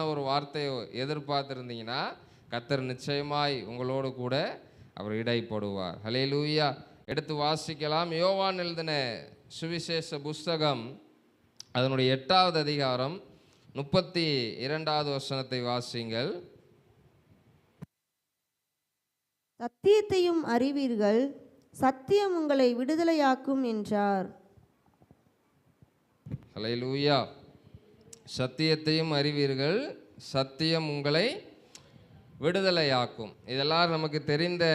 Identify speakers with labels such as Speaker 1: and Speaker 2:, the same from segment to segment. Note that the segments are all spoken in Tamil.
Speaker 1: ஒரு வார்த்தையை எதிர்பார்த்திருந்தீங்கன்னா கர்த்தர் நிச்சயமாய் உங்களோடு கூட அவர் இடைப்படுவார். ஹல்லேலூயா. எடுத்து வாசிக்கலாம். யோவான் எழுதின சுவிசேஷ புஸ்தகம் அதனுடைய 8வது அதிகாரம் 32வது வசனத்தை வாசிங்கள்.
Speaker 2: சத்தியத்தையும் அறிவீர்கள், சத்தியம் உங்களை விடுதலையாக்கும் என்றார்.
Speaker 1: ஹல்லேலூயா. சத்தியத்தையும் அறிவீர்கள், சத்தியம் உங்களை விடுதலையாக்கும். இதெல்லாம் நமக்கு தெரிந்த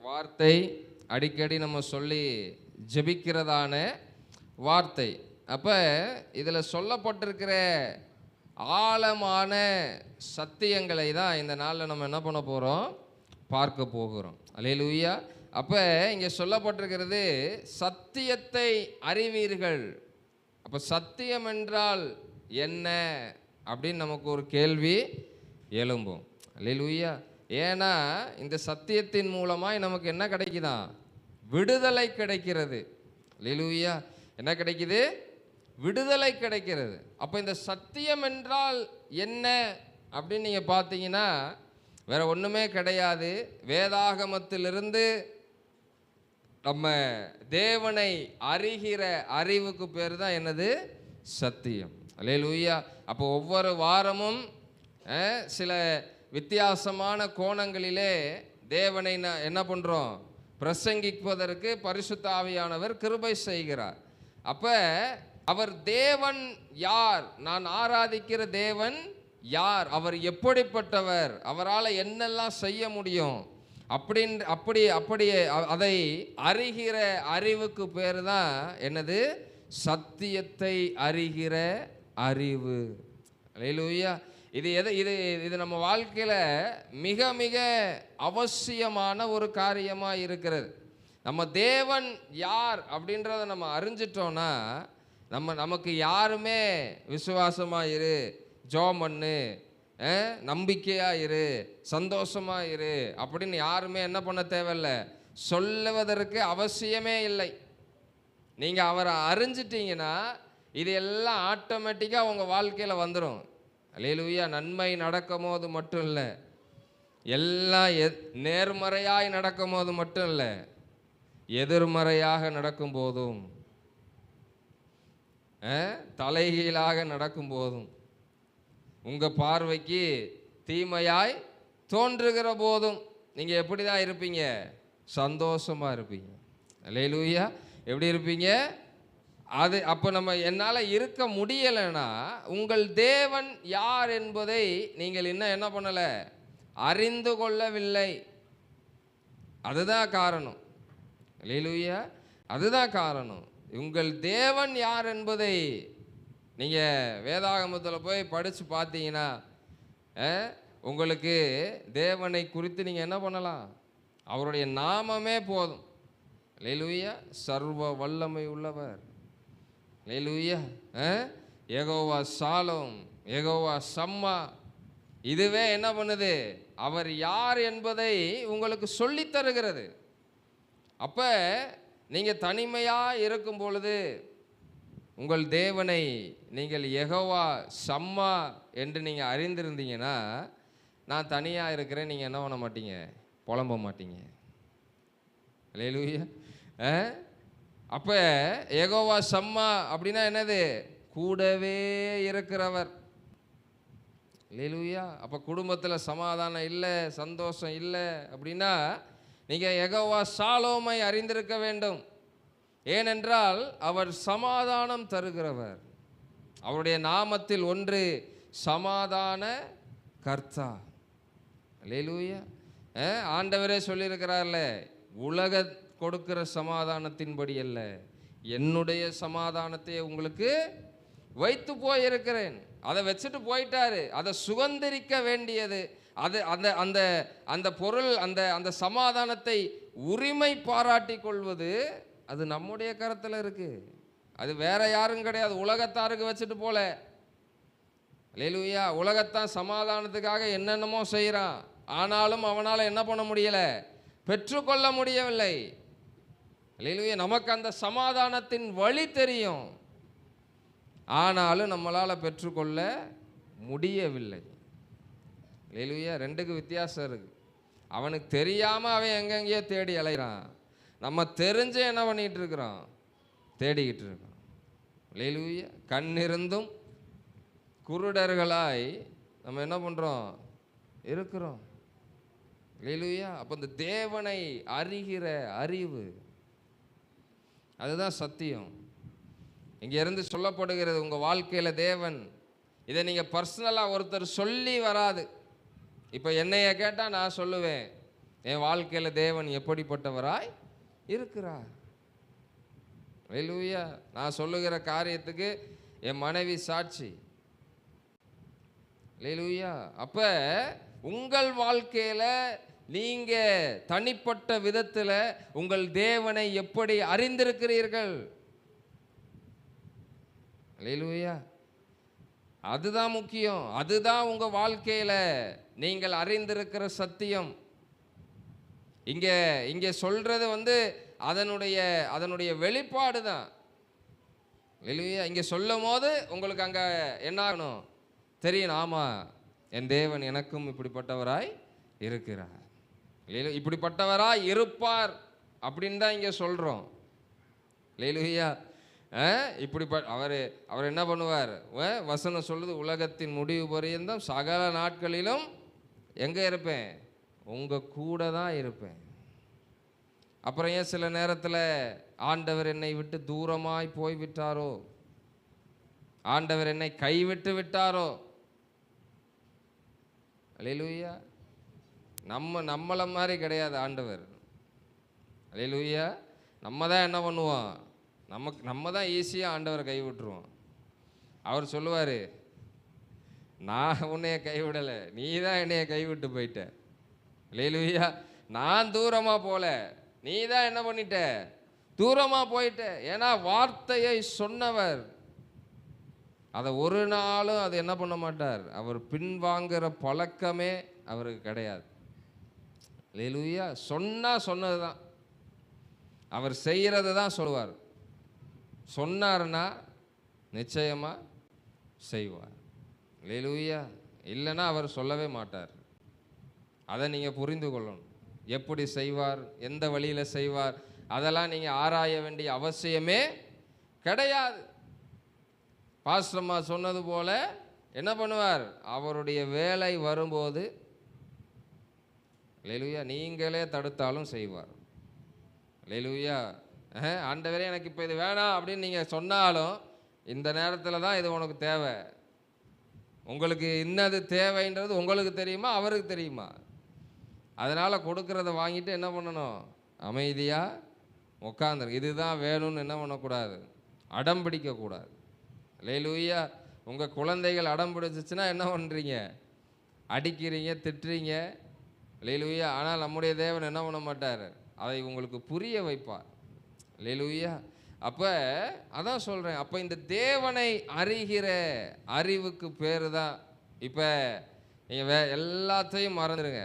Speaker 1: வார்த்தை, அடிக்கடி நம்ம சொல்லி ஜெபிக்கிறதான வார்த்தை. அப்போ இதில் சொல்லப்பட்டிருக்கிற ஆழமான சத்தியங்களை தான் இந்த நாளில் நம்ம என்ன பண்ண போகிறோம், பார்க்க போகிறோம். அல்லேலூயா. அப்போ இங்கே சொல்லப்பட்டிருக்கிறது சத்தியத்தை அறிவீர்கள். அப்போ சத்தியம் என்றால் என்ன அப்படின்னு நமக்கு ஒரு கேள்வி எழும்பும். அல்லேலூயா. ஏன்னா இந்த சத்தியத்தின் மூலமாக நமக்கு என்ன கிடைக்குதான், விடுதலை கிடைக்கிறது. அல்லேலூயா. என்ன கிடைக்குது, விடுதலை கிடைக்கிறது. அப்போ இந்த சத்தியம் என்றால் என்ன அப்படின்னு நீங்கள் பார்த்தீங்கன்னா வேற ஒன்றுமே கிடையாது. வேதாகமத்திலிருந்து நம்ம தேவனை அறிகிற அறிவுக்கு பேர் தான் என்னது, சத்தியம். அல்லேலூயா. அப்போ ஒவ்வொரு வாரமும் சில வித்தியாசமான கோணங்களிலே தேவனை என்ன பண்ணுறோம், பிரசங்கிப்பதற்கு பரிசுத்த ஆவியானவர் கிருபை செய்கிறார். அப்போ அவர் தேவன் யார், நான் ஆராதிக்கிற தேவன் யார், அவர் எப்படிப்பட்டவர், அவரால் என்னெல்லாம் செய்ய முடியும் அப்படியே அதை அறிகிற அறிவுக்கு பேர் தான் என்னது, சத்தியத்தை அறிகிற அறிவு. அல்லேலூயா. இது நம்ம வாழ்க்கையில் மிக மிக அவசியமான ஒரு காரியமாக இருக்கிறது. நம்ம தேவன் யார் அப்படின்றத நம்ம அறிஞ்சிட்டோன்னா நமக்கு யாருமே விசுவாசமாக இரு, ஜெபம் பண்ணு, நம்பிக்கையாக இரு, சந்தோஷமாக இரு அப்படின்னு யாருமே என்ன பண்ண தேவையில்லை, சொல்லுவதற்கு அவசியமே இல்லை. நீங்கள் அவரை அறிஞ்சிட்டிங்கன்னா இது எல்லாம் ஆட்டோமேட்டிக்காக உங்கள் வாழ்க்கையில் வந்துடும். அல்லேலூயா. நன்மை நடக்கும் போது மட்டும் இல்லை, எல்லாம் நேர்மறையாய் நடக்கும் போது மட்டும் இல்லை, எதிர்மறையாக நடக்கும் போதும், தலைகீழாக நடக்கும் போதும், உங்கள் பார்வைக்கு தீமையாய் தோன்றுகிற போதும் நீங்கள் எப்படி தான் இருப்பீங்க, சந்தோஷமாக இருப்பீங்க. அல்லேலூயா. எப்படி இருப்பீங்க, அது அப்போ நம்ம என்னால் இருக்க முடியலைன்னா உங்கள் தேவன் யார் என்பதை நீங்கள் இன்னும் என்ன பண்ணலை, அறிந்து கொள்ளவில்லை. அதுதான் காரணம். அல்லேலூயா. அதுதான் காரணம். உங்கள் தேவன் யார் என்பதை நீங்கள் வேதாகமத்தில் போய் படித்து பார்த்தீங்கன்னா உங்களுக்கு தேவனை குறித்து நீங்கள் என்ன பண்ணலாம், அவருடைய நாமமே போதும். அல்லேலூயா. சர்வ வல்லமை உள்ளவர். அல்லேலூயா. யெகோவா சாலோம், யெகோவா சம்மா, இதுவே என்ன பண்ணுது, அவர் யார் என்பதை உங்களுக்கு சொல்லித் தருகிறது. அப்போ நீங்கள் தனிமையாக இருக்கும் பொழுது உங்கள் தேவனை நீங்கள் யெகோவா சம்மா என்று நீங்கள் அறிந்திருந்தீங்கன்னா, நான் தனியாக இருக்கிறேன் நீங்கள் என்ன பண்ண மாட்டீங்க, புலம்ப மாட்டீங்க. அல்லேலூயா. அப்போ யெகோவா சம்மா அப்படின்னா என்னது, கூடவே இருக்கிறவர். அல்லேலூயா. அப்போ குடும்பத்தில் சமாதானம் இல்லை, சந்தோஷம் இல்லை அப்படின்னா நீங்கள் யெகோவா சாலோமை அறிந்திருக்க வேண்டும். ஏனென்றால் அவர் சமாதானம் தருகிறவர். அவருடைய நாமத்தில் ஒன்று சமாதான கர்த்தா. அல்லேலூயா. ஆண்டவரே சொல்லியிருக்கிறார்ல, உலக கொடுக்கிற சமாதானத்தின்படி அல்ல, என்னுடைய சமாதானத்தை உங்களுக்கு வைத்து போயிருக்கிறேன். அதை வச்சுட்டு போயிட்டாரு. அதை சுதந்திரிக்க வேண்டியது அது அந்த அந்த அந்த பொருள், அந்த அந்த சமாதானத்தை உரிமை பாராட்டி கொள்வது அது நம்முடைய கரத்தில் இருக்கு. அது வேற யாரும் கிடையாது, உலகத்தாருக்கு வச்சுட்டு போல. அல்லேலூயா. உலகத்தான் சமாதானத்துக்காக என்னென்னமோ செய்கிறான், ஆனாலும் அவனால் என்ன பண்ண முடியலை, பெற்றுக்கொள்ள முடியவில்லை. அல்லேலூயா. நமக்கு அந்த சமாதானத்தின் வழி தெரியும், ஆனாலும் நம்மளால் பெற்றுக்கொள்ள முடியவில்லை. அல்லேலூயா. ரெண்டுக்கு வித்தியாசம் இருக்கு. அவனுக்கு தெரியாமல் அவன் எங்கெங்கேயோ தேடி அலைகிறான். நம்ம தெரிஞ்சு என்ன பண்ணிகிட்டு இருக்கிறோம்? தேடிக்கிட்டு இருக்கோம். அல்லேலூயா. கண் இருந்தும் குருடர்களாய் நம்ம என்ன பண்ணுறோம்? இருக்கிறோம். அல்லேலூயா. அப்போ இந்த தேவனை அறிகிற அறிவு, அதுதான் சத்தியம். இங்கேருந்து சொல்லப்படுகிறது உங்கள் வாழ்க்கையில் தேவன், இதை நீங்கள் பர்சனலாக ஒருத்தர் சொல்லி வராது. இப்போ என்னைய கேட்டால் நான் சொல்லுவேன், என் வாழ்க்கையில் தேவன் எப்படிப்பட்டவராய் இருக்கிறார். அல்லேலூயா. நான் சொல்லுகிற காரியத்துக்கு என் மனைவி சாட்சி. அல்லேலூயா. அப்போ உங்கள் வாழ்க்கையில் நீங்கள் தனிப்பட்ட விதத்தில் உங்கள் தேவனை எப்படி அறிந்திருக்கிறீர்கள்? அல்லேலூயா. அதுதான் முக்கியம். அதுதான் உங்கள் வாழ்க்கையில் நீங்கள் அறிந்திருக்கிற சத்தியம். இங்கே சொல்கிறது அதனுடைய வெளிப்பாடு தான். அல்லேலூயா. இங்கே சொல்லும் போது உங்களுக்கு அங்கே என்ன ஆகணும்? தெரியும், ஆமாம், என் தேவன் எனக்கும் இப்படிப்பட்டவராய் இருக்கிறார், இப்படிப்பட்டவராய் இருப்பார் அப்படின்னு தான் இங்கே சொல்கிறோம். அல்லேலூயா. அவர் என்ன பண்ணுவார்? வசனம் சொல்லுது, உலகத்தின் முடிவு பரியந்தம் சகல நாட்களிலும் எங்கே இருப்பேன்? உங்கள் கூட தான் இருப்பேன். அப்புறம் ஏன் சில நேரத்தில் ஆண்டவர் என்னை விட்டு தூரமாய் போய்விட்டாரோ, ஆண்டவர் என்னை கைவிட்டு விட்டாரோ? அல்லேலூயா. நம்மளை மாதிரி கிடையாது ஆண்டவர். அல்லேலூயா. நம்ம தான் என்ன பண்ணுவோம்? நம்ம தான் ஈஸியாக ஆண்டவரை கைவிட்டுருவோம். அவர் சொல்லுவார், நான் உன்னைய கைவிடலை, நீ தான் என்னைய கைவிட்டு போயிட்ட. அல்லேலூயா. நான் தூரமாக போகல, நீ தான் என்ன பண்ணிட்ட? தூரமாக போயிட்ட. ஏன்னா வார்த்தையை சொன்னவர் அதை ஒரு நாளும் அது என்ன பண்ண மாட்டார். அவர் பின்வாங்குகிற பழக்கமே அவருக்கு கிடையாது. அல்லேலூயா. சொன்னது தான், அவர் செய்கிறது தான் சொல்லுவார். சொன்னார்னா நிச்சயமாக செய்வார். அல்லேலூயா. இல்லைன்னா அவர் சொல்லவே மாட்டார். அதை நீங்கள் புரிந்து கொள்ளணும். எப்படி செய்வார், எந்த வழியில் செய்வார், அதெல்லாம் நீங்கள் ஆராய வேண்டிய அவசியமே கிடையாது. பாஸ்டர்மா சொன்னது போல என்ன பண்ணுவார்? அவருடைய வேலை வரும்போது அல்லேலூயா நீங்களே தடுத்தாலும் செய்வார். அல்லேலூயா. ஆண்டவரே எனக்கு இப்போ இது வேணாம் அப்படின்னு நீங்கள் சொன்னாலும், இந்த நேரத்தில் தான் இது உனக்கு தேவை, உங்களுக்கு இன்னது தேவைன்றது உங்களுக்கு தெரியுமா, அவருக்கு தெரியுமா? அதனால் கொடுக்கறத வாங்கிட்டு என்ன பண்ணணும்? அமைதியாக உட்காந்துரு. இதுதான் வேணும்னு என்ன பண்ணக்கூடாது? அடம் பிடிக்கக்கூடாது. அல்லேலூயா. உங்கள் குழந்தைகள் அடம் பிடிச்சிச்சுன்னா என்ன பண்ணுறீங்க? அடிக்கிறீங்க, திட்டுறீங்க. அல்லேலூயா. ஆனால் நம்முடைய தேவன் என்ன பண்ண மாட்டார்? அதை உங்களுக்கு புரிய வைப்பார். அல்லேலூயா. அப்போ அதான் சொல்கிறேன். அப்போ இந்த தேவனை அறிகிற அறிவுக்கு பேர் தான். இப்போ நீங்கள் எல்லாத்தையும் மறந்துடுங்க.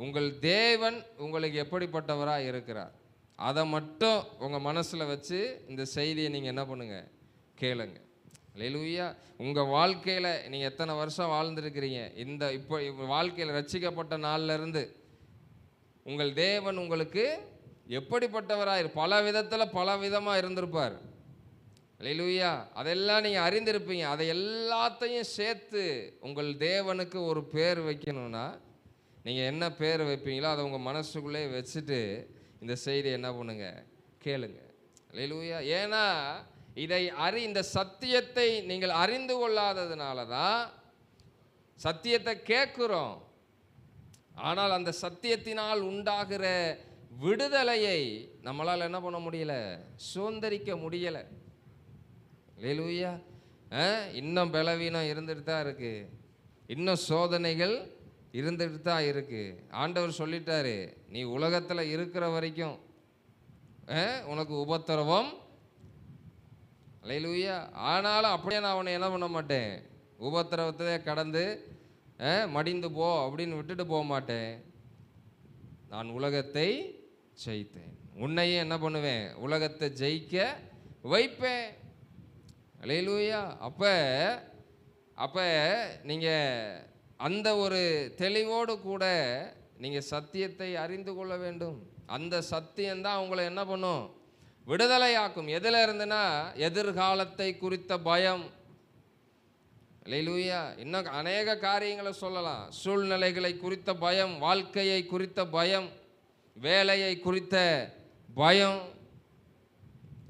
Speaker 1: உங்கள் தேவன் உங்களுக்கு எப்படிப்பட்டவராக இருக்கிறார், அதை மட்டும் உங்கள் மனசில் வச்சு இந்த செய்தியை நீங்கள் என்ன பண்ணுங்க? கேளுங்க. அல்லேலூயா. உங்கள் வாழ்க்கையில் நீங்கள் எத்தனை வருஷம் வாழ்ந்துருக்கிறீங்க, இப்போ வாழ்க்கையில் ரட்சிக்கப்பட்ட நாள்லேருந்து உங்கள் தேவன் உங்களுக்கு எப்படிப்பட்டவராக பல விதத்தில் பல விதமாக இருந்திருப்பார். அல்லேலூயா. அதெல்லாம் நீங்கள் அறிந்திருப்பீங்க. அதை எல்லாத்தையும் சேர்த்து உங்கள் தேவனுக்கு ஒரு பேர் வைக்கணும்னா நீங்கள் என்ன பேர் வைப்பீங்களோ அதை உங்கள் மனசுக்குள்ளே வச்சுட்டு இந்த செய்தியை என்ன பண்ணுங்க? கேளுங்க. அல்லேலூயா. ஏன்னா இந்த சத்தியத்தை நீங்கள் அறிந்து கொள்ளாததுனால தான் சத்தியத்தை கேட்குறோம். ஆனால் அந்த சத்தியத்தினால் உண்டாகிற விடுதலையை நம்மளால் என்ன பண்ண முடியல? சுதந்திரிக்க முடியலை. அல்லேலூயா. இன்னும் பலவீனம் இருந்துட்டு தான் இருக்கு, இன்னும் சோதனைகள் இருந்துட்டு தான் இருக்கு. ஆண்டவர் சொல்லிட்டாரு, நீ உலகத்தில் இருக்கிற வரைக்கும் உனக்கு உபத்திரவம். அல்லேலூயா. ஆனாலும் அப்படியே நான் அவனை என்ன பண்ண மாட்டேன்? உபத்திரவத்தை கடந்து மடிந்து போ அப்படின்னு விட்டுட்டு போக மாட்டேன். நான் உலகத்தை ஜெயித்தேன், உன்னையும் என்ன பண்ணுவேன்? உலகத்தை ஜெயிக்க வைப்பேன். அல்லேலூயா. அப்போ நீங்கள் அந்த ஒரு தெளிவோடு கூட நீங்கள் சத்தியத்தை அறிந்து கொள்ள வேண்டும். அந்த சத்தியம்தான் உங்களை என்ன பண்ணும்? விடுதலையாக்கும். எதில் இருந்துன்னா, எதிர்காலத்தை குறித்த பயம். அல்லேலூயா. இன்னும் அநேக காரியங்களை சொல்லலாம். சூழ்நிலைகளை குறித்த பயம், வாழ்க்கையை குறித்த பயம், வேலையை குறித்த பயம்.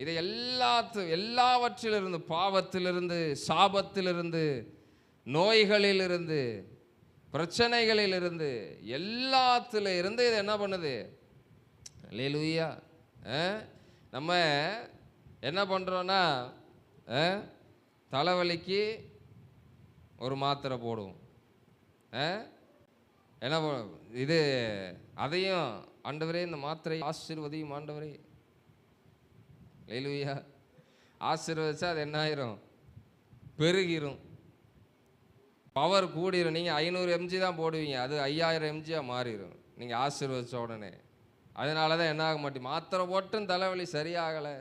Speaker 1: இதை எல்லாவற்றிலிருந்து, பாவத்திலிருந்து, சாபத்திலிருந்து, நோய்களிலிருந்து, பிரச்சனைகளிலிருந்து, எல்லாத்திலிருந்து இது என்ன பண்ணுது? அல்லேலூயா. நம்ம என்ன பண்ணுறோன்னா, தலைவலிக்கு ஒரு மாத்திரை போடுவோம். என்ன இது அதையும் ஆண்டவரே இந்த மாத்திரை ஆசீர்வதியும் ஆண்டவரே. அல்லேலூயா. ஆசீர்வதிச்சா அது என்ன ஆயிரும்? பெருகிரும், பவர் கூடிரும். நீங்கள் 500 mg தான் போடுவீங்க, அது 5000 mg மாறிடும் நீங்கள் ஆசீர்வதிச்ச உடனே. அதனால தான் என்ன ஆக மாட்டேன், மாத்திரை போட்டும் தலைவலி சரியாகலை.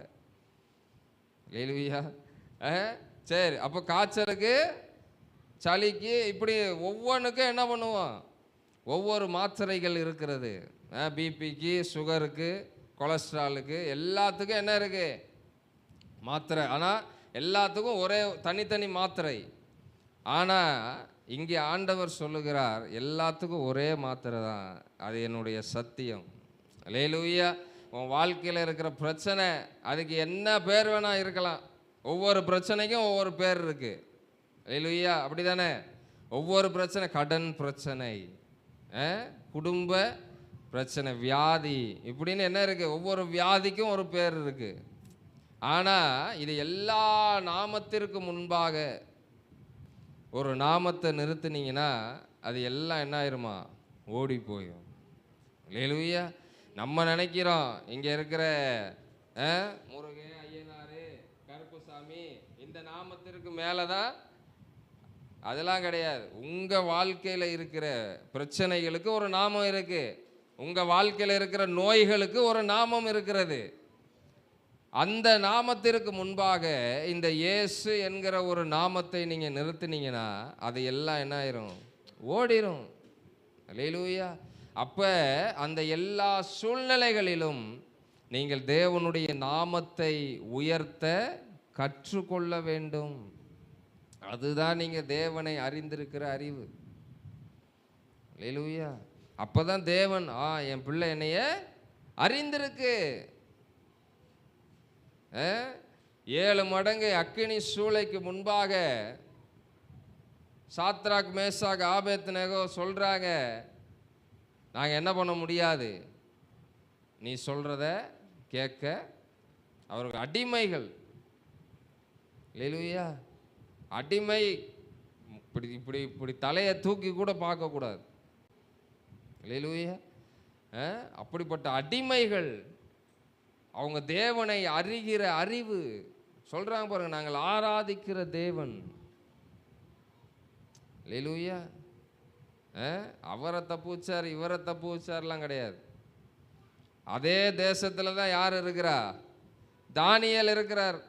Speaker 1: அல்லேலூயா. சரி, அப்போ காய்ச்சலுக்கு, சளிக்கு, இப்படி ஒவ்வொன்றுக்கும் என்ன பண்ணுவோம்? ஒவ்வொரு மாத்திரைகள் இருக்கிறது. பிபிக்கு, சுகருக்கு, கொலஸ்ட்ராலுக்கு, எல்லாத்துக்கும் என்ன இருக்குது? மாத்திரை. ஆனால் எல்லாத்துக்கும் ஒரே தனித்தனி மாத்திரை. ஆனால் இங்கே ஆண்டவர் சொல்லுகிறார், எல்லாத்துக்கும் ஒரே மாத்திரை தான். அது என்னுடைய சத்தியம். அல்லேலூயா. உன் வாழ்க்கையில் இருக்கிற பிரச்சனை, அதுக்கு என்ன பேர் வேணா இருக்கலாம். ஒவ்வொரு பிரச்சனைக்கும் ஒவ்வொரு பேர் இருக்கு. அல்லேலூயா. அப்படி தானே? ஒவ்வொரு பிரச்சனை, கடன் பிரச்சனை, குடும்ப பிரச்சனை, வியாதி, இப்படின்னு என்ன இருக்கு? ஒவ்வொரு வியாதிக்கும் ஒரு பேர் இருக்கு. ஆனால் இது எல்லா நாமத்திற்கு முன்பாக ஒரு நாமத்தை நிறுத்தினீங்கன்னா அது எல்லாம் என்ன ஆயிருமா? ஓடி போயும். அல்லேலூயா. நம்ம நினைக்கிறோம் இங்கே இருக்கிற முருகன், ஐயனாரு, கருப்புசாமி, இந்த நாமத்திற்கு மேலே தான். அதெல்லாம் கிடையாது. உங்கள் வாழ்க்கையில் இருக்கிற பிரச்சனைகளுக்கு ஒரு நாமம் இருக்கு. உங்கள் வாழ்க்கையில் இருக்கிற நோய்களுக்கு ஒரு நாமம் இருக்கிறது. அந்த நாமத்திற்கு முன்பாக இந்த இயேசு என்கிற ஒரு நாமத்தை நீங்கள் நிறுத்தினீங்கன்னா அது எல்லாம் என்ன ஆயிரும்? ஓடிரும். அல்லேலூயா. அப்போ அந்த எல்லா சூழ்நிலைகளிலும் நீங்கள் தேவனுடைய நாமத்தை உயர்த்த கற்றுக்கொள்ள வேண்டும். அதுதான் நீங்கள் தேவனை அறிந்திருக்கிற அறிவு. அல்லேலூயா. அப்போ தான் தேவன், என் பிள்ளை என்னைய அறிந்திருக்கு. 7 மடங்கு அக்கினி சூளைக்கு முன்பாக சாத்ராக், மேசாக், ஆபேத்நேகோ சொல்கிறாங்க, நாங்கள் என்ன பண்ண முடியாது, நீ சொல்கிறத கேட்க. அவர்கள் அடிமைகள். அல்லேலூயா. அடிமை. இப்படி இப்படி இப்படி தலையை தூக்கி கூட பார்க்கக்கூடாது. அல்லேலூயா. அப்படிப்பட்ட அடிமைகள். அவங்க தேவனை அறிகிற அறிவு. சொல்கிறாங்க பாருங்க, நாங்கள் ஆராதிக்கிற தேவன். அல்லேலூயா. அவரை தப்பு வச்சார், இவரை தப்பு வச்சார்லாம் கிடையாது. அதே தேசத்தில் தான் யார் இருக்கிறா? தானியேல் இருக்கிறார்.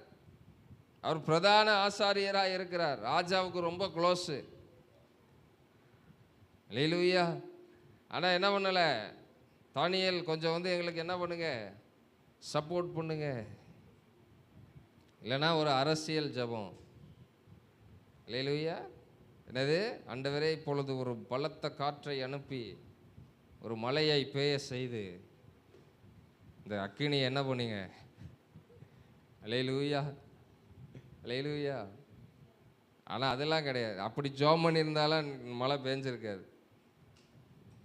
Speaker 1: அவர் பிரதான ஆசாரியராக இருக்கிறார். ராஜாவுக்கு ரொம்ப க்ளோஸு. அல்லேலூயா. ஆனால் என்ன பண்ணலை, தானியேல் கொஞ்சம் எங்களுக்கு என்ன பண்ணுங்க, சப்போர்ட் பண்ணுங்க. இல்லைன்னா ஒரு அரசியல் ஜபம். அல்லேலூயா. என்னது? ஆண்டவரே, இப்பொழுது ஒரு பலத்த காற்றை அனுப்பி ஒரு மழையை பெய்ய செய்து இந்த அக்கினி என்ன பண்ணுங்க. அல்லேலூயா. அல்லேலூயா. ஆனால் அதெல்லாம் கிடையாது. அப்படி ஜோம் பண்ணியிருந்தாலும் மழை பெஞ்சிருக்காது.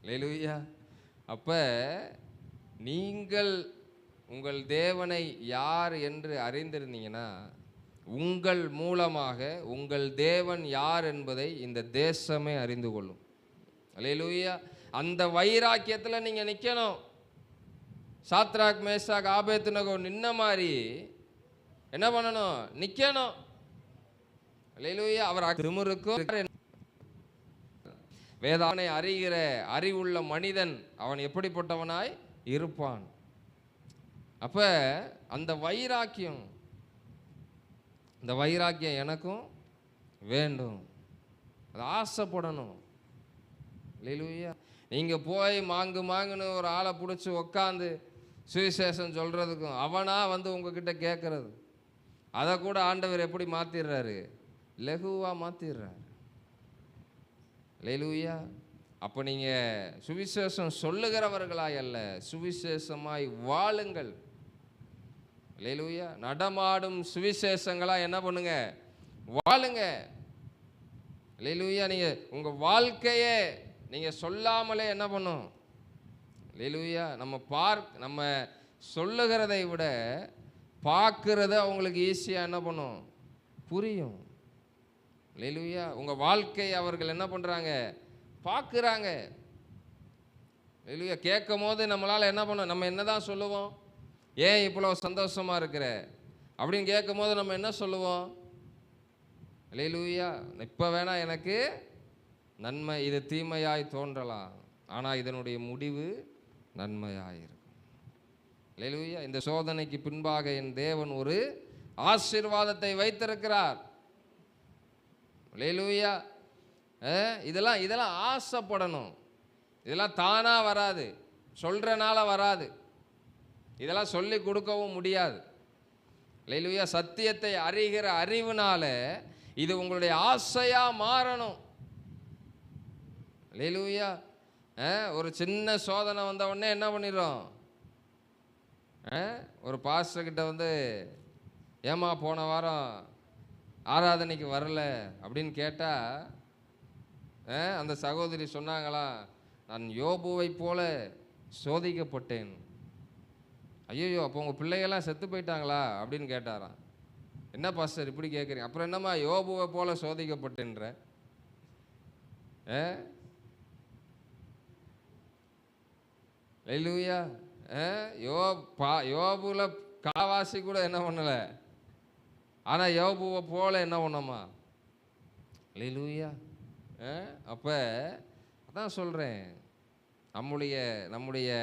Speaker 1: அல்லேலூயா. அப்போ நீங்கள் உங்கள் தேவனை யார் என்று அறிந்திருந்தீங்கன்னா உங்கள் மூலமாக உங்கள் தேவன் யார் என்பதை இந்த தேசமே அறிந்து கொள்ளும். அல்லேலூயா. அந்த வைராக்கியத்தில் நீங்கள் நிற்கணும். சாத்ராக், மேசாக், ஆபேத்நேகோ நின்ன மாதிரி என்ன பண்ணணும்? நிற்கணும். அல்லேலூயா. அவர் திமிருக்கும் வேதானை அறிகிற அறிவுள்ள மனிதன் அவன் எப்படிப்பட்டவனாய் இருப்பான். அப்போ அந்த வைராக்கியம், இந்த வைராக்கியம் எனக்கும் வேண்டும். அது ஆசைப்படணும். அல்லேலூயா. நீங்கள் போய் மாங்குன்னு ஒரு ஆளை பிடிச்சி உக்காந்து சுவிசேஷம் சொல்கிறதுக்கும் அவனா வந்து உங்ககிட்ட கேட்குறது, அதை கூட ஆண்டவர் எப்படி மாற்றிடுறாரு? லகுவாக மாற்றிடுறாரு. அல்லேலூயா. அப்போ நீங்கள் சுவிசேஷம் சொல்லுகிறவர்களாய் அல்ல, சுவிசேஷமாய் வாழுங்கள். அல்லேலூயா. நடமாடும் சுவிசேஷங்களாக என்ன பண்ணுங்க? வாழுங்க. அல்லேலூயா. நீங்கள் உங்கள் வாழ்க்கையே நீங்கள் சொல்லாமலே என்ன பண்ணும்? அல்லேலூயா. நம்ம சொல்லுகிறதை விட பார்க்குறது அவங்களுக்கு ஈஸியாக என்ன பண்ணும்? புரியும். அல்லேலூயா. உங்கள் வாழ்க்கை அவர்கள் என்ன பண்ணுறாங்க? பார்க்குறாங்க. அல்லேலூயா. கேட்கும் போது நம்மளால் என்ன பண்ணோம்? நம்ம என்ன தான் சொல்லுவோம்? ஏன் இவ்வளோ சந்தோஷமாக இருக்கிற அப்படின்னு கேட்கும் போது நம்ம என்ன சொல்லுவோம்? அல்லேலூயா. இப்போ வேணா எனக்கு நன்மை, இது தீமையாய் தோன்றலாம், ஆனால் இதனுடைய முடிவு நன்மையாயிருக்கும். அல்லேலூயா. இந்த சோதனைக்கு பின்பாக என் தேவன் ஒரு ஆசீர்வாதத்தை வைத்திருக்கிறார். அல்லேலூயா. இதெல்லாம் ஆசைப்படணும். இதெல்லாம் தானா வராது, சொல்றனால வராது. இதெல்லாம் சொல்லி கொடுக்கவும் முடியாது. அல்லேலூயா. சத்தியத்தை அறிகிற அறிவுனால இது உங்களுடைய ஆசையா மாறணும். அல்லேலூயா. ஒரு சின்ன சோதனை வந்த உடனே என்ன பண்ணிடுறோம்? ஒரு பாஸ்டர் கிட்ட வந்து, ஏமா போன வாரம் ஆராதனைக்கு வரல அப்படின்னு கேட்டால் அந்த சகோதரி சொன்னாங்களா, நான் யோபுவை போல சோதிக்கப்பட்டேன். ஐயோ, அப்போ உங்கள் பிள்ளைகள்லாம் செத்து போயிட்டாங்களா அப்படின்னு கேட்டாராம். என்ன பாஸ்டர் இப்படி கேட்குறீங்க? அப்புறம் என்னம்மா யோபுவை போல சோதிக்கப்பட்டேன்ற? அல்லேலூயா. யோபுல காவாசி கூட என்ன பண்ணலை, ஆனால் யோபுவை போல என்ன பண்ணோமா? அல்லேலூயா. அப்போ அதான் சொல்கிறேன், நம்முடைய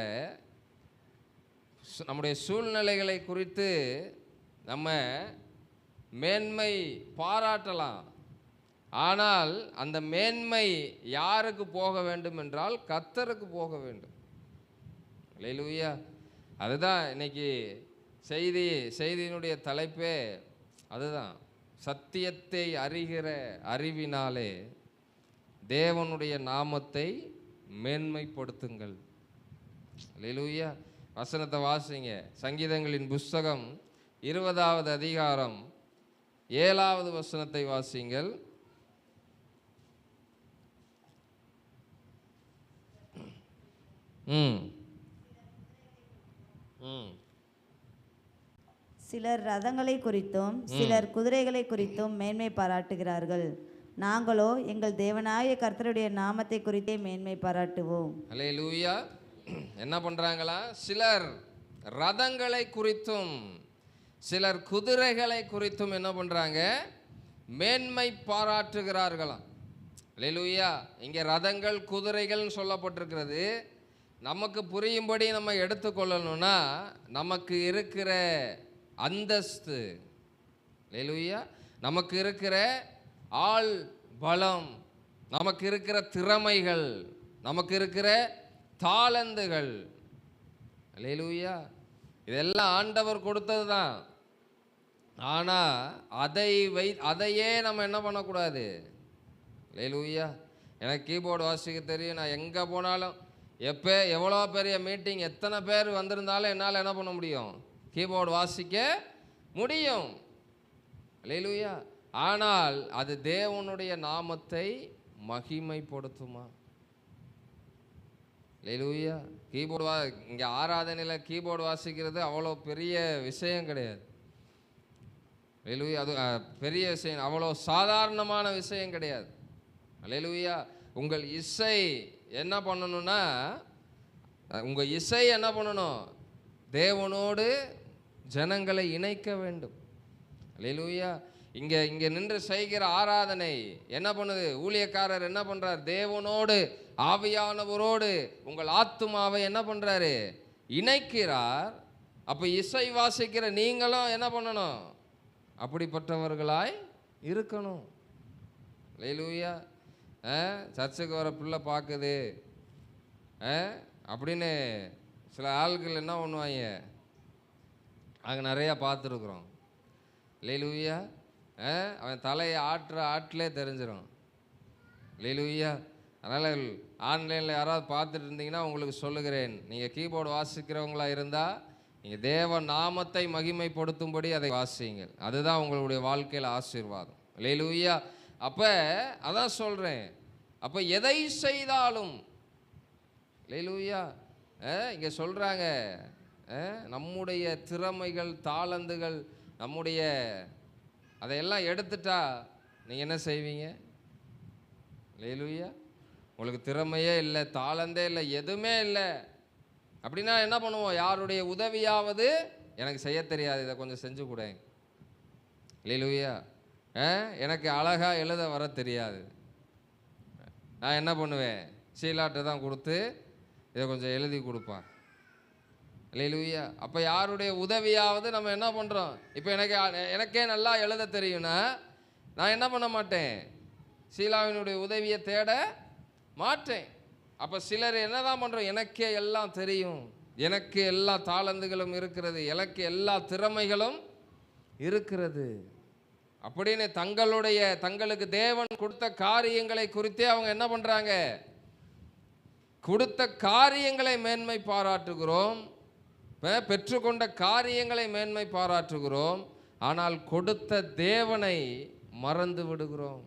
Speaker 1: சூழ்நிலைகளை குறித்து நம்ம மேன்மை பாராட்டலாம். ஆனால் அந்த மேன்மை யாருக்கு போக வேண்டும் என்றால் கர்த்தருக்கு போக வேண்டும். அல்லேலூயா. அதுதான் இன்னைக்கு செய்தியினுடைய தலைப்பே அதுதான். சத்தியத்தை அறிகிற அறிவினாலே தேவனுடைய நாமத்தை மேன்மைப்படுத்துங்கள். அல்லேலூயா. வசனத்தை வாசிங்க. சங்கீதங்களின் புஸ்தகம் 20வது அதிகாரம் 7வது வசனத்தை வாசிங்கள்.
Speaker 3: சிலர் ரதங்களை குறித்தும் சிலர் குதிரைகளை குறித்தும் மேன்மை பாராட்டுகிறார்கள். நாங்களோ எங்கள் தேவனாய கர்த்தருடைய நாமத்தை குறித்தே மேன்மை பாராட்டுவோம்.
Speaker 1: அல்லேலூயா. என்ன பண்றாங்களா? சிலர் ரதங்களை குறித்தும் சிலர் குதிரைகளை குறித்தும் என்ன பண்றாங்க? மேன்மை பாராட்டுகிறார்களாம். அல்லேலூயா. இங்கே ரதங்கள் குதிரைகள்னு சொல்லப்பட்டிருக்கிறது. நமக்கு புரியும்படி நம்ம எடுத்துக்கொள்ளணும்னா நமக்கு இருக்கிற அந்தஸ்து, அல்லேலூயா, நமக்கு இருக்கிற ஆள் பலம், நமக்கு இருக்கிற திறமைகள், நமக்கு இருக்கிற தாளந்துகள், அல்லேலூயா, இதெல்லாம் ஆண்டவர் கொடுத்தது தான். ஆனால் அதையே நம்ம என்ன பண்ணக்கூடாது? அல்லேலூயா. எனக்கு கீபோர்டு வாசிக்க தெரியும். நான் எங்கே போனாலும் எவ்வளோ பெரிய மீட்டிங் எத்தனை பேர் வந்திருந்தாலும் என்னால் என்ன பண்ண முடியும்? கீபோர்டு வாசிக்க முடியும். அல்லேலூயா. ஆனால் அது தேவனுடைய நாமத்தை மகிமைப்படுத்துமா? அல்லேலூயா. கீபோர்டு இங்கே ஆராதனையில் கீபோர்டு வாசிக்கிறது அவ்வளோ பெரிய விஷயம் கிடையாது. அல்லேலூயா. அது பெரிய விஷயம், அவ்வளோ சாதாரணமான விஷயம் கிடையாது. அல்லேலூயா. உங்கள் இசை என்ன பண்ணணும்னா, உங்கள் இசை என்ன பண்ணணும்? தேவனோடு ஜனங்களை இணைக்க வேண்டும். அல்லேலூயா. இங்கே நின்று செய்கிற ஆராதனை என்ன பண்ணுது? ஊழியக்காரர் என்ன பண்ணுறார்? தேவனோடு ஆவியானவரோடு உங்கள் ஆத்துமாவை என்ன பண்ணுறாரு? இணைக்கிறார். அப்போ இசை வாசிக்கிற நீங்களும் என்ன பண்ணணும்? அப்படிப்பட்டவர்களாய் இருக்கணும். அல்லேலூயா. சர்ச்சுக்கு வர பிள்ளை பார்க்குது அப்படின்னு சில ஆட்கள் என்ன பண்ணுவாங்க, அங்கே நிறையா பார்த்துருக்குறோம். அல்லேலூயா. அவன் தலையை ஆட்டிலே தெரிஞ்சிடும். அல்லேலூயா. அதனால் ஆன்லைனில் யாராவது பார்த்துட்டு இருந்தீங்கன்னா உங்களுக்கு சொல்லுகிறேன், நீங்கள் கீபோர்டு வாசிக்கிறவங்களா இருந்தால் நீங்கள் தேவ நாமத்தை மகிமைப்படுத்தும்படி அதை வாசியுங்கள். அதுதான் உங்களுடைய வாழ்க்கையில் ஆசீர்வாதம். அல்லேலூயா. அப்போ அதான் சொல்கிறேன், அப்போ எதை செய்தாலும் அல்லேலூயா. இங்கே சொல்கிறாங்க, நம்முடைய திறமைகள் தாளந்துகள் நம்முடைய அதையெல்லாம் எடுத்துட்டா நீங்கள் என்ன செய்வீங்க? அல்லேலூயா. உங்களுக்கு திறமையே இல்லை, தாளந்தே இல்லை, எதுவுமே இல்லை அப்படின்னா என்ன பண்ணுவோம்? யாருடைய உதவியாவது, எனக்கு செய்ய தெரியாது, இதை கொஞ்சம் செஞ்சு கூட. அல்லேலூயா. எனக்கு அழகாக எழுத வர தெரியாது, நான் என்ன பண்ணுவேன்? சீலாட்டை தான் கொடுத்து இதை கொஞ்சம் எழுதி கொடுப்பான். அல்லேலூயா. அப்போ யாருடைய உதவியாவது நம்ம என்ன பண்ணுறோம்? இப்போ எனக்கே நல்லா எழுத தெரியும்னா நான் என்ன பண்ண மாட்டேன்? சீலாவினுடைய உதவியை தேட மாட்டேன். அப்போ சிலர் என்ன தான் பண்ணுறோம்? எனக்கே எல்லாம் தெரியும், எனக்கு எல்லா தாளந்துகளும் இருக்கிறது, எனக்கு எல்லா திறமைகளும் இருக்கிறது அப்படின்னு தங்களுக்கு தேவன் கொடுத்த காரியங்களை குறித்தே அவங்க என்ன பண்ணுறாங்க? கொடுத்த காரியங்களை மேன்மை பாராட்டுகிறோம், பெற்றுக்கொண்ட காரியங்களை மேன்மை பாராட்டுகிறோம், ஆனால் கொடுத்த தேவனை மறந்து விடுகிறோம்.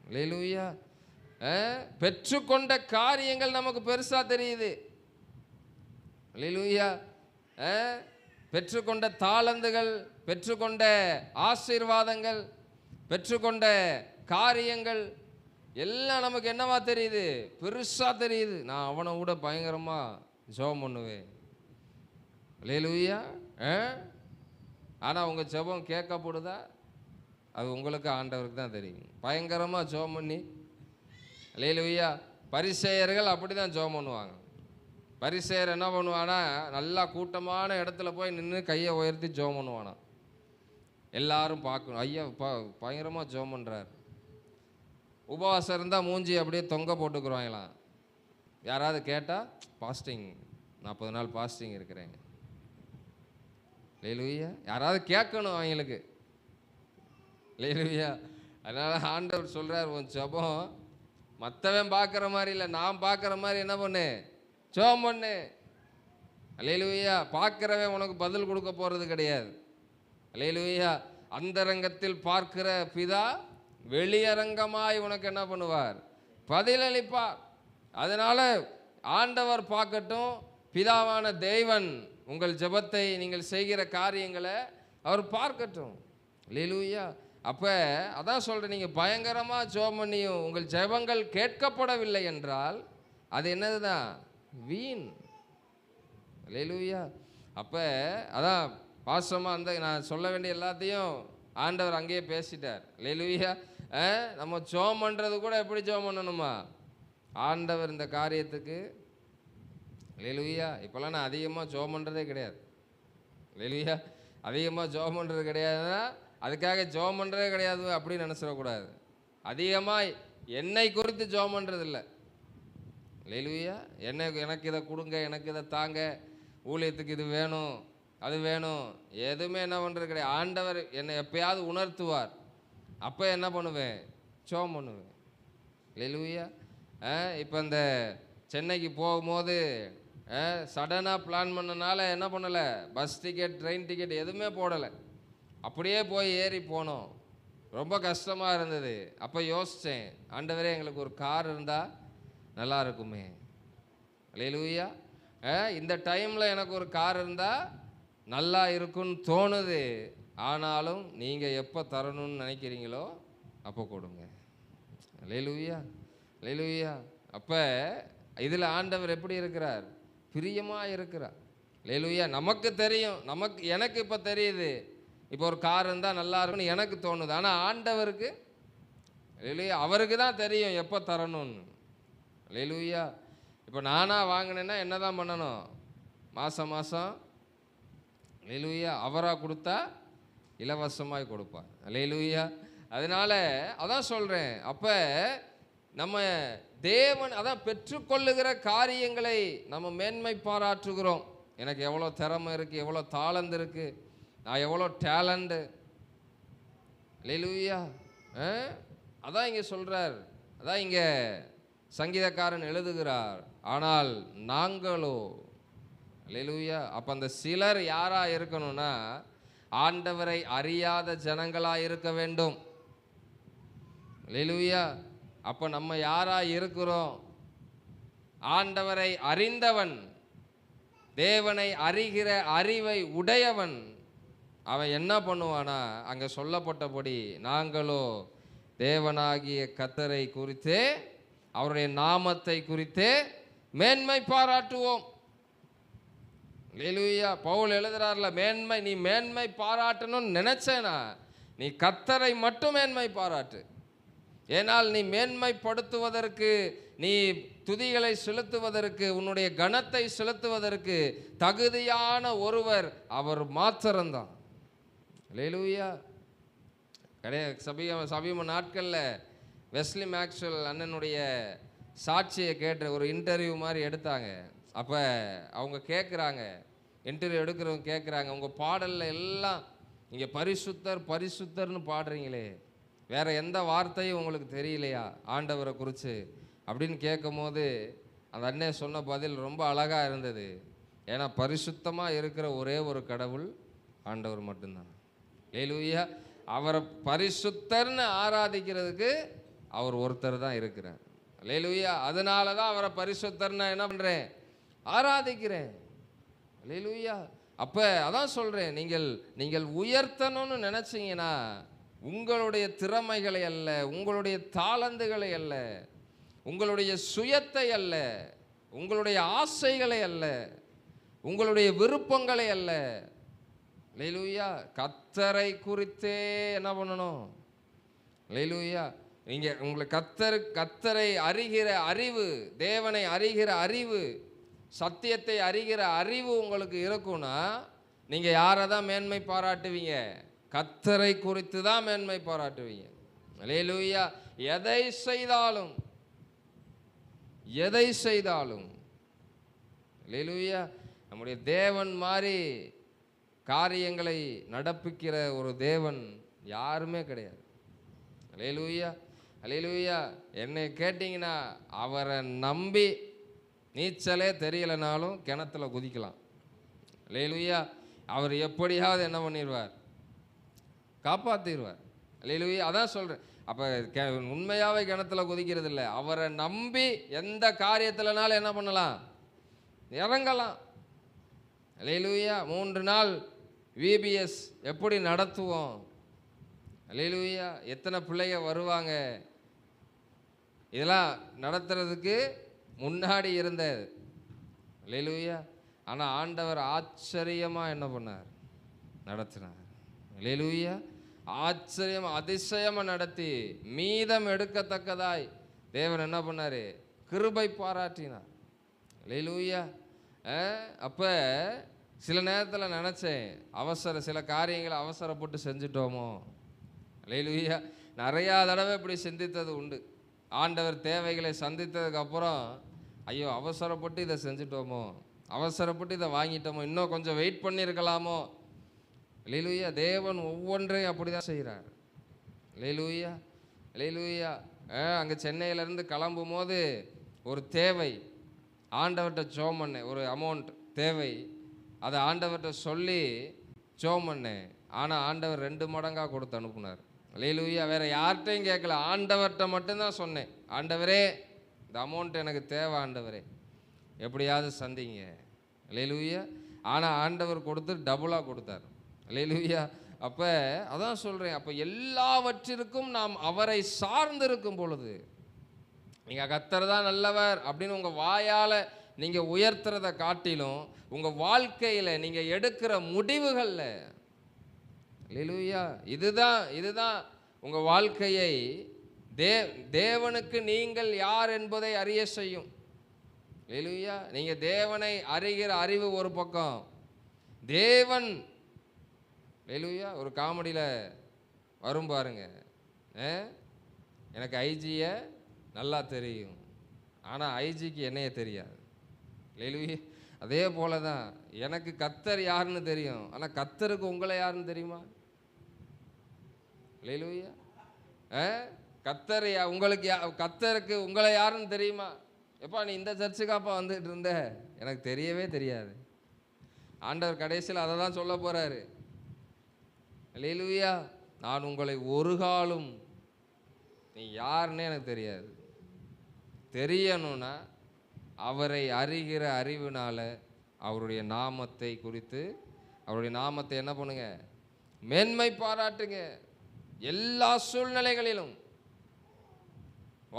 Speaker 1: அல்லேலூயா. பெற்றுக்கொண்ட காரியங்கள் நமக்கு பெருசா தெரியுது. அல்லேலூயா. பெற்றுக்கொண்ட தாளந்துகள், பெற்றுக்கொண்ட ஆசீர்வாதங்கள், பெற்றுக்கொண்ட காரியங்கள் எல்லாம் நமக்கு என்னவா தெரியுது? பெருசா தெரியுது. நான் அவனை விட பயங்கரமா ஜெபம் பண்ணுவேன். அல்லேலூயா. ஆனால் உங்கள் ஜெபம் கேட்கப்படுதா? அது உங்களுக்கு ஆண்டவருக்கு தான் தெரியும். பயங்கரமாக ஜெபம் பண்ணி, அல்லேலூயா. பரிசேயர்கள் அப்படி தான் ஜெபம் பண்ணுவாங்க. பரிசேயர் என்ன பண்ணுவானா, நல்லா கூட்டமான இடத்துல போய் நின்று கையை உயர்த்தி ஜெபம் பண்ணுவானா, எல்லாரும் பார்க்கணும், ஐயா பயங்கரமாக ஜெபம் பண்ணுறார். உபவாசம் இருந்தால் மூஞ்சி அப்படியே தொங்க போட்டுக்குருவாங்களாம். யாராவது கேட்டால் பாஸ்டிங், 40 நாள் பாஸ்டிங் இருக்கிறேங்க. அல்லேலூயா. யாராவது கேட்கணும் அவங்களுக்கு. அல்லேலூயா. அதனால் ஆண்டவர் சொல்கிறார், உன் ஜெபம் மற்றவன் பார்க்குற மாதிரி இல்லை, நான் பார்க்குற மாதிரி என்ன பண்ணு? ஜெபம் பண்ணு. அல்லேலூயா. பார்க்குறவன் உனக்கு பதில் கொடுக்க போகிறது கிடையாது. அல்லேலூயா. அந்தரங்கத்தில் பார்க்கிற பிதா வெளியரங்கமாய் உனக்கு என்ன பண்ணுவார்? பதிலளிப்பார். அதனால் ஆண்டவர் பார்க்கட்டும், பிதாவான தேவன் உங்கள் ஜெபத்தை, நீங்கள் செய்கிற காரியங்களை அவர் பார்க்கட்டும். அல்லேலூயா. அப்போ அதான் சொல்கிறேன், நீங்கள் பயங்கரமாக ஜெபம் பண்ணியும் உங்கள் ஜெபங்கள் கேட்கப்படவில்லை என்றால் அது என்னது தான்? வீண். அல்லேலூயா. அப்போ அதான் பாசமாக நான் சொல்ல வேண்டிய எல்லாத்தையும் ஆண்டவர் அங்கேயே பேசிட்டார். அல்லேலூயா. நம்ம ஜெபம் பண்ணுறது கூட எப்படி ஜெபம் பண்ணணுமா? ஆண்டவர் இந்த காரியத்துக்கு, அல்லேலூயா. இப்போல்லாம் நான் அதிகமாக ஜெபம் பண்ணுறதே கிடையாது. அல்லேலூயா. அதிகமாக ஜெபம் பண்ணுறது கிடையாதுன்னா அதுக்காக ஜெபம் பண்ணுறதே கிடையாது அப்படின்னு நினச்சிடக்கூடாது. அதிகமாக என்னை குறித்து ஜெபம் பண்ணுறது இல்லை. அல்லேலூயா. எனக்கு இதை கொடுங்க, எனக்கு இதை தாங்க, ஊழியத்துக்கு இது வேணும், அது வேணும், எதுவுமே என்ன பண்ணுறது கிடையாது. ஆண்டவர் என்னை எப்பயாவது உணர்த்துவார், அப்போ என்ன பண்ணுவேன்? ஜெபம் பண்ணுவேன். அல்லேலூயா. இப்போ இந்த சென்னைக்கு போகும்போது சடனாக பிளான் பண்ணனால என்ன பண்ணலை? பஸ் டிக்கெட், ட்ரெயின் டிக்கெட் எதுவுமே போடலை, அப்படியே போய் ஏறி போனோம். ரொம்ப கஷ்டமாக இருந்தது. அப்போ யோசித்தேன், ஆண்டவரே எங்களுக்கு ஒரு கார் இருந்தால் நல்லா இருக்குமே. அல்லேலூயா. இந்த டைமில் எனக்கு ஒரு கார் இருந்தால் நல்லா இருக்குன்னு தோணுது. ஆனாலும் நீங்கள் எப்போ தரணும்னு நினைக்கிறீங்களோ அப்போ கொடுங்க. அல்லேலூயா. அல்லேலூயா. அப்போ இதில் ஆண்டவர் எப்படி இருக்கிறார்? பிரியமாக இருக்கிறார். அல்லேலூயா. நமக்கு தெரியும், எனக்கு இப்போ தெரியுது, இப்போ ஒரு கார் இருந்தால் நல்லா இருக்குன்னு எனக்கு தோணுது. ஆனால் ஆண்டவருக்கு, அல்லேலூயா, அவருக்கு தான் தெரியும் எப்போ தரணும்னு. அல்லேலூயா. இப்போ நானாக வாங்கினேன்னா என்ன தான் பண்ணணும்? மாதம் அல்லேலூயா, அவராக கொடுத்தா இலவசமாய் கொடுப்பார். அல்லேலூயா. அதனால் அதான் சொல்கிறேன், அப்போ நம்ம தேவன் அதான் பெற்றுக்கொள்ளுகிற காரியங்களை நம்ம மேன்மை பாராட்டுகிறோம். எனக்கு எவ்வளோ திறமை இருக்குது, எவ்வளோ தாளந்து இருக்குது, நான் எவ்வளோ டேலண்டு. அல்லேலூயா. அதான் இங்கே சொல்கிறார், அதான் இங்கே சங்கீதக்காரன் எழுதுகிறார். ஆனால் நாங்களோ, அல்லேலூயா. அப்போ அந்த சிலர் யாராக இருக்கணும்னா ஆண்டவரை அறியாத ஜனங்களாக இருக்க வேண்டும். அல்லேலூயா. அப்போ நம்ம யாராக இருக்கிறோம்? ஆண்டவரை அறிந்தவன், தேவனை அறிகிற அறிவை உடையவன், அவன் என்ன பண்ணுவானா, அங்கே சொல்லப்பட்டபடி நாங்களோ தேவனாகிய கர்த்தரை குறித்தே அவருடைய நாமத்தை குறித்தே மேன்மை பாராட்டுவோம். அல்லேலூயா. பவுல் எழுதுறார்ல, மேன்மை, நீ மேன்மை பாராட்டணும்னு நினைச்சேனா நீ கர்த்தரை மட்டும் மேன்மை பாராட்டு. ஏனால் நீ மேன்மைப்படுத்துவதற்கு, நீ துதிகளை செலுத்துவதற்கு, உன்னுடைய கனத்தை செலுத்துவதற்கு தகுதியான ஒருவர் அவர் மாத்திரம்தான். அல்லேலூயா. சமீப நாட்களில் வெஸ்லி மேக்ஸ்வெல் அண்ணனுடைய சாட்சியை கேட்டு ஒரு இன்டர்வியூ மாதிரி எடுத்தாங்க. அப்போ அவங்க கேட்குறாங்க, இன்டர்வியூ எடுக்கிறவங்க கேட்குறாங்க, உங்கள் பாடலில் எல்லாம் நீங்கள் பரிசுத்தர் பரிசுத்தர்னு பாடுறீங்களே, வேறு எந்த வார்த்தையும் உங்களுக்கு தெரியலையா ஆண்டவரை குறித்து அப்படின்னு கேட்கும் போது அந்த அண்ணன் சொன்ன பதில் ரொம்ப அழகாக இருந்தது. ஏன்னா பரிசுத்தமாக இருக்கிற ஒரே ஒரு கடவுள் ஆண்டவர் மட்டும்தான். அல்லேலூயா. அவரை பரிசுத்தர்னு ஆராதிக்கிறதுக்கு அவர் ஒருத்தர் தான் இருக்கிறார். அல்லேலூயா. அதனால தான் அவரை பரிசுத்தர்னா என்ன பண்ணுறேன், ஆராதிக்கிறேன். அல்லேலூயா. அப்போ அதான் சொல்கிறேன், நீங்கள் உயர்த்தணும்னு நினச்சிங்கன்னா உங்களுடைய திறமைகளை அல்ல, உங்களுடைய தாளந்துகளை அல்ல, உங்களுடைய சுயத்தை அல்ல, உங்களுடைய ஆசைகளை அல்ல, உங்களுடைய விருப்பங்களை அல்ல. அல்லேலூயா. கர்த்தரை குறித்தே என்ன பண்ணணும்? அல்லேலூயா. நீங்கள் உங்களை கர்த்தரை அறிகிற அறிவு, தேவனை அறிகிற அறிவு, சத்தியத்தை அறிகிற அறிவு உங்களுக்கு இருக்குன்னா நீங்கள் யாரை தான் மேன்மை பாராட்டுவீங்க? கர்த்தரை குறித்து தான் மேன்மை பாராட்டுவீங்க. அல்லேலூயா. எதை செய்தாலும் அல்லேலூயா, நம்முடைய தேவன் மாதிரி காரியங்களை நடப்பிக்கிற ஒரு தேவன் யாருமே கிடையாது. அல்லேலூயா. அல்லேலூயா. என்னை கேட்டிங்கன்னா அவரை நம்பி நீச்சலே தெரியலைனாலும் கிணத்துல குதிக்கலாம். அல்லேலூயா. அவர் எப்படியாவது என்ன பண்ணிடுவார், காப்பாற்றிடுவார். அல்லேலூயா. அதான் சொல்கிறேன். அப்போ உண்மையாகவே கிணத்துல குதிக்கிறது இல்லை, அவரை நம்பி எந்த காரியத்திலனாலும் என்ன பண்ணலாம், இறங்கலாம். அல்லேலூயா. 3 நாள் விபிஎஸ் எப்படி நடத்துவோம்? அல்லேலூயா. எத்தனை பிள்ளைங்க வருவாங்க? இதெல்லாம் நடத்துறதுக்கு முன்னாடி இருந்தது. அல்லேலூயா. ஆனால் ஆண்டவர் ஆச்சரியமாக என்ன பண்ணார், நடத்தினார். அல்லேலூயா. ஆச்சரியம் அதிசயமாக நடத்தி மீதம் எடுக்கத்தக்கதாய் தேவன் என்ன பண்ணார், கிருபை பாராட்டினார். அல்லேலூயா. அப்போ சில நேரத்தில் நினச்சேன், சில காரியங்களை அவசரப்பட்டு செஞ்சிட்டோமோ. அல்லேலூயா. நிறையா தடவை இப்படி சிந்தித்தது உண்டு. ஆண்டவர் தேவைகளை சந்தித்ததுக்கப்புறம் ஐயோ அவசரப்பட்டு இதை செஞ்சிட்டோமோ, அவசரப்பட்டு இதை வாங்கிட்டோமோ, இன்னும் கொஞ்சம் வெயிட் பண்ணியிருக்கலாமோ. அல்லேலூயா. தேவன் ஒவ்வொன்றையும் அப்படி தான் செய்கிறார். அல்லேலூயா. அல்லேலூயா. அங்கே சென்னையிலேருந்து கிளம்பும் போது ஒரு தேவை, ஆண்டவர்கிட்ட ஜெபம் பண்ணேன். ஒரு அமௌண்ட் தேவை, அதை ஆண்டவர்கிட்ட சொல்லி ஜெபம் பண்ணேன். ஆனால் ஆண்டவர் 2 மடங்காக கொடுத்து அனுப்புனார். அல்லேலூயா. வேறு யார்கிட்டையும் கேட்கல, ஆண்டவர்கிட்ட மட்டும்தான் சொன்னேன், ஆண்டவரே இந்த அமௌண்ட் எனக்கு தேவை, ஆண்டவரே எப்படியாவது சந்திங்க. அல்லேலூயா. ஆனால் ஆண்டவர் கொடுத்து டபுளாக கொடுத்தார். அல்லேலூயா. அப்போ அதான் சொல்கிறேன், அப்போ எல்லாவற்றிற்கும் நாம் அவரை சார்ந்திருக்கும் பொழுது, நீங்கள் கர்த்தர் தான் நல்லவர் அப்படின்னு உங்கள் வாயால் நீங்கள் உயர்த்துறதை காட்டிலும் உங்கள் வாழ்க்கையில் நீங்கள் எடுக்கிற முடிவுகளில், அல்லேலூயா, இதுதான் உங்கள் வாழ்க்கையை தேவனுக்கு நீங்கள் யார் என்பதை அறிய செய்யும். அல்லேலூயா. நீங்கள் தேவனை அறிகிற அறிவு ஒரு பக்கம், தேவன், அல்லேலூயா. ஒரு காமெடியில் வரும் பாருங்க, எனக்கு ஐஜியை நல்லா தெரியும். ஆனால் ஐஜிக்கு என்னைய தெரியாது. அல்லேலூயா. அதே போல தான் எனக்கு கர்த்தர் யாருன்னு தெரியும், ஆனால் கர்த்தருக்கு உங்களை யாருன்னு தெரியுமா? அல்லேலூயா. கர்த்தர் உங்களுக்கு கர்த்தருக்கு உங்களை யாருன்னு தெரியுமா? எப்பா நீ இந்த சர்ச்சுக்காப்பா வந்துட்டு இருந்த, எனக்கு தெரியவே தெரியாது. ஆண்டவர் கடைசியில் அதை தான் சொல்ல போறாரு. அல்லேலூயா. நான் உங்களை ஒரு காலும் நீ யாருன்னே எனக்கு தெரியாது. தெரியணும்னா அவரை அறிகிற அறிவினால அவருடைய நாமத்தை குறித்து, அவருடைய நாமத்தை என்ன பண்ணுங்க, மேன்மை பாராட்டுங்க. எல்லா சூழ்நிலைகளிலும்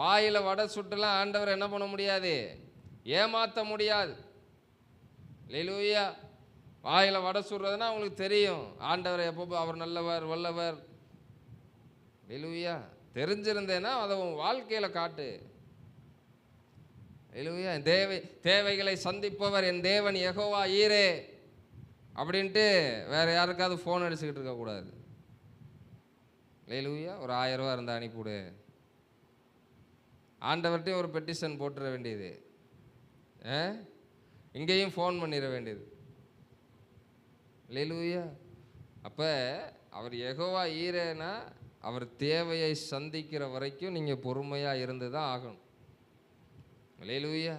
Speaker 1: வாயில வடை சுட்டுலாம் ஆண்டவர் என்ன பண்ண முடியாது, ஏமாற்ற முடியாது. அல்லேலூயா. வாயில வடை சுடுறதுன்னா உங்களுக்கு தெரியும் ஆண்டவர் எப்போ அவர் நல்லவர் வல்லவர். அல்லேலூயா. தெரிஞ்சிருந்தேன்னா அதை உன் வாழ்க்கையில காட்டு. அல்லேலூயா. தேவைகளை சந்திப்பவர் என் தேவன் யெகோவா ஈரே அப்படின்ட்டு வேற யாருக்காவது ஃபோன் அடிச்சுக்கிட்டு இருக்கக்கூடாது. அல்லேலூயா. ஒரு 1000 ரூபா இருந்தால் அனுப்பிவிடு. ஆண்டவர்கிட்டையும் ஒரு பெட்டிஷன் போட்டுற வேண்டியது, இங்கேயும் ஃபோன் பண்ணிட வேண்டியது. அல்லேலூயா. அப்போ அவர் யெகோவா ஈரேனா அவர் தேவையை சந்திக்கிற வரைக்கும் நீங்கள் பொறுமையாக இருந்து தான் ஆகணும். அல்லேலூயா.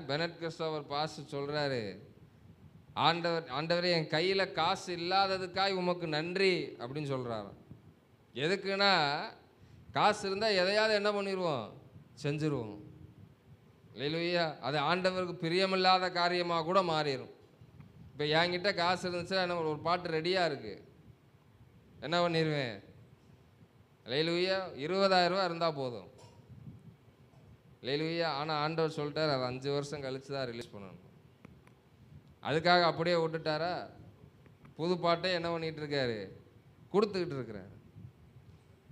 Speaker 1: பெனட் கிறிஸ்டோபர் பாஸ்டர் சொல்கிறாரு, ஆண்டவரே என் கையில் காசு இல்லாததுக்காக உமக்கு நன்றி அப்படின்னு சொல்கிறாராம். எதுக்குன்னா காசு இருந்தால் எதையாவது என்ன பண்ணிடுவோம், செஞ்சுருவோம். அல்லேலூயா. அது ஆண்டவருக்கு பிரியமில்லாத காரியமாக கூட மாறிடும். இப்போ என்கிட்ட காசு இருந்துச்சுன்னா என்ன, ஒரு பாட்டு ரெடியாக இருக்குது, என்ன பண்ணிடுவேன். அல்லேலூயா. 20,000 ரூபா இருந்தால் போதும். அல்லேலூயா. ஆனால் ஆண்டவர் சொல்லிட்டார் அது 5 வருஷம் கழிச்சு தான் ரிலீஸ் பண்ணணும். அதுக்காக அப்படியே விட்டுட்டாரா? புது பாட்டை என்ன பண்ணிகிட்டு இருக்காரு, கொடுத்துக்கிட்டு இருக்கிறார்.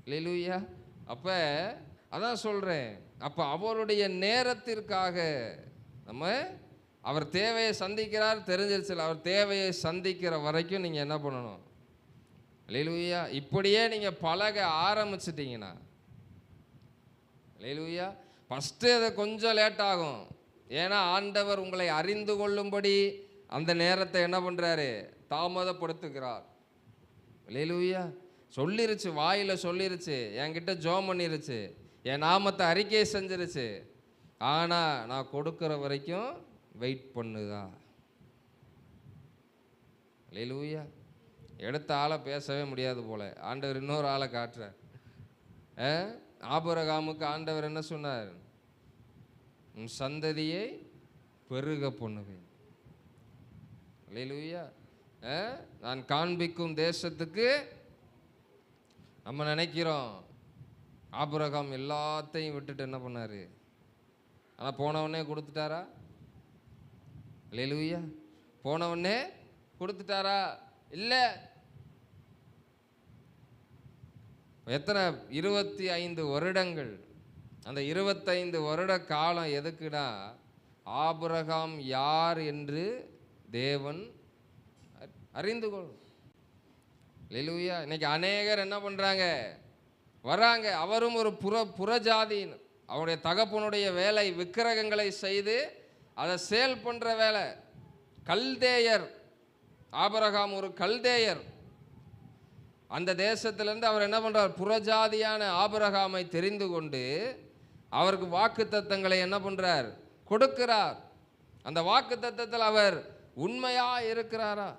Speaker 1: அல்லேலூயா. அப்போ அதான் சொல்கிறேன், அப்போ அவருடைய நேரத்திற்காக நம்ம அவர் தேவையை சந்திக்கிறார் தெரிஞ்சிருச்சு. அவர் தேவையை சந்திக்கிற வரைக்கும் நீங்கள் என்ன பண்ணணும். அல்லேலூயா. இப்படியே நீங்கள் பழக ஆரம்பிச்சிட்டிங்கன்னா, அல்லேலூயா, ஃபஸ்ட்டு அது கொஞ்சம் லேட் ஆகும். ஏன்னா ஆண்டவர் உங்களை அறிந்து கொள்ளும்படி அந்த நேரத்தை என்ன பண்ணுறாரு, தாமதப்படுத்துகிறார். அல்லேலூயா. சொல்லிருச்சு, வாயில் சொல்லிருச்சு, என்கிட்ட ஜெபம் பண்ணிருச்சு, என் நாமத்தை அறிக்கை செஞ்சிருச்சு, ஆனால் நான் கொடுக்குற வரைக்கும் வெயிட் பண்ணுதா. அல்லேலூயா. எடுத்த ஆளை பேசவே முடியாது போல ஆண்டவர் இன்னொரு ஆளை காட்டுறார். ஆபிரகாமுக்கு ஆண்டவர் என்ன சொன்னார், உன் சந்ததியை பெருக பண்ணுவேன். அல்லேலூயா. நான் காண்பிக்கும் தேசத்துக்கு. நம்ம நினைக்கிறோம் ஆபிரகாம் எல்லாத்தையும் விட்டுட்டு என்ன பண்ணாரு, ஆனால் போனவொடனே கொடுத்துட்டாரா? அல்லேலூயா. போனவொடனே கொடுத்துட்டாரா? இல்லை. எத்தனை 25 வருடங்கள். அந்த 25 வருட காலம் எதுக்குடா, ஆபிரகாம் யார் என்று தேவன் அறிந்து கொள்ளும். அல்லேலூயா. இன்னைக்கு அநேகர் என்ன பண்ணுறாங்க, வராங்க, அவரும் ஒரு புறஜாதியின், அவருடைய தகப்பனுடைய வேலை விக்கிரகங்களை செய்து அதை சேல் பண்ணுற வேலை. கல்தேயர். ஆபிரகாம் ஒரு கல்தேயர். அந்த தேசத்திலேருந்து அவர் என்ன பண்ணுறார், புறஜாதியான ஆபிரகாமை தெரிந்து கொண்டு அவருக்கு வாக்கு தத்தங்களை என்ன பண்ணுறார், கொடுக்கிறார். அந்த வாக்கு தத்தத்தில் அவர் உண்மையாக இருக்கிறாரா?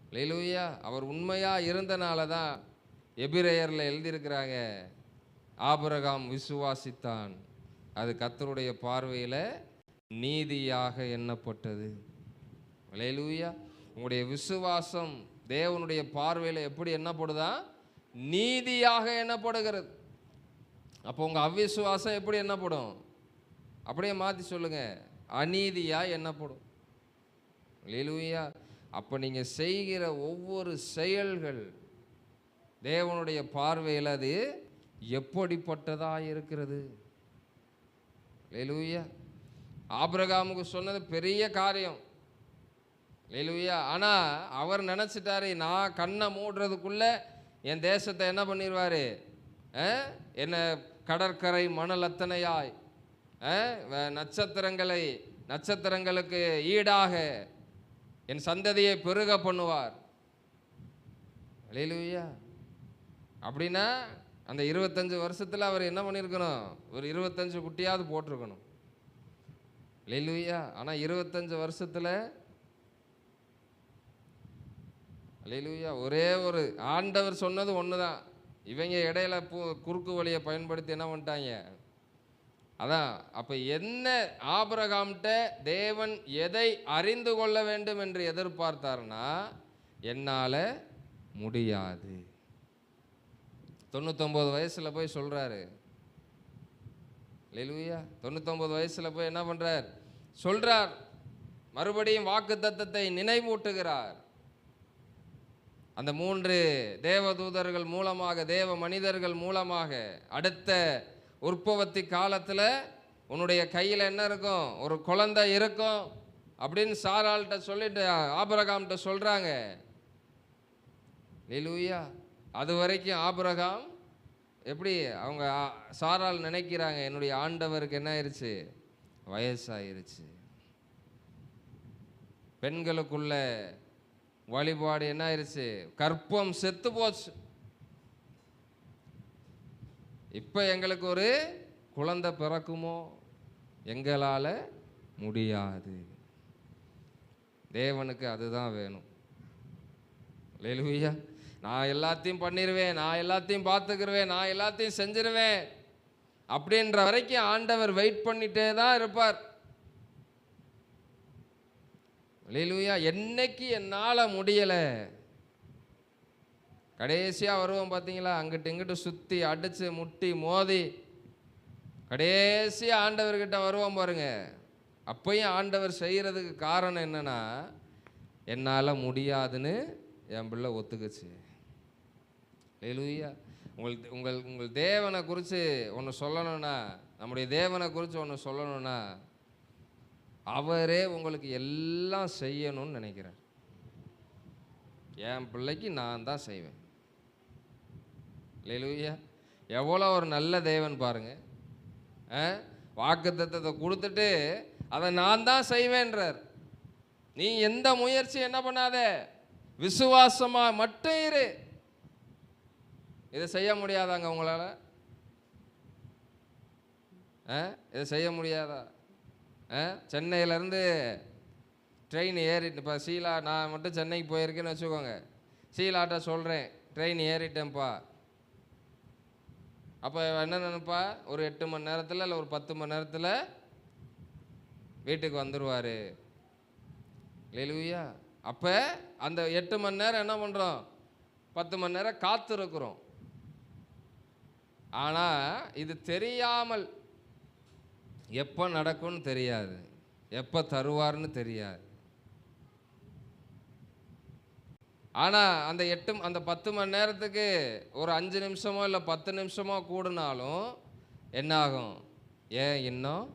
Speaker 1: அல்லேலூயா. அவர் உண்மையாக இருந்தனால தான் எபிரேயரில் எழுதியிருக்கிறாங்க, ஆபிரகாம் விசுவாசித்தான், அது கர்த்தருடைய பார்வையில் நீதியாக எண்ணப்பட்டது. அல்லேலூயா. உங்களுடைய விசுவாசம் தேவனுடைய பார்வையில் எப்படி எண்ணப்படுதா, நீதியாக எண்ணப்படுகிறது. அப்போ உங்கள் அவிசுவாசம் எப்படி எண்ணப்படும், அப்படியே மாற்றி சொல்லுங்கள், அநீதியாக எண்ணப்படும். அல்லேலூயா. அப்போ நீங்கள் செய்கிற ஒவ்வொரு செயல்கள் தேவனுடைய பார்வையில் அது எப்படிப்பட்டதாக இருக்கிறது. அல்லேலூயா. ஆபிரகாமுக்கு சொன்னது பெரிய காரியம். அல்லேலூயா. ஆனால் அவர் நினச்சிட்டாரு, நான் கண்ணை மூடுறதுக்குள்ளே என் தேசத்தை என்ன பண்ணிடுவார், என்னை கடற்கரை மணல் அத்தனையாய், நட்சத்திரங்களுக்கு ஈடாக என் சந்ததியை பெருக பண்ணுவார். அல்லேலூயா. அப்படின்னா அந்த 25 வருஷத்தில் அவர் என்ன பண்ணியிருக்கணும்? ஒரு 25 குட்டியாவது போட்டிருக்கணும். அல்லேலூயா. ஆனால் 25 வருஷத்தில் அல்லேலூயா ஒரே ஒரு ஆண்டவர் சொன்னது ஒன்று தான். இவங்க இடையில குறுக்கு வழியை பயன்படுத்தி என்ன பண்ணிட்டாங்க? அதான் அப்போ என்ன ஆபிரகாம்கிட்ட தேவன் எதை அறிந்து கொள்ள வேண்டும் என்று எதிர்பார்த்தார்னா, என்னால் முடியாது. 99 வயசில் போய் சொல்கிறாரு. அல்லேலூயா. 99 வயசில் போய் என்ன பண்ணுறார்? சொல்கிறார். மறுபடியும் வாக்கு தத்தத்தை நினைவூட்டுகிறார். அந்த 3 தேவதூதர்கள் மூலமாக, தேவ மனிதர்கள் மூலமாக, அடுத்த உற்பத்தி காலத்தில் உன்னுடைய கையில் என்ன இருக்கும்? ஒரு குழந்தை இருக்கும் அப்படின்னு சாராள்கிட்ட சொல்லிட்டு ஆபிரகாம்கிட்ட சொல்கிறாங்க. அல்லேலூயா. அது வரைக்கும் ஆபிரகாம் எப்படி அவங்க சாராள் நினைக்கிறாங்க, என்னுடைய ஆண்டவருக்கு என்ன ஆயிடுச்சு? வயசாயிருச்சு. பெண்களுக்குள்ள வழிபாடு என்ன ஆயிடுச்சு? கற்பம் செத்து போச்சு. இப்போ எங்களுக்கு ஒரு குழந்தை பிறக்குமோ? எங்களால் முடியாது. தேவனுக்கு அதுதான் வேணும். அல்லேலூயா. நான் எல்லாத்தையும் பண்ணிடுவேன், நான் எல்லாத்தையும் பார்த்துக்கிருவேன், நான் எல்லாத்தையும் செஞ்சிருவேன் அப்படின்ற வரைக்கும் ஆண்டவர் வெயிட் பண்ணிட்டே தான் இருப்பார். அல்லேலூயா. என்னைக்கு என்னால் முடியலை, கடைசியாக வருவோம் பார்த்தீங்களா? அங்கிட்டு இங்கிட்டு சுற்றி அடித்து முட்டி மோதி கடைசியாக ஆண்டவர்கிட்ட வருவோம் பாருங்க. அப்பையும் ஆண்டவர் செய்கிறதுக்கு காரணம் என்னன்னா, என்னால் முடியாதுன்னு என் பிள்ளை ஒத்துக்குச்சு. அல்லேலூயா. உங்கள் தேவனை குறித்து ஒன்று சொல்லணும்னா, நம்முடைய தேவனை குறித்து ஒன்று சொல்லணும்னா, அவரே உங்களுக்கு எல்லாம் செய்யணும்னு நினைக்கிறார். என் பிள்ளைக்கு நான் தான் செய்வேன். அல்லேலூயா. எவ்வளோ ஒரு நல்ல தேவன் பாருங்க. வாக்குத்தத்தத்தை கொடுத்துட்டு அதை நான் தான் செய்வேன்றார். நீ எந்த முயற்சி என்ன பண்ணாத, விசுவாசமா மட்டும் இரு. இதை செய்ய முடியாதாங்க உங்களால்? இதை செய்ய முடியாதா? சென்னையிலேருந்து ட்ரெயின் ஏறிட்டு, இப்போ சீலா, நான் மட்டும் சென்னைக்கு போயிருக்கேன்னு வச்சுக்கோங்க. சீலாட்ட சொல்கிறேன், ட்ரெயின் ஏறிட்டேன்ப்பா. அப்போ என்ன நினைப்பா? ஒரு 8 மணி நேரத்தில் இல்லை ஒரு 10 மணி நேரத்தில் வீட்டுக்கு வந்துடுவார். அல்லேலூயா. அப்போ அந்த 8 மணி நேரம் என்ன பண்ணுறோம்? 10 மணி நேரம் காத்திருக்கிறோம். ஆனால் இது தெரியாமல் எப்போ நடக்கும்னு தெரியாது, எப்போ தருவார்னு தெரியாது. ஆனால் அந்த 10 மணி நேரத்துக்கு ஒரு 5 நிமிஷமோ இல்லை 10 நிமிஷமோ கூடுனாலும் என்ன ஆகும்? ஏன் இன்னும்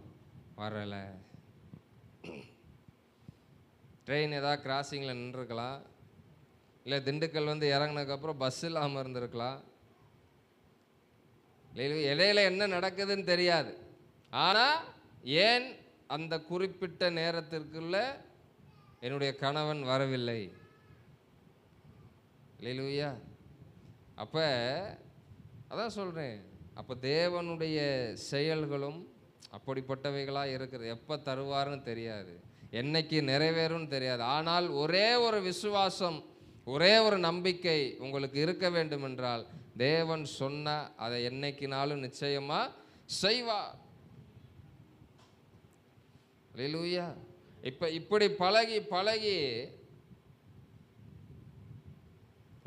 Speaker 1: வரலை? ட்ரெயின் ஏதாவது கிராசிங்கில் நின்றுருக்கலாம், இல்லை திண்டுக்கல் வந்து இறங்கினதுக்கப்புறம் பஸ் இல்லாமல் இருந்திருக்கலாம். இடையில என்ன நடக்குதுன்னு தெரியாது. ஆனால் ஏன் அந்த குறிப்பிட்ட நேரத்திற்குள்ள என்னுடைய கணவன் வரவில்லை? அல்லேலூயா. அப்போ அதான் சொல்கிறேன், அப்போ தேவனுடைய செயல்களும் அப்படிப்பட்டவைகளாக இருக்குது. எப்போ தருவார்னு தெரியாது, என்னைக்கு நிறைவேறும்னு தெரியாது. ஆனால் ஒரே ஒரு விசுவாசம், ஒரே ஒரு நம்பிக்கை உங்களுக்கு இருக்க வேண்டும் என்றால், தேவன் சொன்ன அதை என்னைக்குனாலும் நிச்சயமாக செய்வார். அல்லேலூயா. இப்போ இப்படி பழகி பழகி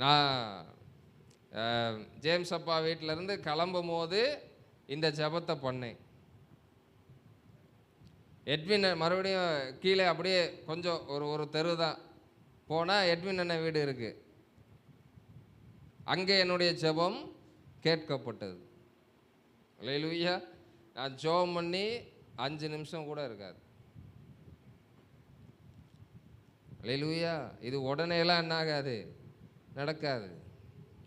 Speaker 1: நான் ஜேம்ஸ் அப்பா வீட்டிலேருந்து கிளம்பும் போது இந்த ஜெபத்தை பண்ணேன். எட்வின் மறுபடியும் கீழே அப்படியே கொஞ்சம் ஒரு தெரு தான் போனால் எட்வின் அண்ணன் வீடு இருக்குது. அங்கே என்னுடைய ஜெபம் கேட்கப்பட்டது. அல்லேலூயா. நான் ஜெபம் பண்ணி 5 நிமிஷம் கூட இருக்காது. அல்லேலூயா. இது உடனேலாம் என்ன ஆகாது, நடக்காது.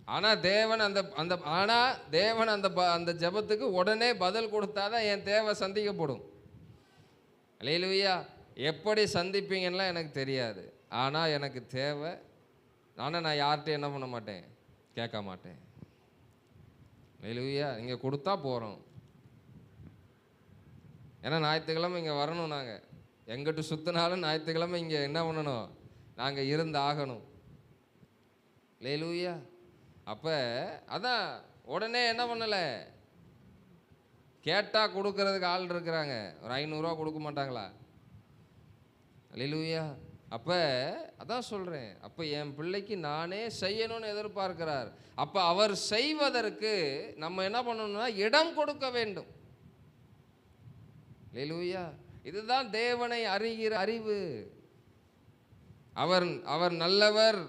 Speaker 1: ஆனால் தேவன் அந்த அந்த ஆனால் தேவன் அந்த அந்த ஜெபத்துக்கு உடனே பதில் கொடுத்தாதான் என் தேவை சந்திக்கப்படும். அல்லேலூயா. எப்படி சந்திப்பீங்கன்னா எனக்கு தெரியாது, ஆனால் எனக்கு தேவை. ஆனால் நான் யார்கிட்டையும் என்ன பண்ண மாட்டேன், கேட்க மாட்டேன். அல்லேலூயா. நீங்கள் கொடுத்தா போகிறோம். ஏன்னா ஞாயிற்றுக்கிழமை இங்கே வரணும். நாங்கள் எங்கிட்ட சுற்றினாலும் ஞாயிற்றுக்கிழமை இங்கே என்ன பண்ணணும், நாங்கள் இருந்து ஆகணும். அல்லேலூயா. அப்போ அதான் உடனே என்ன பண்ணலை, கேட்டால் கொடுக்கறதுக்கு ஆள் இருக்கிறாங்க. ஒரு 500 ரூபா கொடுக்க மாட்டாங்களா? அல்லேலூயா. அப்போ அதான் சொல்கிறேன், அப்போ என் பிள்ளைக்கு நானே செய்யணும்னு எதிர்பார்க்கிறார். அப்போ அவர் செய்வதற்கு நம்ம என்ன பண்ணணும்னா இடம் கொடுக்க வேண்டும். அல்லேலூயா. இதுதான் தேவனை அறிகிற அறிவு. அவர் அவர் நல்லவர்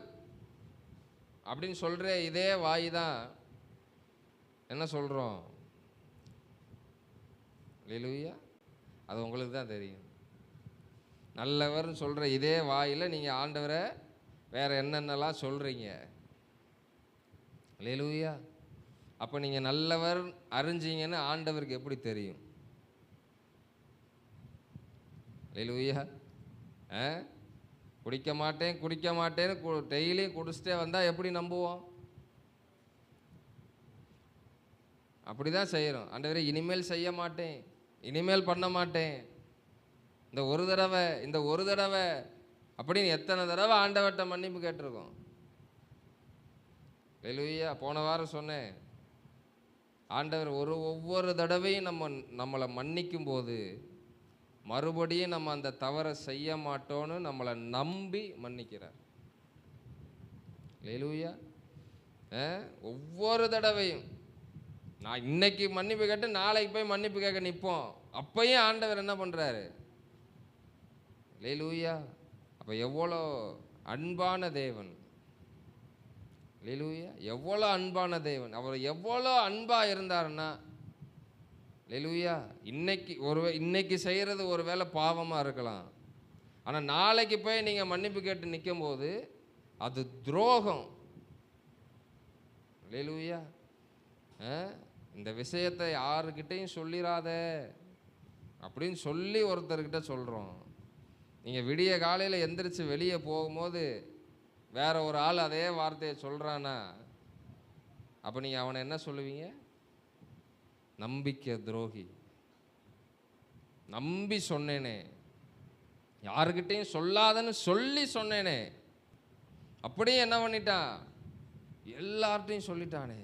Speaker 1: அப்படின்னு சொல்கிற இதே வாய் தான் என்ன சொல்கிறோம். அல்லேலூயா. அது உங்களுக்கு தான் தெரியும். நல்லவர்னு சொல்கிற இதே வாயில் நீங்கள் ஆண்டவரை வேறு என்னென்னலாம் சொல்கிறீங்க. அல்லேலூயா. அப்போ நீங்கள் நல்லவர் அறிஞ்சிங்கன்னு ஆண்டவருக்கு எப்படி தெரியும்? அல்லேலூயா. குடிக்க மாட்டேன் குடிக்க மாட்டேன்னு டெய்லியும் குடிச்சிட்டே வந்தால் எப்படி நம்புவோம்? அப்படி தான் செய்கிறோம். ஆண்டவரே இனிமேல் செய்ய மாட்டேன், இனிமேல் பண்ண மாட்டேன், இந்த ஒரு தடவை அப்படின்னு எத்தனை தடவை ஆண்டவர்கிட்ட மன்னிப்பு கேட்டிருக்கோம். அல்லேலூயா. போன வாரம் சொன்னேன், ஆண்டவர் ஒவ்வொரு தடவையும் நம்மளை மன்னிக்கும் போது மறுபடியும் நம்ம அந்த தவறை செய்ய மாட்டோன்னு நம்மளை நம்பி மன்னிக்கிறார். அல்லேலூயா. ஒவ்வொரு தடவையும் நான் இன்னைக்கு மன்னிப்பு கேட்டு நாளைக்கு போய் மன்னிப்பு கேட்க நிற்போம். அப்பயும் ஆண்டவர் என்ன பண்ணுறாரு? அல்லேலூயா. அப்போ எவ்வளோ அன்பான தேவன். அல்லேலூயா. எவ்வளோ அன்பான தேவன். அவர் எவ்வளோ அன்பாக இருந்தாருன்னா, அல்லேலூயா, இன்னைக்கு செய்கிறது ஒரு வேளை பாவமாக இருக்கலாம், ஆனால் நாளைக்கு போய் நீங்கள் மன்னிப்பு கேட்டு நிற்கும் போது அது துரோகம். அல்லேலூயா. இந்த விஷயத்தை யாருக்கிட்டையும் சொல்லிடாத அப்படின்னு சொல்லி ஒருத்தர்கிட்ட சொல்கிறோம். நீங்கள் விடிய காலையில் எந்திரிச்சு வெளியே போகும்போது வேற ஒரு ஆள் அதே வார்த்தையை சொல்கிறான்னா அப்போ நீங்கள் அவனை என்ன சொல்லுவீங்க? நம்பிக்கை துரோகி. நம்பி சொன்னேனே, யாருக்கிட்டையும் சொல்லாதன்னு சொல்லி சொன்னேனே, அப்படியே என்ன பண்ணிட்டான்? எல்லார்ட்டையும் சொல்லிட்டானே.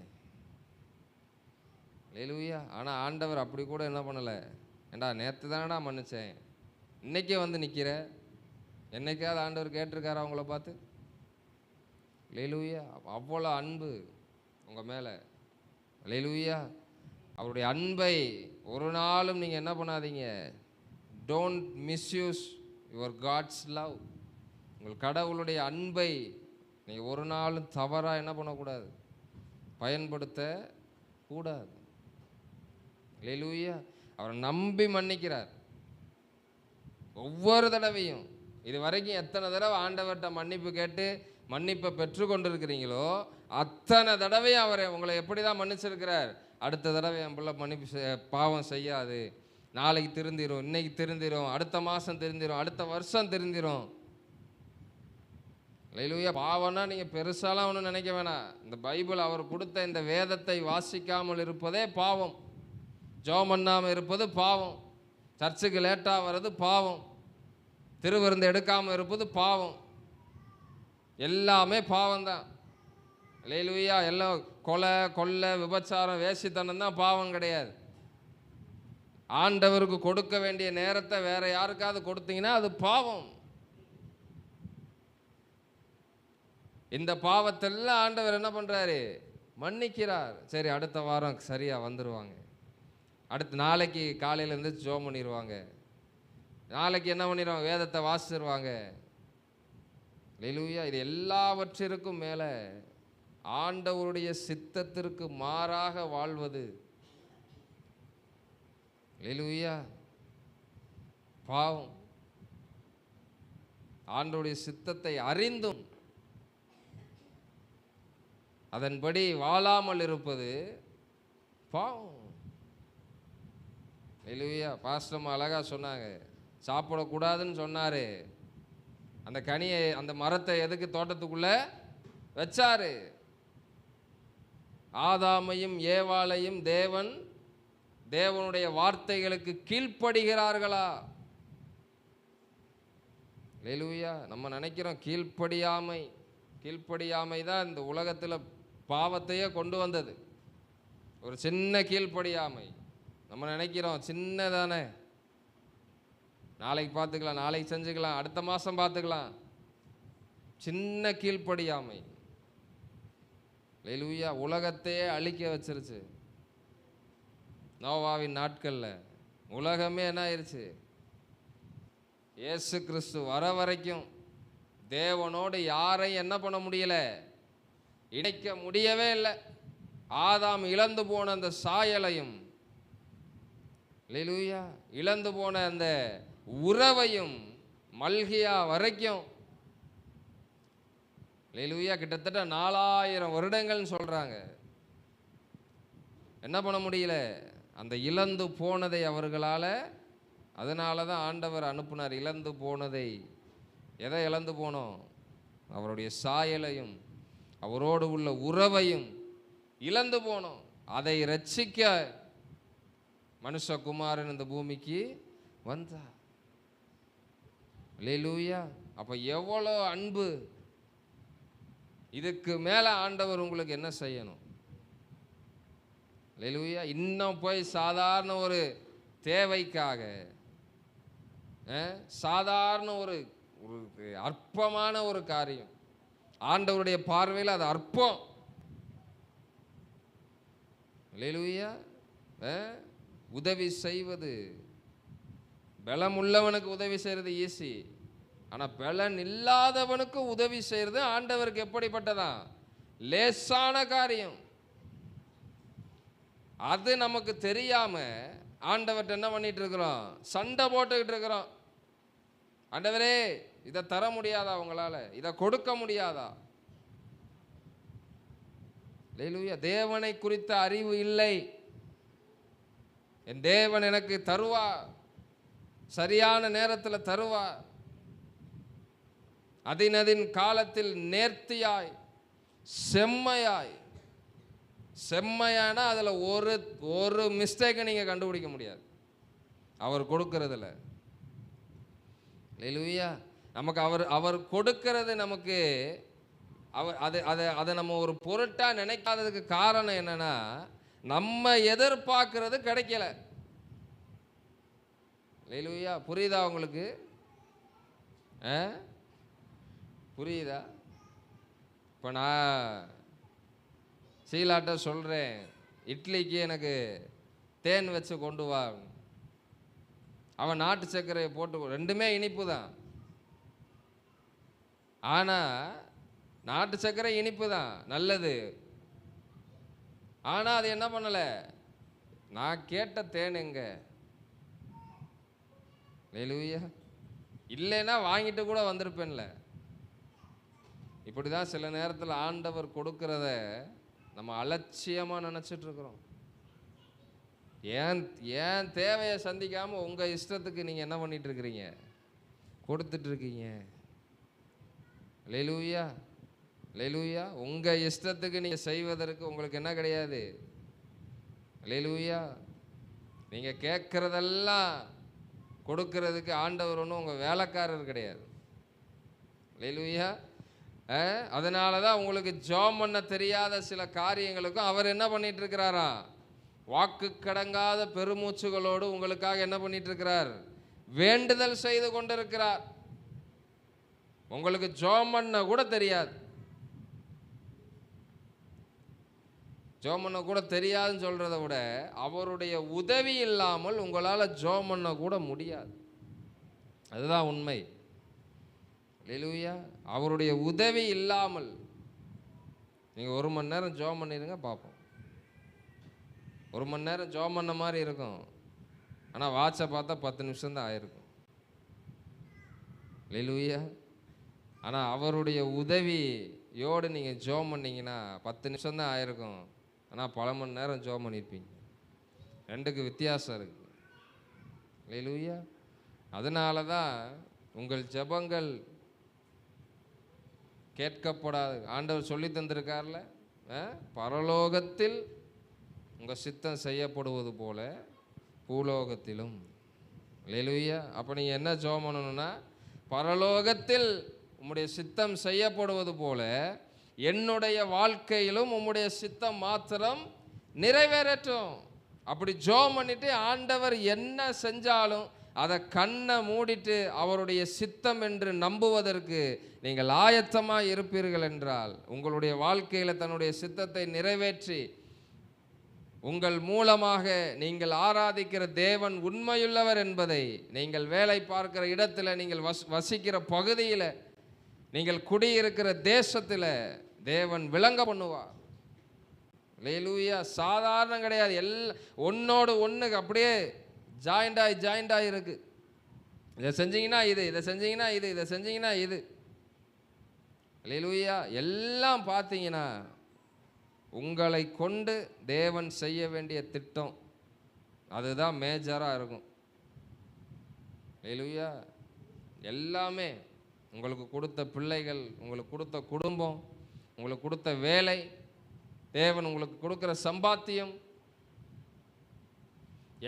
Speaker 1: அல்லேலூயா. ஆனால் ஆண்டவர் அப்படி கூட என்ன பண்ணலை. ஏண்டா நேற்று தானடா மன்னிச்சேன், இன்னைக்கே வந்து நிற்கிற. என்னைக்காவது ஆண்டவர் கேட்டிருக்காரா அவங்கள பார்த்து? அல்லேலூயா. அவ்வளோ அன்பு உங்கள் மேலே. அல்லேலூயா. அவருடைய அன்பை ஒரு நாளும் நீங்கள் என்ன பண்ணாதீங்க, don't misuse your God's love. உங்கள் கடவுளுடைய அன்பை நீங்கள் ஒரு நாளும் தவறாக என்ன பண்ணக்கூடாது, பயன்படுத்த கூடாது. அல்லேலூயா. அவரை நம்பி மன்னிக்கிறார் ஒவ்வொரு தடவையும். இது வரைக்கும் எத்தனை தடவை ஆண்டவர்கிட்ட மன்னிப்பு கேட்டு மன்னிப்பை பெற்று கொண்டிருக்கிறீங்களோ அத்தனை தடவையும் அவரை உங்களை எப்படி தான் மன்னிச்சிருக்கிறார். அடுத்த தடவை என் பிள்ளை பாவம் செய்யாது, நாளைக்கு திருந்திரும், இன்னைக்கு திருந்திரும், அடுத்த மாதம் திருந்திரும், அடுத்த வருஷம் திருந்திரும். அல்லேலூயா. பாவம்னா நீங்கள் பெருசாலாம் ஒன்றும் நினைக்க வேணாம். இந்த பைபிள் அவர் கொடுத்த இந்த வேதத்தை வாசிக்காமல் இருப்பதே பாவம். ஜெபம் பண்ணாமல் இருப்பது பாவம். சர்ச்சுக்கு லேட்டாக வர்றது பாவம். திருவிருந்து எடுக்காமல் இருப்பது பாவம். எல்லாமே பாவம்தான். அல்லேலூயா. எல்லாம் கொலை கொள்ளை விபச்சாரம் வேசித்தனம் தான் பாவம் கிடையாது. ஆண்டவருக்கு கொடுக்க வேண்டிய நேரத்தை வேற யாருக்காவது கொடுத்தீங்கன்னா அது பாவம். இந்த பாவத்தெல்லாம் ஆண்டவர் என்ன பண்ணுறாரு? மன்னிக்கிறார். சரி, அடுத்த வாரம் சரியாக வந்துடுவாங்க. நாளைக்கு காலையில் இருந்து ஜெபம் பண்ணிடுவாங்க. நாளைக்கு என்ன பண்ணிடுவாங்க? வேதத்தை வாசிச்சிருவாங்க. அல்லேலூயா. இது எல்லாவற்றிற்கும் மேலே ஆண்டவருடைய சித்தத்திற்கு மாறாக வாழ்வது, அல்லேலூயா, பாவம். ஆண்டவருடைய சித்தத்தை அறிந்தும் அதன்படி வாழாமல் இருப்பது பாவம். இல்லையா? பாஸ்டர் அழகா சொன்னாங்க, சாப்பிடக்கூடாதுன்னு சொன்னாரு. அந்த கனியை, அந்த மரத்தை எதுக்கு தோட்டத்துக்குள்ள வச்சாரு? ஆதாமையும் ஏவாளையும் தேவனுடைய வார்த்தைகளுக்கு கீழ்ப்படுகிறார்களா? அல்லேலூயா. நம்ம நினைக்கிறோம் கீழ்ப்படியாமை தான் இந்த உலகத்தில் பாவத்தையே கொண்டு வந்தது. ஒரு சின்ன கீழ்ப்படியாமை. நம்ம நினைக்கிறோம் சின்னதானே, நாளைக்கு பார்த்துக்கலாம், நாளைக்கு செஞ்சுக்கலாம், அடுத்த மாதம் பார்த்துக்கலாம். சின்ன கீழ்ப்படியாமை அல்லேலூயா உலகத்தையே அழிக்க வச்சிருச்சு. நோவாவின் நாட்களில் உலகமே என்ன ஆயிடுச்சு? இயேசு கிறிஸ்து வர வரைக்கும் தேவனோடு யாரையும் என்ன பண்ண முடியல, இணைக்க முடியவே இல்லை. ஆதாம் இழந்து போன அந்த சாயலையும், அல்லேலூயா, இழந்து போன அந்த உறவையும் மல்கியா வரைக்கும், அல்லேலூயா, கிட்டத்தட்ட 4000 வருடங்கள்னு சொல்றாங்க. என்ன பண்ண முடியல? அந்த இழந்து போனதை அவர்களால், அதனால தான் ஆண்டவர் அனுப்புனார். இழந்து போனதை, எதை இழந்து போனோம்? அவருடைய சாயலையும் அவரோடு உள்ள உறவையும் இழந்து போனோம். அதை ரட்சிக்க மனுஷகுமாரன் இந்த பூமிக்கு வந்தார். அல்லேலூயா. அப்போ எவ்வளோ அன்பு! இதுக்கு மேலே ஆண்டவர் உங்களுக்கு என்ன செய்யணும்? அல்லேலூயா. இன்னும் போய் சாதாரண ஒரு தேவைக்காக, சாதாரண ஒரு அற்பமான ஒரு காரியம், ஆண்டவருடைய பார்வையில் அது அற்பம். அல்லேலூயா. உதவி செய்வது, பலம் உள்ளவனுக்கு உதவி செய்கிறது ஈஸி. ஆனால் பலன் இல்லாதவனுக்கு உதவி செய்கிறது ஆண்டவருக்கு எப்படிப்பட்டதா? லேசான காரியம். அது நமக்கு தெரியாம ஆண்டவர்கிட்ட என்ன பண்ணிட்டு இருக்கிறோம்? சண்டை போட்டுக்கிட்டு இருக்கிறோம். ஆண்டவரே, இதை தர முடியாதா? உங்களால இதை கொடுக்க முடியாதா? அல்லேலூயா. தேவனை குறித்த அறிவு இல்லை. என் தேவன் எனக்கு தருவா, சரியான நேரத்தில் தருவா, அதினதின் காலத்தில் நேர்த்தியாய் செம்மையாய். செம்மையானா அதில் ஒரு மிஸ்டேக்கை நீங்கள் கண்டுபிடிக்க முடியாது அவர் கொடுக்கறதுல. அல்லேலூயா. நமக்கு அவர் கொடுக்கறது நமக்கு அதை நம்ம ஒரு பொருட்டாக நினைக்காததுக்கு காரணம் என்னன்னா, நம்ம எதிர்பார்க்கறது கிடைக்கல. அல்லேலூயா. புரியுதா உங்களுக்கு? புரியுதா? இப்போ நான் சீலாட்ட சொல்கிறேன், இட்லிக்கு எனக்கு தேன் வச்சு கொண்டு வா. அவன் நாட்டு சர்க்கரையை போட்டு, ரெண்டுமே இனிப்பு தான். ஆனால் நாட்டு சர்க்கரை இனிப்பு தான், நல்லது. ஆனால் அது என்ன பண்ணலை? நான் கேட்ட தேன் எங்க? அல்லேலூயா. இல்லைன்னா வாங்கிட்டு கூட வந்திருப்பேன்ல. இப்படி தான் சில நேரத்தில் ஆண்டவர் கொடுக்கிறத நம்ம அலட்சியமாக நினச்சிட்டு இருக்கிறோம். ஏன் தேவையை சந்திக்காமல் உங்கள் இஷ்டத்துக்கு நீங்கள் என்ன பண்ணிட்டு இருக்கிறீங்க? கொடுத்துட்டு இருக்கீங்க. அல்லேலூயா. அல்லேலூயா. உங்கள் இஷ்டத்துக்கு நீங்கள் செய்வதற்கு உங்களுக்கு என்ன கிடையாது. அல்லேலூயா. நீங்கள் கேட்குறதெல்லாம் கொடுக்கறதுக்கு ஆண்டவர் ஒன்றும் உங்கள் வேலைக்காரர் கிடையாது. அல்லேலூயா. அதனால தான் உங்களுக்கு ஜெபம் பண்ண தெரியாத சில காரியங்களுக்கும் அவர் என்ன பண்ணிட்டு இருக்கிறாரா? வாக்கு கடங்காத பெருமூச்சுகளோடு உங்களுக்காக என்ன பண்ணிட்டு இருக்கிறார்? வேண்டுதல் செய்து கொண்டிருக்கிறார். உங்களுக்கு ஜெபம் பண்ண கூட தெரியாது. ஜெபம் பண்ண கூட தெரியாதுன்னு சொல்றதை விட, அவருடைய உதவி இல்லாமல் உங்களால் ஜெபம் பண்ண கூட முடியாது. அதுதான் உண்மை. அல்லேலூயா. அவருடைய உதவி இல்லாமல் நீங்கள் 1 மணி நேரம் ஜெபம் பண்ணிடுங்க பார்ப்போம். 1 மணி நேரம் ஜெபம் பண்ண மாதிரி இருக்கும், ஆனால் வாட்சை பார்த்தா 10 நிமிஷம் தான் ஆயிருக்கும். அல்லேலூயா. ஆனால் அவருடைய உதவி யோடு நீங்கள் ஜோம் பண்ணிங்கன்னா 10 நிமிஷம் தான் ஆயிருக்கும், ஆனால் பல மணி நேரம் ஜோம் பண்ணியிருப்பீங்க. ரெண்டுக்கு வித்தியாசம் இருக்குது. அல்லேலூயா. அதனால தான் உங்கள் ஜெபங்கள் கேட்கப்படாது. ஆண்டவர் சொல்லி தந்திருக்கார்ல, பரலோகத்தில் உங்கள் சித்தம் செய்யப்படுவது போல பூலோகத்திலும். அல்லேலூயா. அப்போ நீங்கள் என்ன ஜெபம் பண்ணணும்னா, பரலோகத்தில் உம்முடைய சித்தம் செய்யப்படுவது போல என்னுடைய வாழ்க்கையிலும் உம்முடைய சித்தம் மாத்திரம் நிறைவேறட்டும். அப்படி ஜெபம் பண்ணிட்டு ஆண்டவர் என்ன செஞ்சாலும் அதை கண்ணை மூடிட்டு அவருடைய சித்தம் என்று நம்புவதற்கு நீங்கள் ஆயத்தமாக இருப்பீர்கள் என்றால், உங்களுடைய வாழ்க்கையில் தன்னுடைய சித்தத்தை நிறைவேற்றி உங்கள் மூலமாக நீங்கள் ஆராதிக்கிற தேவன் உண்மையுள்ளவர் என்பதை நீங்கள் வேலை பார்க்கிற இடத்துல, நீங்கள் வசிக்கிற பகுதியில், நீங்கள் குடியிருக்கிற தேசத்தில் தேவன் விளங்க பண்ணுவார். அல்லேலூயா. சாதாரணம் கிடையாது. ஒன்னோடு ஒன்று அப்படியே ஜாயிண்டாகி இருக்கு. இதை செஞ்சீங்கன்னா இது, இதை செஞ்சீங்கன்னா இது, இதை செஞ்சீங்கன்னா இது. அல்லேலூயா. எல்லாம் பார்த்தீங்கன்னா உங்களை கொண்டு தேவன் செய்ய வேண்டிய திட்டம் அதுதான் மேஜராக இருக்கும். அல்லேலூயா. எல்லாமே உங்களுக்கு கொடுத்த பிள்ளைகள், உங்களுக்கு கொடுத்த குடும்பம், உங்களுக்கு கொடுத்த வேலை, தேவன் உங்களுக்கு கொடுக்குற சம்பாத்தியம்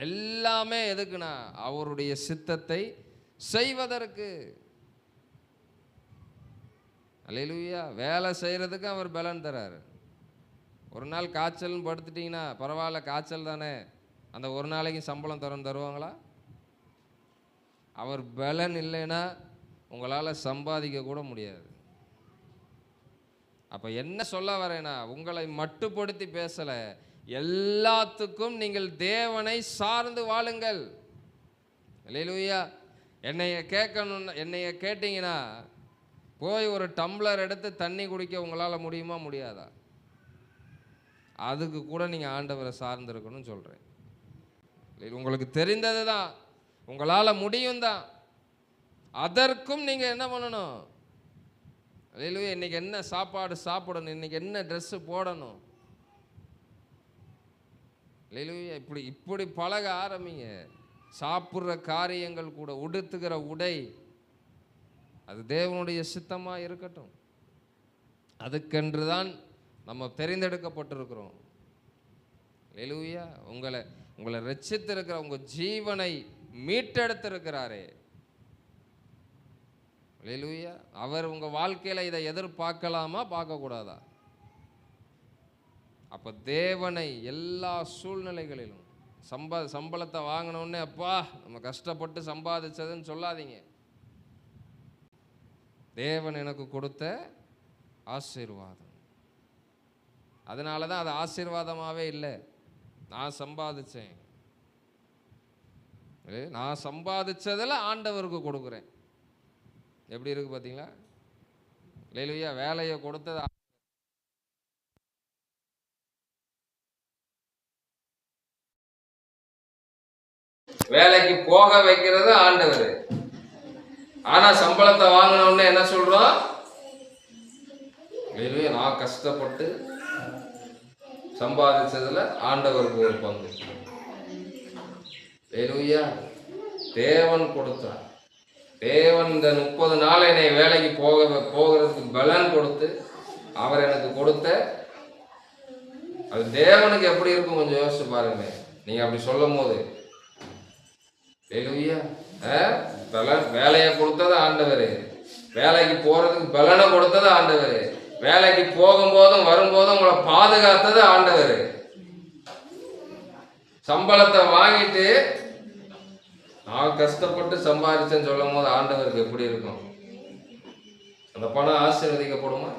Speaker 1: எல்லாமே எதுக்குன்னா அவருடைய சித்தத்தை செய்வதற்கு. அல்லேலூயா. வேலை செய்கிறதுக்கு அவர் பலன் தராரு. ஒரு நாள் காய்ச்சல்னு படுத்துட்டிங்கன்னா பரவாயில்ல, காய்ச்சல் தானே, அந்த ஒரு நாளைக்கு சம்பளம் தருவாங்களா? அவர் பலன் இல்லைன்னா உங்களால் சம்பாதிக்க கூட முடியாது. அப்போ என்ன சொல்ல வரேன்னா, உங்களை மட்டுப்படுத்தி பேசலை, எல்லாத்துக்கும் நீங்கள் தேவனை சார்ந்து வாழுங்கள். அல்லேலூயா. என்னைய கேட்டீங்கன்னா போய் ஒரு டம்ளர் எடுத்து தண்ணி குடிக்க உங்களால் முடியுமா முடியாதா? அதுக்கு கூட நீங்கள் ஆண்டவரை சார்ந்திருக்கணும்னு சொல்கிறேன். உங்களுக்கு தெரிந்தது தான், உங்களால் முடியும் தான், அதற்கும் நீங்கள் என்ன பண்ணணும்? அல்லேலூயா. இன்னைக்கு என்ன சாப்பாடு சாப்பிடணும், இன்னைக்கு என்ன ட்ரெஸ்ஸு போடணும். அல்லேலூயா. இப்படி பழக ஆரம்பிங்க. சாப்பிட்ற காரியங்கள் கூட, உடுத்துகிற உடை, அது தேவனுடைய சித்தமாக இருக்கட்டும். அதுக்கென்று தான் நம்ம தெரிந்தெடுக்கப்பட்டிருக்கிறோம். அல்லேலூயா. உங்களை ரட்சித்திருக்கிற, உங்கள் ஜீவனை மீட்டெடுத்திருக்கிறாரே. அல்லேலூயா. அவர் உங்கள் வாழ்க்கையில் இதை எதிர்பார்க்கலாமா, பார்க்கக்கூடாதா? அப்போ தேவனை எல்லா சூழ்நிலைகளிலும் சம்பளத்தை வாங்கினோடனே அப்பா நம்ம கஷ்டப்பட்டு சம்பாதிச்சதுன்னு சொல்லாதீங்க. தேவன் எனக்கு கொடுத்த ஆசீர்வாதம், அதனால தான் அது ஆசீர்வாதமாகவே இல்லை. நான் சம்பாதிச்சேன், நான் சம்பாதிச்சதில் ஆண்டவருக்கு கொடுக்குறேன். எப்படி இருக்கு பார்த்தீங்களா? அல்லேலூயா. வேலையை கொடுத்தது வேலைக்கு போக வைக்கிறது ஆண்டவர். ஆனா சம்பளத்தை வாங்கினோடனே என்ன சொல்றோம்? நான் கஷ்டப்பட்டு சம்பாதிச்சதுல ஆண்டவருக்கு ஒரு பங்கு. அல்லேலூயா. தேவன் கொடுத்தார். தேவன் இந்த 30 நாள் என்னை வேலைக்கு போகிறதுக்கு பலன் கொடுத்து அவர் எனக்கு கொடுத்த, அது தேவனுக்கு எப்படி இருக்கும் கொஞ்சம் யோசிச்சு பாருங்க. நீங்க அப்படி சொல்லும் போது அல்லேலூயா. பலன், வேலையை கொடுத்தது ஆண்டவர், வேலைக்கு போறதுக்கு பலனை கொடுத்தது ஆண்டவர், வேலைக்கு போகும்போதும் வரும்போதும் உங்களை பாதுகாத்தது ஆண்டவர். சம்பளத்தை வாங்கிட்டு நான் கஷ்டப்பட்டு சம்பாதிச்சேன்னு சொல்லும் போது ஆண்டவருக்கு எப்படி இருக்கும்? அந்த பணம் ஆசீர்வதிக்கப்படுமா?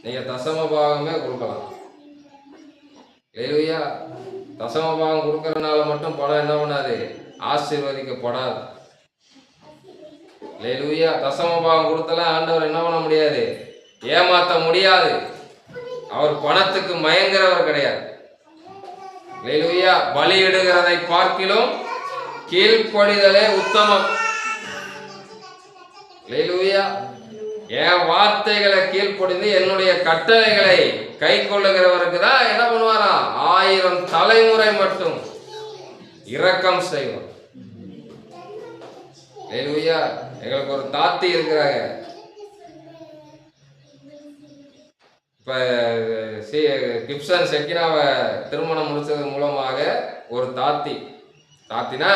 Speaker 1: நீங்க தசம பாகமே கொடுக்கலாம். அல்லேலூயா. தசம பாகம் கொடுக்கறதுனால மட்டும் பணம் என்ன பண்ணாது? ஆசீர்வதிக்கப்படாது. அல்லேலூயா. தசம பாகம் கொடுத்தலாம் ஆண்டவர் என்ன பண்ண முடியாது? ஏமாற்ற முடியாது. அவர் பணத்துக்கு மயங்குறவர் கிடையாது. அல்லேலூயா. பலியிடுகிறதை பார்க்கிலும் கீழ்ப்படிதலே உத்தமம். அல்லேலூயா. என் வார்த்தைகளை கீழ்ப்படிந்து என்னுடைய கட்டளைகளை கை கொள்ளுகிறவருக்கு தான் என்ன பண்ணுவாராம்? 1000 தலைமுறை மட்டும் இரக்கம் செய்வார். ஹல்லேலூயா. எங்களுக்கு ஒரு தாத்தி இருக்கிறாங்க. இப்ப கிப்சன் செக்கினாவை திருமணம் முடிச்சது மூலமாக ஒரு தாத்தினா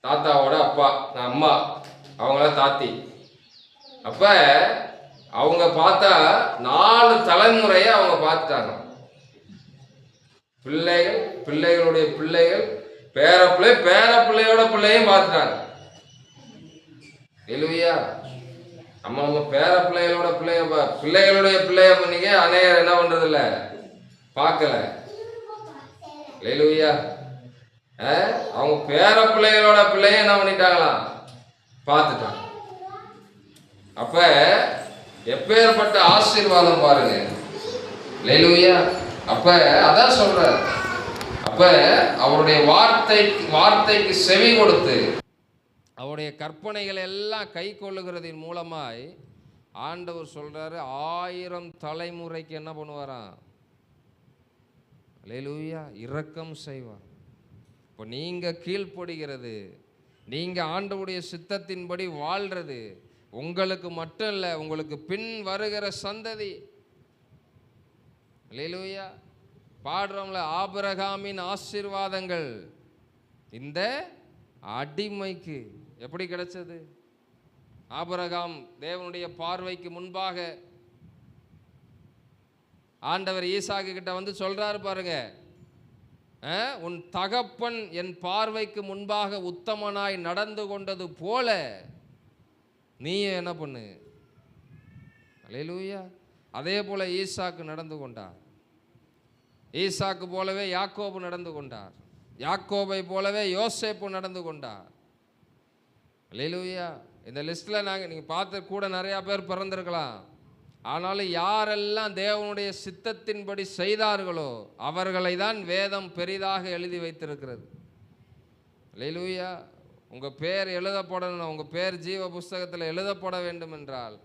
Speaker 1: தாத்தாவோட அப்பா, அம்மா, அவங்கள தாத்தி. அப்ப அவங்க பார்த்தா 4 தலைமுறையை அவங்க பார்த்துட்டாங்க. பிள்ளைகள், பிள்ளைகளுடைய பிள்ளைகள், பேரப்பிள்ளை, பேரப்பிள்ளையோட பிள்ளையும் பார்த்துட்டாங்க. ஹல்லேலூயா. நம்ம பேர பிள்ளைகளோட பிள்ளைகளுடைய பிள்ளைய பண்ணிக்க அநேகர் என்ன பண்றது இல்ல, பார்க்கல. ஹல்லேலூயா. அவங்க பேர பிள்ளைகளோட பிள்ளைய என்ன பண்ணிட்டாங்களாம்? பார்த்துட்டாங்க. அப்ப எப்பேற்பட்ட ஆசீர்வாதம் பாருங்க. ஹல்லேலூயா. அப்ப அதான் சொல்ற, அப்ப அவருடைய வார்த்தைக்கு செவி கொடுத்து அவருடைய கற்பனைகளை எல்லாம் கை கொள்ளுகிறதின் மூலமாய் ஆண்டவர் சொல்றாரு 1000 தலைமுறைக்கு என்ன பண்ணுவாராம்? ஹல்லேலூயா, இரக்கம் செய்வார். இப்போ நீங்க கீழ்ப்படுகிறது, நீங்க ஆண்டவருடைய சித்தத்தின்படி வாழ்றது உங்களுக்கு மட்டும் இல்லை, உங்களுக்கு பின் வருகிற சந்ததி. ஹல்லேலூயா. பாடுறோம்ல, ஆபிரகாமின் ஆசீர்வாதங்கள் இந்த அடிமைக்கு எப்படி கிடைச்சது? ஆபிரகாம் தேவனுடைய பார்வைக்கு முன்பாக ஆண்டவர் ஈசாக்கு கிட்ட வந்து சொல்றாரு பாருங்க, உன் தகப்பன் என் பார்வைக்கு முன்பாக உத்தமனாய் நடந்து கொண்டது போல நீ என்ன பண்ணு. ஹல்லேலூயா. அதே போல ஈசாக்கு நடந்து கொண்டார். ஈசாக்கு போலவே யாக்கோபு நடந்து கொண்டார். யாக்கோபை போலவே யோசேப்பு நடந்து கொண்டார். ஹல்லேலூயா. இந்த லிஸ்ட்டில் நீங்கள் பார்த்து கூட நிறையா பேர் பிறந்திருக்கலாம். ஆனாலும் யாரெல்லாம் தேவனுடைய சித்தத்தின்படி செய்தார்களோ அவர்களை தான் வேதம் பெரிதாக எழுதி வைத்திருக்கிறது. ஹல்லேலூயா. உங்கள் பேர் எழுதப்படணும், உங்கள் பேர் ஜீவ புஸ்தகத்தில் எழுதப்பட வேண்டும் என்றால்,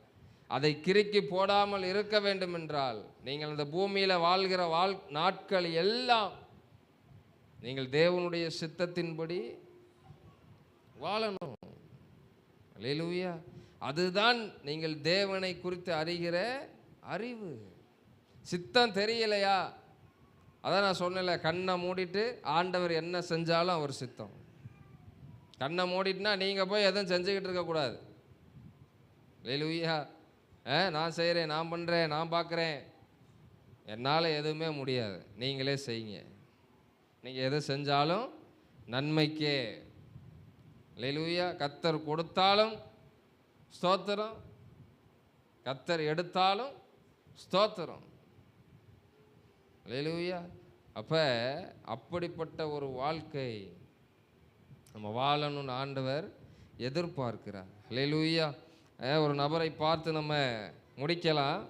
Speaker 1: அதை கிறுக்கி போடாமல் இருக்க வேண்டும் என்றால், நீங்கள் இந்த பூமியில் வாழ்கிற நாட்கள் எல்லாம் நீங்கள் தேவனுடைய சித்தத்தின்படி வாழணும். ஹல்லேலூயா. அதுதான் நீங்கள் தேவனை குறித்து அறிகிற அறிவு. சித்தம் தெரியலையா? அதான் நான் சொன்னேன்ல, கண்ணை மூடிட்டு ஆண்டவர் என்ன செஞ்சாலும் அவர் சித்தம். கண்ணை மூடிட்டுனா நீங்கள் போய் எதுவும் செஞ்சுக்கிட்டு இருக்கக்கூடாது. ஹல்லேலூயா. நான் செய்கிறேன், நான் பண்ணுறேன், நான் பார்க்குறேன், என்னால் எதுவுமே முடியாது. நீங்களே செய்யுங்க. நீங்கள் எது செஞ்சாலும் நன்மைக்கே. ஹல்லேலூயா. கர்த்தர் கொடுத்தாலும் ஸ்தோத்திரம், கர்த்தர் எடுத்தாலும் ஸ்தோத்திரம். ஹல்லேலூயா. அப்போ அப்படிப்பட்ட ஒரு வாழ்க்கை நம்ம வாழணும்னு ஆண்டவர் எதிர்பார்க்கிறார். ஹல்லேலூயா. ஒரு நபரை பார்த்து நம்ம முடிக்கலாம்.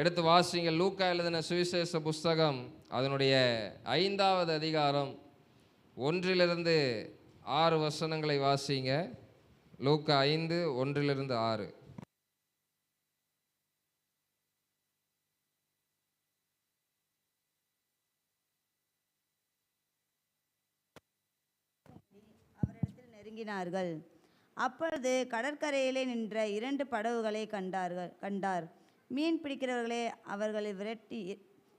Speaker 1: எடுத்து வாசிங்க. லூக்கா எழுதின சுவிசேஷ புஸ்தகம் அதனுடைய 5வது அதிகாரம் 1-6 வசனங்களை வாசிங்க. லூக்கா 5, 1-6.
Speaker 3: அவரிடத்தில் நெருங்கினார்கள். அப்பொழுது கடற்கரையிலே நின்ற 2 படகுகளை கண்டார். மீன் பிடிக்கிறவர்களே அவர்களை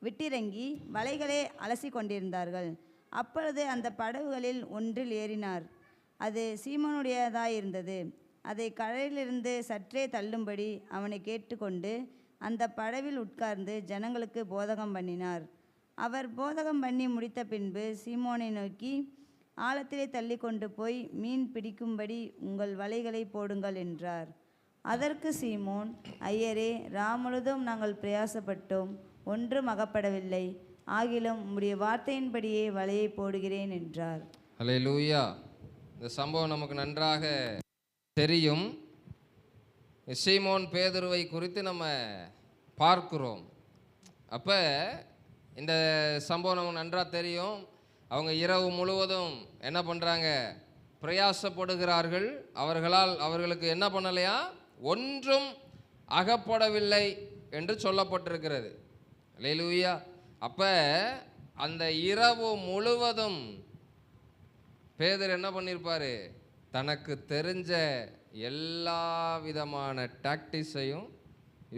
Speaker 3: விட்டிறங்கி வலைகளை அலசி கொண்டிருந்தார்கள். அப்பொழுது அந்த படகுகளில் ஒன்றில் ஏறினார். அது சீமோனுடையதாயிருந்தது. அதை கடலிலிருந்து சற்றே தள்ளும்படி அவனை கேட்டுக்கொண்டு அந்த படவில் உட்கார்ந்து ஜனங்களுக்கு போதகம் பண்ணினார். அவர் போதகம் பண்ணி முடித்த பின்பு சீமோனை நோக்கி, ஆழத்திலே தள்ளி கொண்டு போய் மீன் பிடிக்கும்படி உங்கள் வலைகளை போடுங்கள் என்றார். அதற்கு சீமோன், ஐயரே, முழுதும் நாங்கள் பிரயாசப்பட்டோம், ஒன்றும் அகப்படவில்லை. ஆகிலும் உம்முடைய வார்த்தையின்படியே வலையை போடுகிறேன் என்றார்.
Speaker 1: ஹல்லேலூயா. இந்த சம்பவம் நமக்கு நன்றாக தெரியும். சீமோன் பேதுருவை குறித்து நம்ம பார்க்கிறோம். அப்போ இந்த சம்பவம் நமக்கு நன்றாக தெரியும். அவங்க இரவு முழுவதும் என்ன பண்ணுறாங்க? பிரயாசப்படுகிறார்கள். அவர்களுக்கு என்ன பண்ணலையா? ஒன்றும் அகப்படவில்லை என்று சொல்லப்பட்டிருக்கிறது. அல்லேலூயா. அப்ப அந்த இரவு முழுவதும் பேதுரு என்ன பண்ணியிருப்பாரு? தனக்கு தெரிஞ்ச எல்லா விதமான டாக்டிஸையும்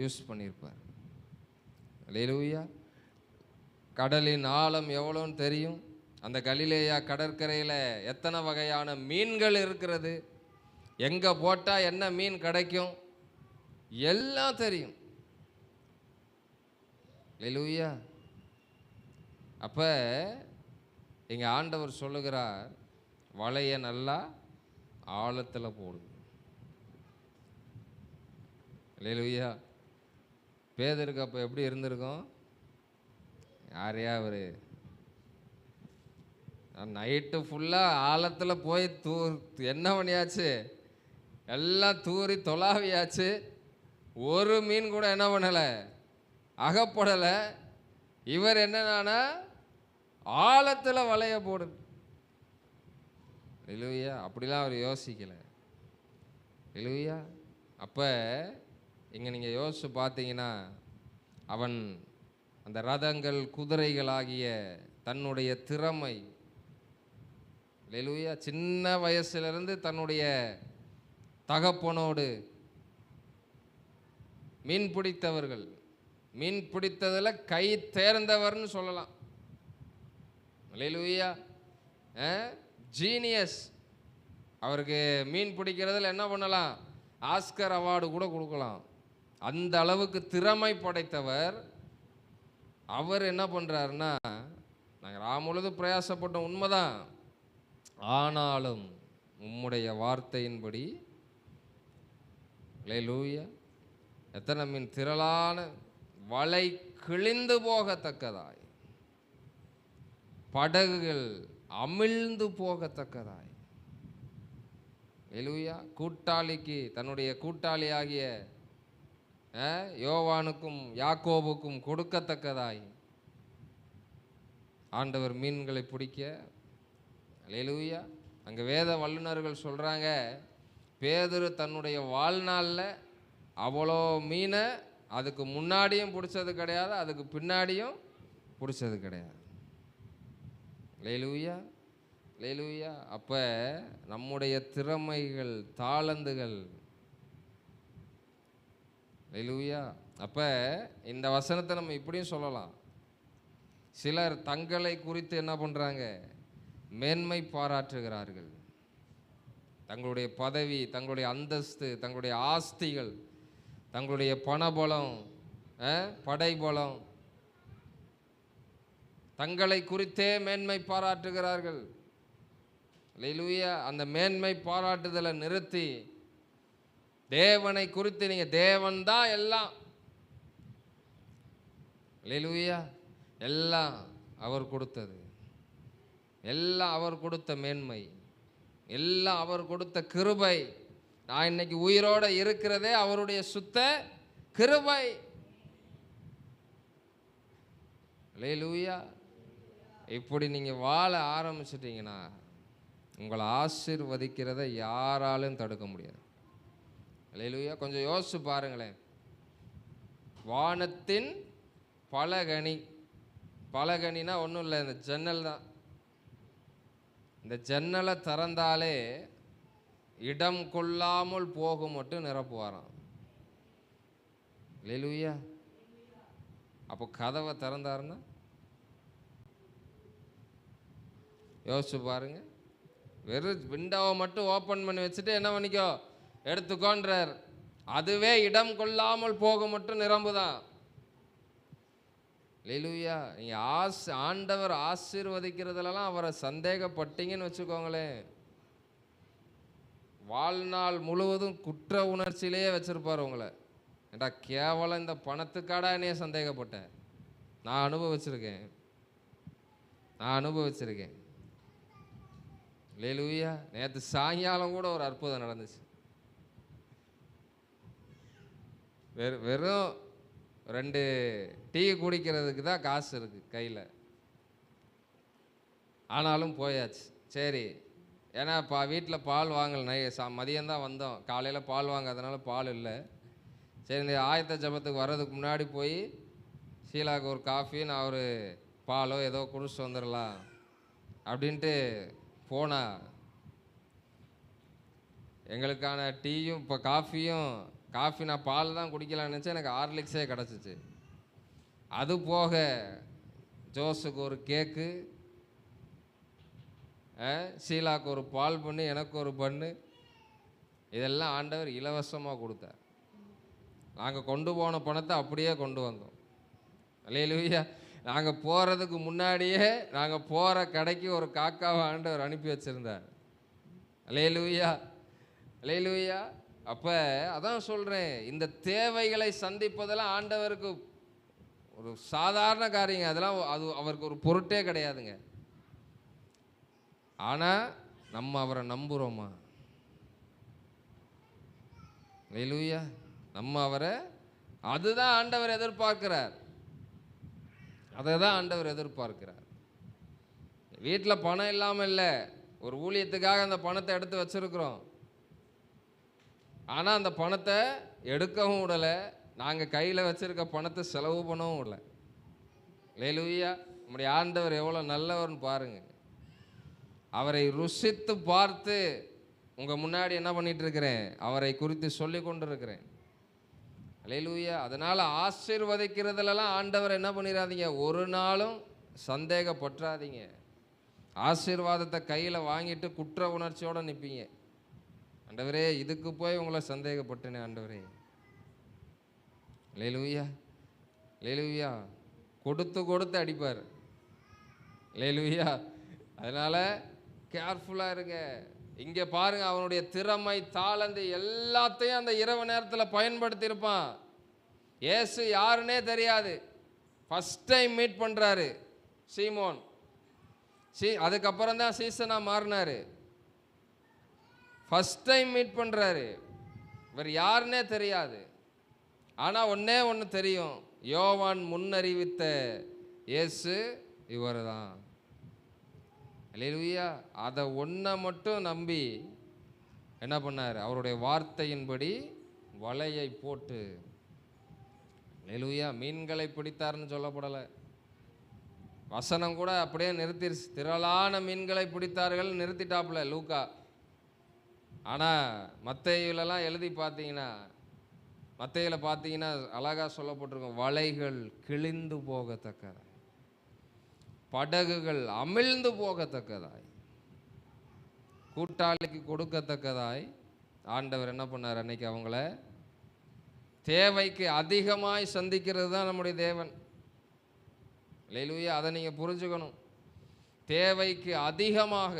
Speaker 1: யூஸ் பண்ணியிருப்பார். அல்லேலூயா. கடலின் ஆழம் எவ்வளோன்னு தெரியும். அந்த கலிலேயா கடற்கரையில் எத்தனை வகையான மீன்கள் இருக்கிறது, எங்கே போட்டால் என்ன மீன் கிடைக்கும், எல்லாம் தெரியும். அல்லேலூயா. அப்போ இங்கே ஆண்டவர் சொல்லுகிறார், வலையை நல்லா ஆழத்தில் போடு. அல்லேலூயா. பேதுருக்கு அப்போ எப்படி இருந்திருக்கும்? யாரையா அவர் நைட்டு ஃபுல்லாக ஆழத்தில் போய் என்ன பண்ணியாச்சு, எல்லாம் தூரி தொலாவியாச்சு, ஒரு மீன் கூட என்ன பண்ணலை, அகப்படலை. இவர் என்னன்னா ஆழத்தில் வலைய போடு. இல்லையா? அப்படிலாம் அவர் யோசிக்கலை. இல்லையா? அப்போ இங்கே நீங்கள் யோசிச்சு பார்த்தீங்கன்னா, அவன் அந்த ரதங்கள் குதிரைகளாகிய தன்னுடைய திறமை, இல்லையா, சின்ன வயசுலேருந்து தன்னுடைய தகப்பனோடு மீன் பிடித்தவர்கள், மீன் பிடித்ததில் கை தேர்ந்தவர்னு சொல்லலாம். அல்லேலூயா. ஜீனியஸ். அவருக்கு மீன் பிடிக்கிறதுல என்ன பண்ணலாம், ஆஸ்கர் அவார்டு கூட கொடுக்கலாம். அந்த அளவுக்கு திறமை படைத்தவர். அவர் என்ன பண்ணுறாருன்னா, நாங்கள் ராமுழுது பிரயாசப்பட்டோம் உண்மைதான், ஆனாலும் உம்முடைய வார்த்தையின்படி, அல்லேலூயா, எத்தனை மீன், திரளான வலை கிழிந்து போகத்தக்கதாய், படகுகள் அமிழ்ந்து போகத்தக்கதாய், அல்லேலூயா, கூட்டாளிக்கு, தன்னுடைய கூட்டாளியாகிய யோவானுக்கும் யாக்கோபுக்கும் கொடுக்கத்தக்கதாய் ஆண்டவர் மீன்களை பிடிக்க. அல்லேலூயா. அங்கே வேத வல்லுநர்கள் சொல்கிறாங்க, பேதுரு தன்னுடைய வாழ்நாளில் அவ்வளோ மீனை அதுக்கு முன்னாடியும் பிடிச்சது கிடையாது, அதுக்கு பின்னாடியும் பிடிச்சது கிடையாது. அல்லேலூயா. அல்லேலூயா. அப்போ நம்முடைய திறமைகள், தாளந்துகள், அல்லேலூயா. அப்போ இந்த வசனத்தை நம்ம இப்படியும் சொல்லலாம், சிலர் தங்களை குறித்து என்ன பண்ணுறாங்க, மேன்மை பாராட்டுகிறார்கள். தங்களுடைய பதவி, தங்களுடைய அந்தஸ்து, தங்களுடைய ஆஸ்திகள், தங்களுடைய பணபலம், படைபலம், தங்களை குறித்தே மேன்மை பாராட்டுகிறார்கள். அல்லேலூயா. அந்த மேன்மை பாராட்டுதலை நிறுத்தி தேவனை குறித்து, நீங்கள் தேவன் தான் எல்லாம், அல்லேலூயா, எல்லாம் அவர் கொடுத்தது, எல்லாம் அவர் கொடுத்த மேன்மை, எல்லாம் அவர் கொடுத்த கிருபை. நான் இன்னைக்கு உயிரோடு இருக்கிறதே அவருடைய சுத்த கிருபை. அல்லேலூயா. இப்படி நீங்கள் வாழ ஆரம்பிச்சிட்டிங்கன்னா உங்களை ஆசீர்வதிக்கிறதை யாராலும் தடுக்க முடியாது. அல்லேலூயா. கொஞ்சம் யோசிச்சு பாருங்களேன். வானத்தின் பலகனி, பலகனினா ஒன்றும் இல்லை, இந்த ஜன்னல் தான். இந்த ஜன்னலை திறந்தாலே இடம் கொள்ளாமல் போகும் மட்டும் நிரப்புவாராம். அல்லேலூயா. அப்போ கதவை திறந்தாருன்னா யோசிச்சு பாருங்க. வெறும் விண்டோவை மட்டும் ஓப்பன் பண்ணி வச்சுட்டு என்ன பண்ணிக்கோ, எடுத்துக்கோன்றார். அதுவே இடம் கொள்ளாமல் போக மட்டும் நிரம்புதான். அல்லேலூயா. நீங்கள் ஆண்டவர் ஆசீர்வதிக்கிறதுலாம் அவரை சந்தேகப்பட்டீங்கன்னு வச்சுக்கோங்களேன், வாழ்நாள் முழுவதும் குற்ற உணர்ச்சியிலேயே வச்சுருப்பார் உங்களை. ஏண்டா கேவலம் இந்த பணத்துக்காடா என்னையே சந்தேகப்பட்டேன். நான் அனுபவிச்சிருக்கேன். அல்லேலூயா. நேற்று சாயங்காலம் கூட ஒரு அற்புதம் நடந்துச்சு. வெறும் 2 டீ குடிக்கிறதுக்கு தான் காசு இருக்குது கையில், ஆனாலும் போயாச்சு. சரி, ஏன்னா வீட்டில் பால் வாங்கலை, மதியம்தான் வந்தோம், காலையில் பால் வாங்காதனால பால் இல்லை. சரி இந்த ஆயத்த ஜபத்துக்கு வர்றதுக்கு முன்னாடி போய் ஷீலாவுக்கு ஒரு காஃபி, நான் ஒரு பாலோ ஏதோ குடிச்சிட்டு வந்துடலாம் அப்படின்ட்டு போனா எங்களுக்கான டீயும் இப்போ காஃபி நான் பால் தான் குடிக்கலான்னு நினச்சேன், எனக்கு ஹார்லிக்ஸே கிடச்சிச்சு. அது போக ஜோஸுக்கு ஒரு கேக்கு, ஷீலாவுக்கு ஒரு பால் பண்ணு, எனக்கு ஒரு பண்ணு, இதெல்லாம் ஆண்டவர் இலவசமாக கொடுத்தார். நாங்கள் கொண்டு போன பணத்தை அப்படியே கொண்டு வந்தோம். அல்லேலூயா. நாங்கள் போகிறதுக்கு முன்னாடியே நாங்கள் போகிற கடைக்கு ஒரு காக்காவை ஆண்டவர் அனுப்பி வச்சுருந்தார். அல்லேலூயா, அல்லேலூயா. அப்போ அதான் சொல்கிறேன், இந்த தேவைகளை சந்திப்பதெல்லாம் ஆண்டவருக்கு ஒரு சாதாரண காரியங்க. அதெல்லாம் அது அவருக்கு ஒரு பொருட்டே கிடையாதுங்க. ஆனால் நம்ம அவரை நம்புகிறோமா? அல்லேலூயா. நம்ம அவரை, அதுதான் ஆண்டவர் எதிர்பார்க்கிறார். அதை தான் ஆண்டவர் எதிர்பார்க்கிறார். வீட்டில் பணம் இல்லாமல் இல்லை, ஒரு ஊழியத்துக்காக அந்த பணத்தை எடுத்து வச்சிருக்கிறோம். ஆனால் அந்த பணத்தை எடுக்கவும் விடலை, நாங்கள் கையில் வச்சிருக்க பணத்தை செலவு பண்ணவும் விடலை. அல்லேலூயா. நம்முடைய ஆண்டவர் எவ்வளோ நல்லவர்னு பாருங்க. அவரை ருசித்து பார்த்து உங்கள் முன்னாடி என்ன பண்ணிட்டு இருக்கிறேன், அவரை குறித்து சொல்லி கொண்டு இருக்கிறேன். அல்லேலூயா. அதனால் ஆசீர்வதிக்கிறதுலலாம் ஆண்டவர் என்ன பண்ணிடாதீங்க, ஒரு நாளும் சந்தேகப்பற்றாதீங்க. ஆசீர்வாதத்தை கையில் வாங்கிட்டு குற்ற உணர்ச்சியோடு நிற்பீங்க. ஆண்டவரே, இதுக்கு போய் உங்களை சந்தேகப்பட்டேனே ஆண்டவரே. அல்லேலூயா, அல்லேலூயா. கொடுத்து கொடுத்து அடிப்பார். அல்லேலூயா. அதனால் கேர்ஃபுல்லாக இருங்க. இங்கே பாருங்க, அவனுடைய திறமை, தாளந்து எல்லாத்தையும் அந்த இரவு நேரத்தில் பயன்படுத்தியிருப்பான். இயேசு யாருன்னே தெரியாது. ஃபஸ்ட் டைம் மீட் பண்ணுறாரு சீமோன். அதுக்கப்புறம் தான் சீசனாக மாறினார். ஃபஸ்ட் டைம் மீட் பண்ணுறாரு. இவர் யாருன்னே தெரியாது. ஆனால் ஒன்றே ஒன்று தெரியும், யோவான் முன்னறிவித்த இயேசு இவர் தான். அல்லேலூயா. அதை ஒன்றை மட்டும் நம்பி என்ன பண்ணார், அவருடைய வார்த்தையின்படி வலையை போட்டு, அல்லேலூயா, மீன்களை பிடித்தார்னு சொல்லப்படலை. வசனம் கூட அப்படியே நிறுத்திருச்சு, திரளான மீன்களை பிடித்தார்கள் நிறுத்திட்டாப்புல லூக்கா. ஆனால் மத்தேயுலலாம் எழுதி பார்த்தீங்கன்னா, மத்தேயுல பார்த்தீங்கன்னா அழகாக சொல்லப்பட்டிருக்கும், வலைகள் கிழிந்து போகத்தக்கதாய், படகுகள் அமிழ்ந்து போகத்தக்கதாய், கூட்டாளிக்கு கொடுக்கத்தக்கதாய் ஆண்டவர் என்ன பண்ணார் அன்னைக்கு அவங்கள தேவைக்கு அதிகமாய் சந்திக்கிறது தான் நம்முடைய தேவன். அல்லேலூயா. அதை நீங்கள் புரிஞ்சுக்கணும். தேவைக்கு அதிகமாக,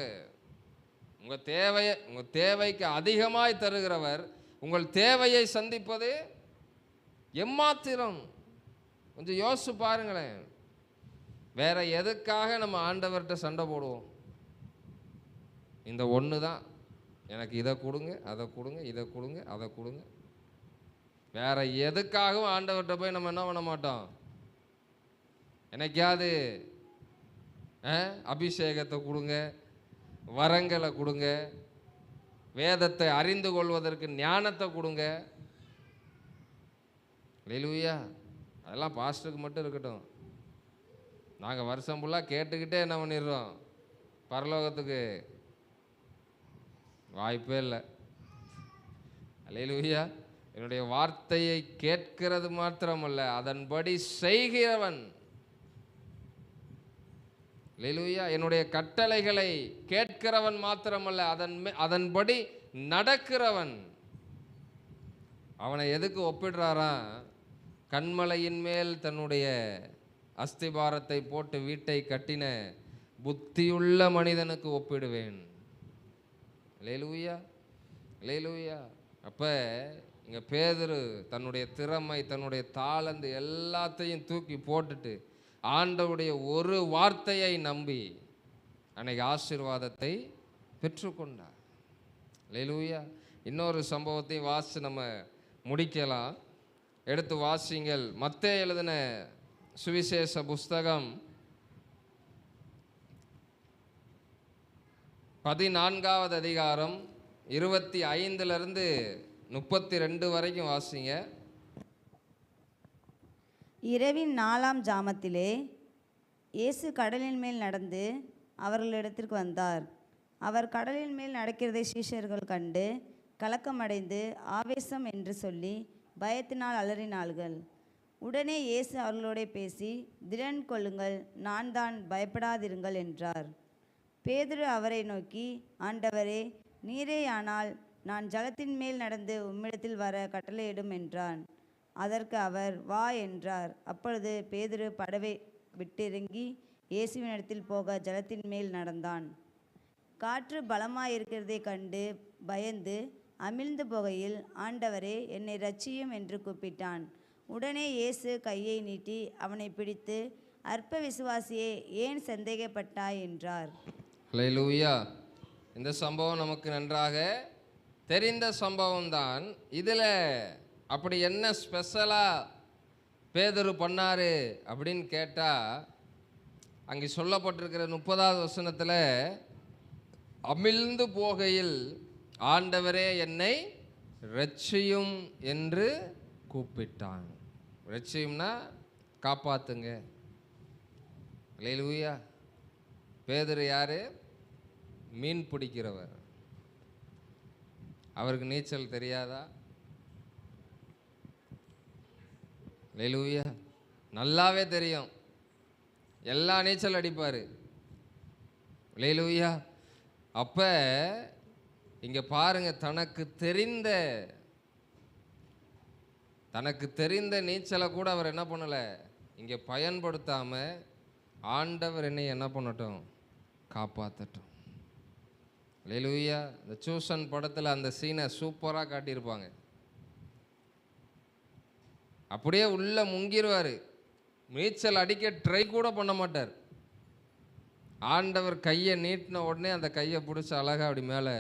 Speaker 1: உங்கள் தேவைக்கு அதிகமாய் தருகிறவர் உங்கள் தேவையை சந்திப்பது எம்மாத்திரம்? கொஞ்சம் யோசிச்சு பாருங்களேன். வேற எதுக்காக நம்ம ஆண்டவர்கிட்ட சண்டை போடுவோம்? இந்த ஒன்று தான், எனக்கு இதை கொடுங்க, அதை கொடுங்க, இதை கொடுங்க, அதை கொடுங்க. வேற எதுக்காகவும் ஆண்டவர்கிட்ட போய் நம்ம என்ன பண்ண மாட்டோம். எனக்காவது அபிஷேகத்தை கொடுங்க, வரங்களை கொடுங்க, வேதத்தை அறிந்து கொள்வதற்கு ஞானத்தை கொடுங்க. அல்லேலூயா. அதெல்லாம் பாஸ்டருக்கு மட்டும் இருக்கட்டும். நாங்கள் வருஷம் ஃபுல்லாக கேட்டுக்கிட்டே என்ன பண்ணிடுறோம், பரலோகத்துக்கு வாய்ப்பே இல்லை. அல்லேலூயா. என்னுடைய வார்த்தையை கேட்கிறது மாத்திரமல்ல, அதன்படி செய்கிறவன். அல்லேலூயா. என்னுடைய கட்டளைகளை கேட்கிறவன் மாத்திரமல்ல, அதன்படி நடக்கிறவன். அவனை எதுக்கு ஒப்பிடுறாராம், கண்மலையின் மேல் தன்னுடைய அஸ்திபாரத்தை போட்டு வீட்டை கட்டின புத்தியுள்ள மனிதனுக்கு ஒப்பிடுவேன். அல்லேலூயா, அல்லேலூயா. அப்போ இங்கே பேதுரு தன்னுடைய திறமை, தன்னுடைய தாளந்து எல்லாத்தையும் தூக்கி போட்டுட்டு ஆண்டவருடைய ஒரு வார்த்தையை நம்பி அன்னைக்கு ஆசீர்வாதத்தை பெற்றுக்கொண்டார். அல்லேலூயா. இன்னொரு சம்பவத்தையும் வாசி நம்ம முடிக்கலாம். எடுத்து வாசிங்கள். மத்தேயு எழுதின சுவிசேஷ புஸ்தகம் 14வது அதிகாரம் 25லிருந்து 32 வரைக்கும் வாசிங்க.
Speaker 3: இரவின் 4ஆம் ஜாமத்திலே இயேசு கடலின் மேல் நடந்து அவர்களிடத்திற்கு வந்தார். அவர் கடலின் மேல் நடக்கிறதை சீஷர்கள் கண்டு கலக்கமடைந்து ஆவேசம் என்று சொல்லி பயத்தினால் அலறினார்கள். உடனே இயேசு அவர்களோடே பேசி, திடன் கொள்ளுங்கள், நான் தான், பயப்படாதிருங்கள் என்றார். பேதுரு அவரை நோக்கி, ஆண்டவரே, நீரேயானால் நான் ஜலத்தின் மேல் நடந்து உம்மிடத்தில் வர கட்டளையிடும் என்றான். அதற்கு அவர், வா என்றார். அப்பொழுது பேதுரு படவை விட்டிறங்கி இயேசுவினிடத்தில் போக ஜலத்தின் மேல் நடந்தான். காற்று பலமாயிருக்கிறதை கண்டு பயந்து அமிழ்ந்து போகையில், ஆண்டவரே, என்னை இரட்சியும் என்று கூப்பிட்டான். உடனே இயேசு கையை நீட்டி அவனை பிடித்து, அற்ப விசுவாசியே, ஏன் சந்தேகப்பட்டாய் என்றார்.
Speaker 1: ஹல்லேலூயா. இந்த சம்பவம் நமக்கு நன்றாக தெரிந்த சம்பவம் தான். இதில் அப்படி என்ன ஸ்பெஷலாக பேதுரு பண்ணாரு அப்படின்னு கேட்டால், அங்கே சொல்லப்பட்டிருக்கிற 30வது வசனத்தில், அமிழ்ந்து போகையில் ஆண்டவரே என்னை இரட்சியும் என்று கூப்பிட்டான். இரட்சியும்னா காப்பாத்துங்க. ஹல்லேலூயா. பேதுரு யாரு? மீன் பிடிக்கிறவர். அவருக்கு நீச்சல் தெரியாதா? ஹல்லேலூயா. நல்லாவே தெரியும். எல்லா நீச்சல் அடிப்பார். ஹல்லேலூயா. அப்போ இங்கே பாருங்க, தனக்கு தெரிந்த நீச்சலை கூட அவர் என்ன பண்ணலை, இங்கே பயன்படுத்தாமல் ஆண்டவர் என்னை என்ன பண்ணட்டும், காப்பாற்றட்டும். ஹல்லேலூயா. இந்த சூசன் படத்தில் அந்த சீனை சூப்பராக காட்டியிருப்பாங்க. அப்படியே உள்ள முங்கிடுவார். நீச்சல் அடிக்க ட்ரை கூட பண்ண மாட்டார். ஆண்டவர் கையை நீட்டின உடனே அந்த கையை பிடிச்சி அழகாக அப்படி மேலே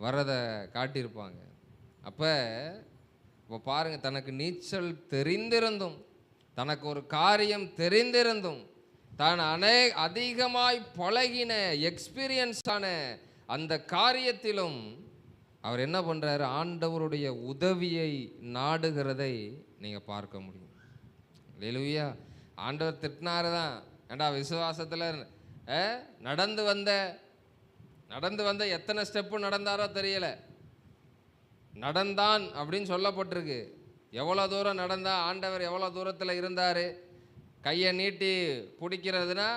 Speaker 1: வரதை காட்டியிருப்பாங்க. அப்போ பாருங்கள், தனக்கு நீச்சல் தெரிந்திருந்தும், தனக்கு ஒரு காரியம் தெரிந்திருந்தும், தான் அதிகமாய் பழகின எக்ஸ்பீரியன்ஸான அந்த காரியத்திலும் அவர் என்ன பண்ணுறாரு, ஆண்டவருடைய உதவியை நாடுகிறதை நீங்கள் பார்க்க முடியும். ஹல்லேலூயா. ஆண்டவர் திட்டினாரு தான், ஏண்டா விசுவாசத்தில் நடந்து வந்த எத்தனை ஸ்டெப்பு நடந்தாரோ தெரியல, நடந்தான் அப்படின்னு சொல்லப்பட்டிருக்கு. எவ்வளோ தூரம் நடந்தா, ஆண்டவர் எவ்வளோ தூரத்தில் இருந்தார். கையை நீட்டி பிடிக்கிறதுனா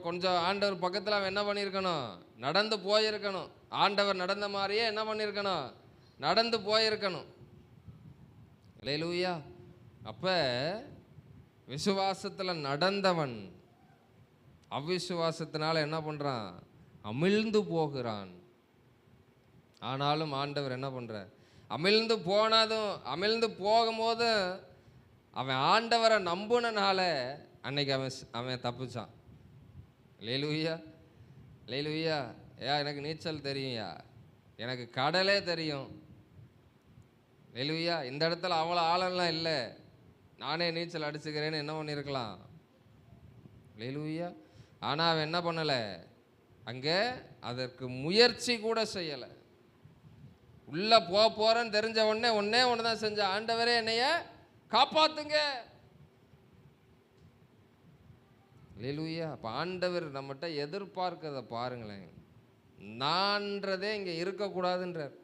Speaker 1: கொஞ்சம் ஆண்டவர் பக்கத்தில் அவன் என்ன பண்ணியிருக்கணும், நடந்து போயிருக்கணும். ஆண்டவர் நடந்த மாதிரியே என்ன பண்ணியிருக்கணும், நடந்து போயிருக்கணும். ஹல்லேலூயா. அப்போ விசுவாசத்தில் நடந்தவன் அவ்விசுவாசத்தினால என்ன பண்ணுறான், அமிழ்ந்து போகிறான். ஆனாலும் ஆண்டவர் என்ன பண்ணுறார், அமிழ்ந்து போகும்போது அவன் ஆண்டவரை நம்புனனால அன்னைக்கு அவன் தப்பிச்சான். ஹல்லேலூயா. ஹல்லேலூயா. எனக்கு நீச்சல் தெரியும்யா, எனக்கு கடலே தெரியும். ஹல்லேலூயா. இந்த இடத்துல அவ்வளோ ஆழம்லாம் இல்லை, நானே நீச்சல் அடிச்சுக்கிறேன்னு என்ன பண்ணியிருக்கலாம். ஹல்லேலூயா. ஆனால் அவன் என்ன பண்ணலை, அங்கே அதற்கு முயற்சி கூட செய்யலை. உள்ளே போகிறேன்னு தெரிஞ்ச உடனே ஒன்று தான் செஞ்ச, ஆண்டவரே என்னைய காப்பாத்துங்க. ஹல்லேலூயா. அப்போ ஆண்டவர் நம்மகிட்ட எதிர்பார்க்கிறத பாருங்களேன். நான்றதே இங்கே இருக்கக்கூடாதுன்றார்.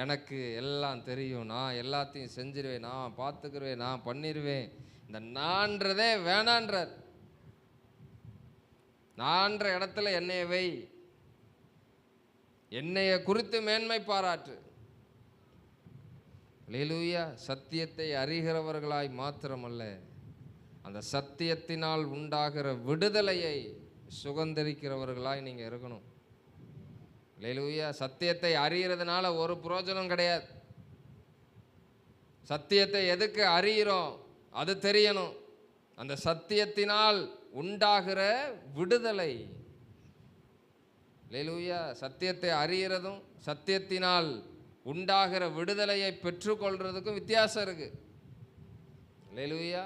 Speaker 1: எனக்கு எல்லாம் தெரியும், நான் எல்லாத்தையும் செஞ்சிருவேன், நான் பார்த்துக்கிருவேன், நான் பண்ணிடுவேன், இந்த நான்றதே வேணான்றார். நான்ற இடத்துல என்னைய வை, என்னைய குறித்து மேன்மை பாராட்டு. ஹல்லேலூயா. சத்தியத்தை அறிகிறவர்களாய் மாத்திரமல்ல, அந்த சத்தியத்தினால் உண்டாகிற விடுதலையை சுதந்திரிக்கிறவர்களாய் நீங்கள் இருக்கணும். ஹல்லேலூயா. சத்தியத்தை அறிகிறதுனால ஒரு பிரயோஜனம் கிடையாது. சத்தியத்தை எதுக்கு அறிகிறோம் அது தெரியணும். அந்த சத்தியத்தினால் உண்டாகிற விடுதலை. ஹல்லேலூயா. சத்தியத்தை அறிகிறதும் சத்தியத்தினால் உண்டாகிற விடுதலையை பெற்றுக்கொள்றதுக்கும் வித்தியாசம் இருக்கு. ஹல்லேலூயா.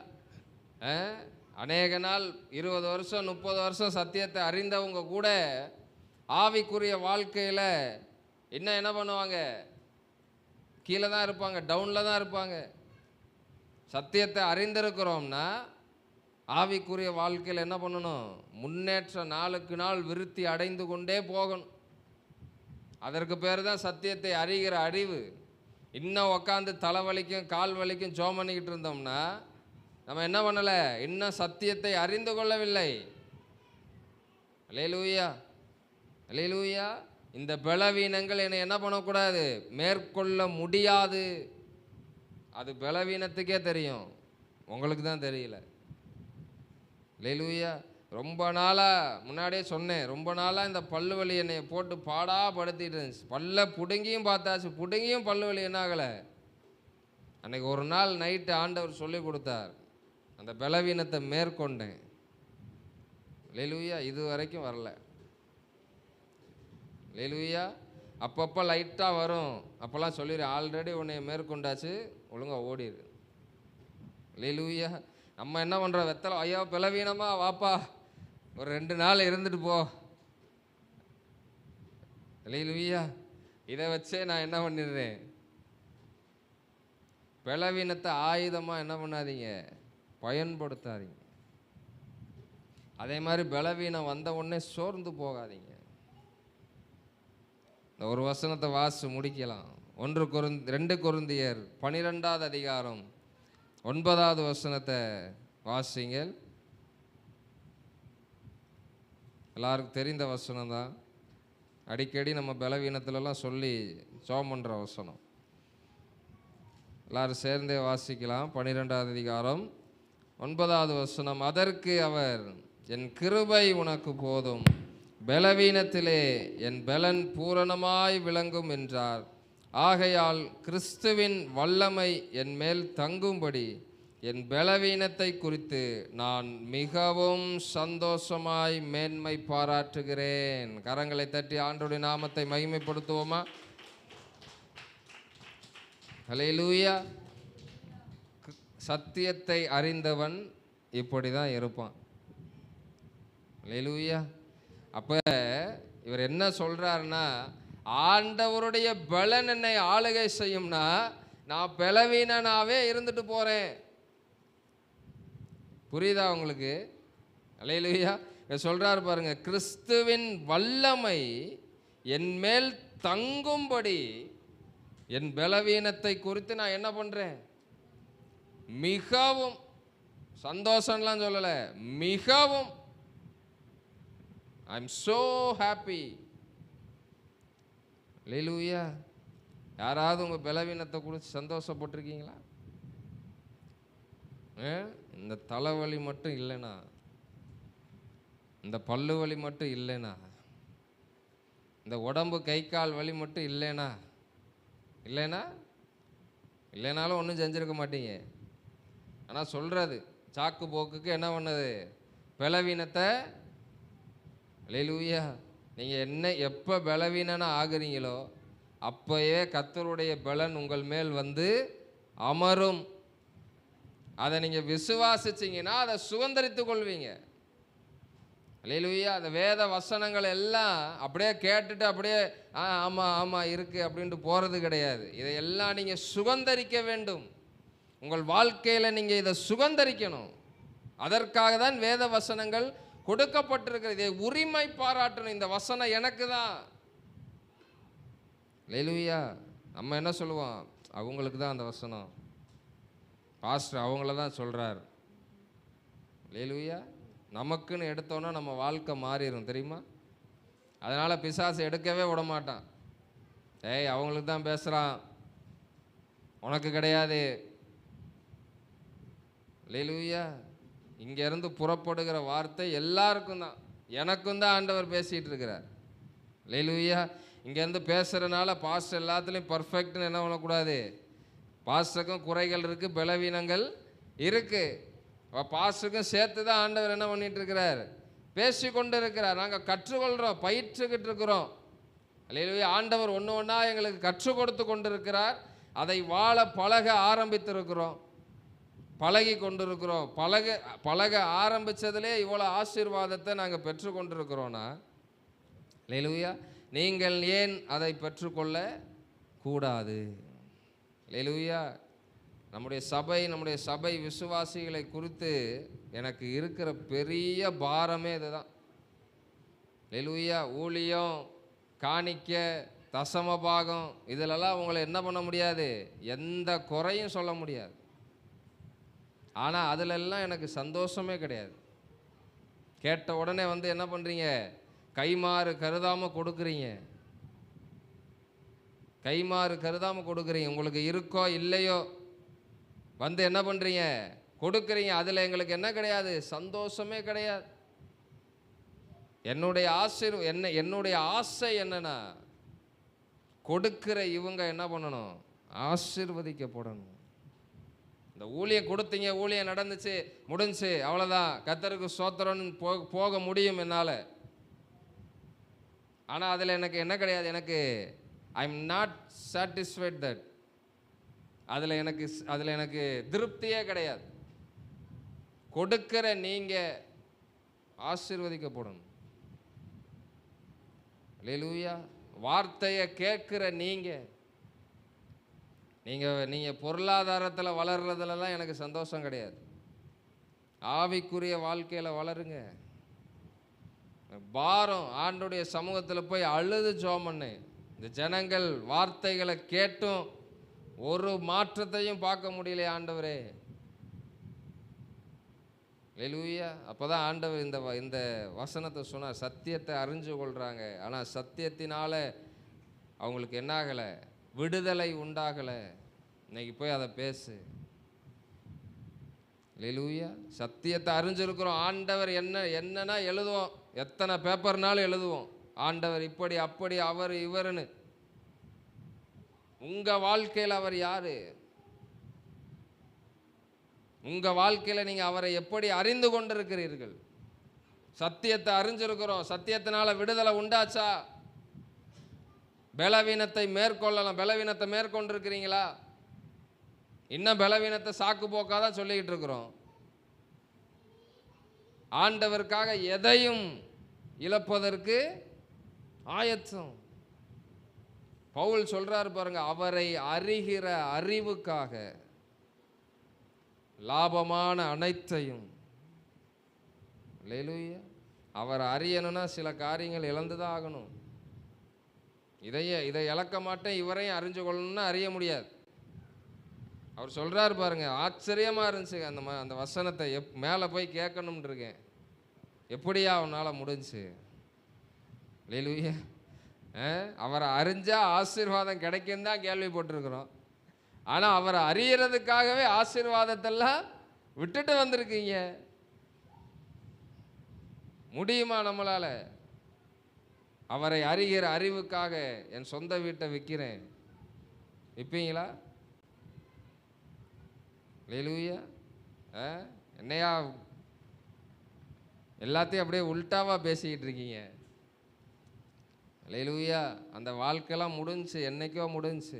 Speaker 1: அநேக நாள் 20 வருஷம் 30 வருஷம் சத்தியத்தை அறிந்தவங்க கூட ஆவிக்குரிய வாழ்க்கையில் என்ன பண்ணுவாங்க, கீழே தான் இருப்பாங்க, டவுனில் தான் இருப்பாங்க. சத்தியத்தை அறிந்திருக்கிறோம்னா ஆவிக்குரிய வாழ்க்கையில் என்ன பண்ணணும்? முன்னேற்ற நாளுக்கு நாள் விருத்தி அடைந்து கொண்டே போகணும். அதற்கு பேர் தான் சத்தியத்தை அறிகிற அறிவு. இன்னும் உக்காந்து தலைவலிக்கும் கால் வலிக்கும் ஜோம் பண்ணிக்கிட்டு இருந்தோம்னா நம்ம என்ன பண்ணலை? இன்னும் சத்தியத்தை அறிந்து கொள்ளவில்லை. அல்லேலூயா, அல்லேலூயா. இந்த பலவீனங்கள் என்னை என்ன பண்ணக்கூடாது? மேற்கொள்ள முடியாது. அது பலவீனத்துக்கே தெரியும், உங்களுக்கு தான் தெரியல. அல்லேலூயா. ரொம்ப நாளாக முன்னாடியே சொன்னேன், ரொம்ப நாளாக இந்த பல்லு வலி என்னை போட்டு பாடாப்படுத்திட்டு இருந்துச்சு. பல்ல பிடுங்கியும் பார்த்தாச்சு, பிடுங்கியும் பல்லு வலி என்ன ஆகலை. அன்னைக்கு ஒரு நாள் நைட்டு ஆண்டவர் சொல்லி கொடுத்தார், அந்த பலவீனத்தை மேற்கொண்டேன். அல்லேலூயா. இது வரைக்கும் வரல. அல்லேலூயா. அப்பப்போ லைட்டாக வரும், அப்போல்லாம் சொல்லிடு, ஆல்ரெடி உன்னை மேற்கொண்டாச்சு, ஒழுங்காக ஓடிடு. அல்லேலூயா. நம்ம என்ன பண்ணுறோம்? வெத்தலை, ஐயோ பலவீனமா, வாப்பா ஒரு 2 நாள் இருந்துட்டு போ. அல்லேலூயா. இதை வச்சே நான் என்ன பண்ணிடுறேன்? பலவீனத்தை ஆயுதமாக என்ன பண்ணாதீங்க, பயன்படுத்தாதீங்க. அதே மாதிரி பலவீனம் வந்த உடனே சோர்ந்து போகாதீங்க. இந்த ஒரு வசனத்தை வாசி முடிக்கலாம். 2 கொரிந்தியர் 12வது அதிகாரம் 9வது வசனத்தை வாசிங்கள். எல்லாருக்கும் தெரிந்த வசனம் தான், அடிக்கடி நம்ம பலவீனத்துலலாம் சொல்லி ஜெபம் பண்ணுற வசனம். எல்லாரும் சேர்ந்தே வாசிக்கலாம். 12வது அதிகாரம் 9வது வசனம். அதற்கு அவர், என் கிருபை உனக்கு போதும், பலவீனத்திலே என் பலன் பூரணமாய் விளங்கும் என்றார். ஆகையால் கிறிஸ்துவின் வல்லமை என் மேல் தங்கும்படி என் பலவீனத்தை குறித்து நான் மிகவும் சந்தோஷமாய் மேன்மை பாராட்டுகிறேன். கரங்களை தட்டி ஆண்டவருடைய நாமத்தை மகிமைப்படுத்துவோமா? ஹல்லேலூயா. சத்தியத்தை அறிந்தவன் இப்படி தான் இருப்பான். ஹல்லேலூயா. அப்போ இவர் என்ன சொல்கிறாருன்னா, ஆண்டவருடைய பலன் என்னை ஆளுகை செய்யும்னா நான் பலவீனனாவே இருந்துட்டு போகிறேன். புரியுதா உங்களுக்கு? அல்லேலூயா. சொல்கிறார் பாருங்க, கிறிஸ்துவின் வல்லமை என் மேல் தங்கும்படி என் பலவீனத்தை குறித்து நான் என்ன பண்ணுறேன்? மிகவும் சந்தோஷம்லாம் சொல்லலை, மிகவும் ஐ எம் so happy. அல்லேலூயா. யாராவது உங்கள் பலவீனத்தை குறித்து சந்தோஷப்பட்டிருக்கீங்களா? இந்த தலைவலி மட்டும் இல்லைனா, இந்த பல்லு வலி மட்டும் இல்லைனா, இந்த உடம்பு கை கால் வலி மட்டும் இல்லைனாலும் ஒன்றும் செஞ்சுருக்க மாட்டீங்க. ஆனால் சொல்கிறது சாக்கு போக்குக்கு என்ன பண்ணது? பலவீனத்தை. அல்லேலூயா. நீங்கள் எப்போ பலவீனனா ஆகுறீங்களோ அப்போயே கர்த்தருடைய பலன் உங்கள் மேல் வந்து அமரும். அதை நீங்கள் விசுவாசிச்சிங்கன்னா அதை சுதந்தரித்து கொள்வீங்க. அல்லேலூயா. அந்த வேத வசனங்கள் எல்லாம் அப்படியே கேட்டுட்டு அப்படியே ஆமாம் ஆமாம் இருக்குது அப்படின்ட்டு போகிறது கிடையாது. இதையெல்லாம் நீங்கள் சுதந்தரிக்க வேண்டும். உங்கள் வாழ்க்கையில் நீங்கள் இதை சுதந்தரிக்கணும். அதற்காக தான் வேத வசனங்கள் கொடுக்கப்பட்டிருக்கிறது. இதை உரிமை பாராட்டணும். இந்த வசனம் எனக்கு தான். அல்லேலூயா. நம்ம என்ன சொல்லுவோம்? அவங்களுக்கு தான் அந்த வசனம், பாஸ்டர் அவங்கள தான் சொல்கிறார். அல்லேலூயா. நமக்குன்னு எடுத்தோன்னா நம்ம வாழ்க்கை மாறிடும், தெரியுமா? அதனால் பிசாசு எடுக்கவே விட மாட்டான். ஏய் அவங்களுக்கு தான் பேசுகிறான், உனக்கு கிடையாது. அல்லேலூயா. இங்கேருந்து புறப்படுகிற வார்த்தை எல்லாருக்கும் தான், எனக்கும் தான் ஆண்டவர் பேசிகிட்டு இருக்கிறார். அல்லேலூயா. இங்கேருந்து பேசுகிறனால பாஸ்டர் எல்லாத்துலேயும் பர்ஃபெக்ட்னு என்ன பண்ணக்கூடாது. பாஸ்டருக்கும் குறைகள் இருக்குது, பலவீனங்கள் இருக்குது. பாஸ்டருக்கும் சேர்த்து தான் ஆண்டவர் என்ன பண்ணிட்டு இருக்கிறார்? பேசி கொண்டு இருக்கிறார். நாங்கள் கற்றுக்கொள்கிறோம், பயிற்றுக்கிட்டு இருக்கிறோம். அல்லேலூயா. ஆண்டவர் ஒன்று ஒன்றா எங்களுக்கு கற்றுக் கொடுத்து கொண்டு இருக்கிறார். அதை வாழ பழக ஆரம்பித்திருக்கிறோம், பழகி கொண்டிருக்கிறோம். பழக ஆரம்பித்ததிலே இவ்வளோ ஆசீர்வாதத்தை நாங்கள் பெற்றுக்கொண்டிருக்கிறோன்னா, அல்லேலூயா, நீங்கள் ஏன் அதை பெற்றுக்கொள்ள கூடாது? அல்லேலூயா. நம்முடைய சபை விசுவாசிகளை குறித்து எனக்கு இருக்கிற பெரிய பாரமே இதுதான். ஹல்லேலூயா. ஊழியம், காணிக்க, தசம பாகம் இதிலெல்லாம் உங்களை என்ன பண்ண முடியாது, எந்த குறையும் சொல்ல முடியாது. ஆனால் அதிலெல்லாம் எனக்கு சந்தோஷமே கிடையாது. கேட்ட உடனே என்ன பண்ணுறீங்க, கைமாறு கருதாமல் கொடுக்குறீங்க. கைமாறு கருதாமல் கொடுக்குறீங்க. உங்களுக்கு இருக்கோ இல்லையோ என்ன பண்ணுறீங்க, கொடுக்குறீங்க. அதில் எங்களுக்கு என்ன கிடையாது, சந்தோஷமே கிடையாது. என்னுடைய ஆசை என்னன்னா, கொடுக்கிற இவங்க என்ன பண்ணணும், ஆசீர்வதிக்கப்படணும். இந்த ஊழியம் கொடுத்தீங்க, ஊழியம் நடந்துச்சு, முடிஞ்சு, அவ்வளோதான், கர்த்தருக்கு ஸ்தோத்திரம்னு போக முடியும் என்னால். ஆனால் அதில் எனக்கு என்ன கிடையாது, எனக்கு I am not satisfied that. அதில் எனக்கு திருப்தியே கிடையாது. கொடுக்கிற நீங்கள் ஆசீர்வதிக்கப்படணும். அல்லேலூயா. வார்த்தையை கேட்கிற நீங்கள் பொருளாதாரத்தில் வளர்றதுலலாம் எனக்கு சந்தோஷம் கிடையாது. ஆவிக்குரிய வாழ்க்கையில் வளருங்க. பாரம், ஆண்டோடைய சமூகத்தில் போய் அழுது ஜெபம் பண்ணு. இந்த ஜனங்கள் வார்த்தைகளை கேட்டும் ஒரு மாற்றத்தையும் பார்க்க முடியல ஆண்டவரே. ஹல்லேலூயா. அப்போதான் ஆண்டவர் இந்த வசனத்தை சொன்னார். சத்தியத்தை அறிஞ்சு கொள்கிறாங்க, ஆனால் சத்தியத்தினால அவங்களுக்கு என்ன ஆகலை, விடுதலை உண்டாகலை. இன்னைக்கு போய் அதை பேசு. ஹல்லேலூயா. சத்தியத்தை அறிஞ்சிருக்கிறோம். ஆண்டவர் என்னன்னா எழுதுவோம், எத்தனை பேப்பர்னாலும் எழுதுவோம், ஆண்டவர் இப்படி அப்படி அவர் இவர்னு. உங்கள் வாழ்க்கையில் அவர் யாரு, உங்கள் வாழ்க்கையில் நீங்கள் அவரை எப்படி அறிந்து கொண்டிருக்கிறீர்கள்? சத்தியத்தை அறிஞ்சிருக்கிறோம். சத்தியத்தினால விடுதலை உண்டாச்சா? பலவீனத்தை மேற்கொள்ளலாம். பலவீனத்தை மேற்கொண்டிருக்கிறீங்களா? இன்னும் பலவீனத்தை சாக்கு போக்காதான் சொல்லிக்கிட்டு இருக்கிறோம். ஆண்டவருக்காக எதையும் இழப்பதற்கு ஆயத்தம். பவுல் சொல்றாரு பாருங்க, அவரை அறிகிற அறிவுக்காக லாபமான அனைத்தையும். அல்லேலூயா. அவர் அறியணும்னா சில காரியங்கள் இழந்துதான் ஆகணும். இதை இழக்க மாட்டேன், இவரையும் அறிஞ்சு கொள்ளணும்னா அறிய முடியாது. அவர் சொல்றாரு பாருங்க, ஆச்சரியமா இருந்துச்சு அந்த வசனத்தை. மேலே போய் கேட்கணும்னு இருக்கேன். எப்படியா அவனால் முடிஞ்சு? அல்லேலூயா. அவரை அறிஞ்சா ஆசீர்வாதம் கிடைக்கும் தான் கேள்விப்பட்டிருக்கிறோம். ஆனால் அவரை அறியறதுக்காகவே ஆசீர்வாதத்தெல்லாம் விட்டுட்டு வந்திருக்கீங்க. முடியுமா நம்மளால? அவரை அறிகிற அறிவுக்காக என் சொந்த வீட்டை விற்கிறேன், விற்பீங்களா? அல்லேலூயா. என்னையா எல்லாத்தையும் அப்படியே உல்டாவா பேசிக்கிட்டு இருக்கீங்க? அல்லேலூயா. அந்த வாழ்க்கைலாம் முடிஞ்சு, என்னைக்கோ முடிஞ்சு.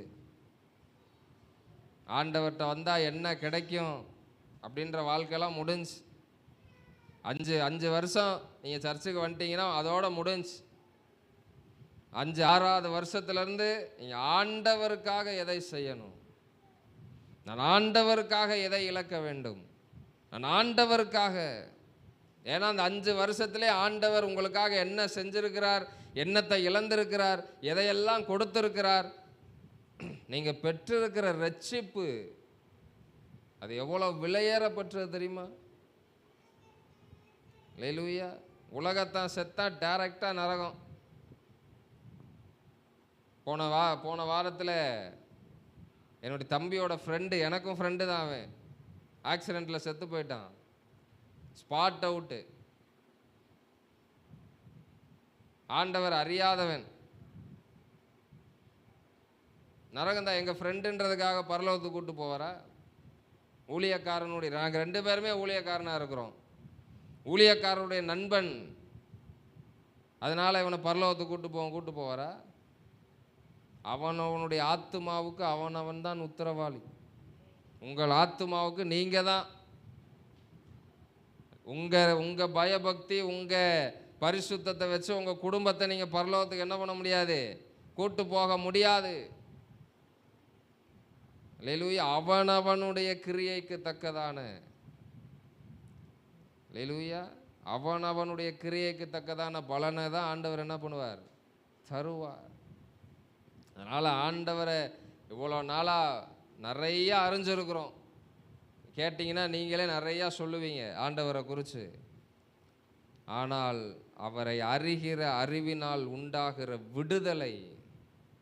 Speaker 1: ஆண்டவர்கிட்ட வந்தால் என்ன கிடைக்கும் அப்படின்ற வாழ்க்கைலாம் முடிஞ்சு. 5 வருஷம் நீங்கள் சர்ச்சுக்கு வந்துட்டீங்கன்னா அதோட முடிஞ்சு. 6வது வருஷத்துலேருந்து நீங்கள் ஆண்டவருக்காக எதை செய்யணும், நான் ஆண்டவருக்காக எதை இழக்க வேண்டும், நான் ஆண்டவருக்காக. ஏன்னா அந்த 5 வருஷத்திலே ஆண்டவர் உங்களுக்காக என்ன செஞ்சிருக்கிறார், என்னத்தை இழந்திருக்கிறார், எதையெல்லாம் கொடுத்திருக்கிறார். நீங்கள் பெற்றிருக்கிற ரட்சிப்பு அது எவ்வளோ விலையேறப்பட்டது தெரியுமா? அல்லேலூயா. உலகத்தான் செத்தா டைரக்டாக நரகம். போன வாரத்தில் என்னுடைய தம்பியோட ஃப்ரெண்டு, எனக்கும் ஃப்ரெண்டு தான், அவன் ஆக்சிடெண்ட்டில் செத்து போயிட்டான். Spot out. ஆண்டவர் அறியாதவன். நரகம் தான். எங்கள் ஃப்ரெண்டுன்றதுக்காக பரலோகத்துக்கு கூட்டு போவாரா? ஊழியக்காரனுடைய, நாங்கள் 2 பேருமே ஊழியக்காரனாக இருக்கிறோம். ஊழியக்காரனுடைய நண்பன், அதனால் இவனை பரலோகத்துக்கு கூட்டு போவாரா? அவனுடைய ஆத்துமாவுக்கு அவன் தான் உத்தரவாளி. உங்கள் ஆத்துமாவுக்கு நீங்கள் தான். உங்கள் பயபக்தி, உங்கள் பரிசுத்தத்தை வச்சு உங்கள் குடும்பத்தை நீங்கள் பரலோகத்துக்கு என்ன பண்ண முடியாது, கூட்டு போக முடியாது. அல்லேலூயா. அவனவனுடைய கிரியைக்கு தக்கதான, அல்லேலூயா, அவனவனுடைய கிரியைக்கு தக்கதான பலனை தான் ஆண்டவர் என்ன பண்ணுவார்? தருவார். அதனால் ஆண்டவரை இவ்வளோ நாளாக நிறையா அறிஞ்சிருக்கிறோம். கேட்டிங்கன்னா நீங்களே நிறையா சொல்லுவீங்க ஆண்டவரை குறித்து. ஆனால் அவரை அறிகிற அறிவினால் உண்டாகிற விடுதலை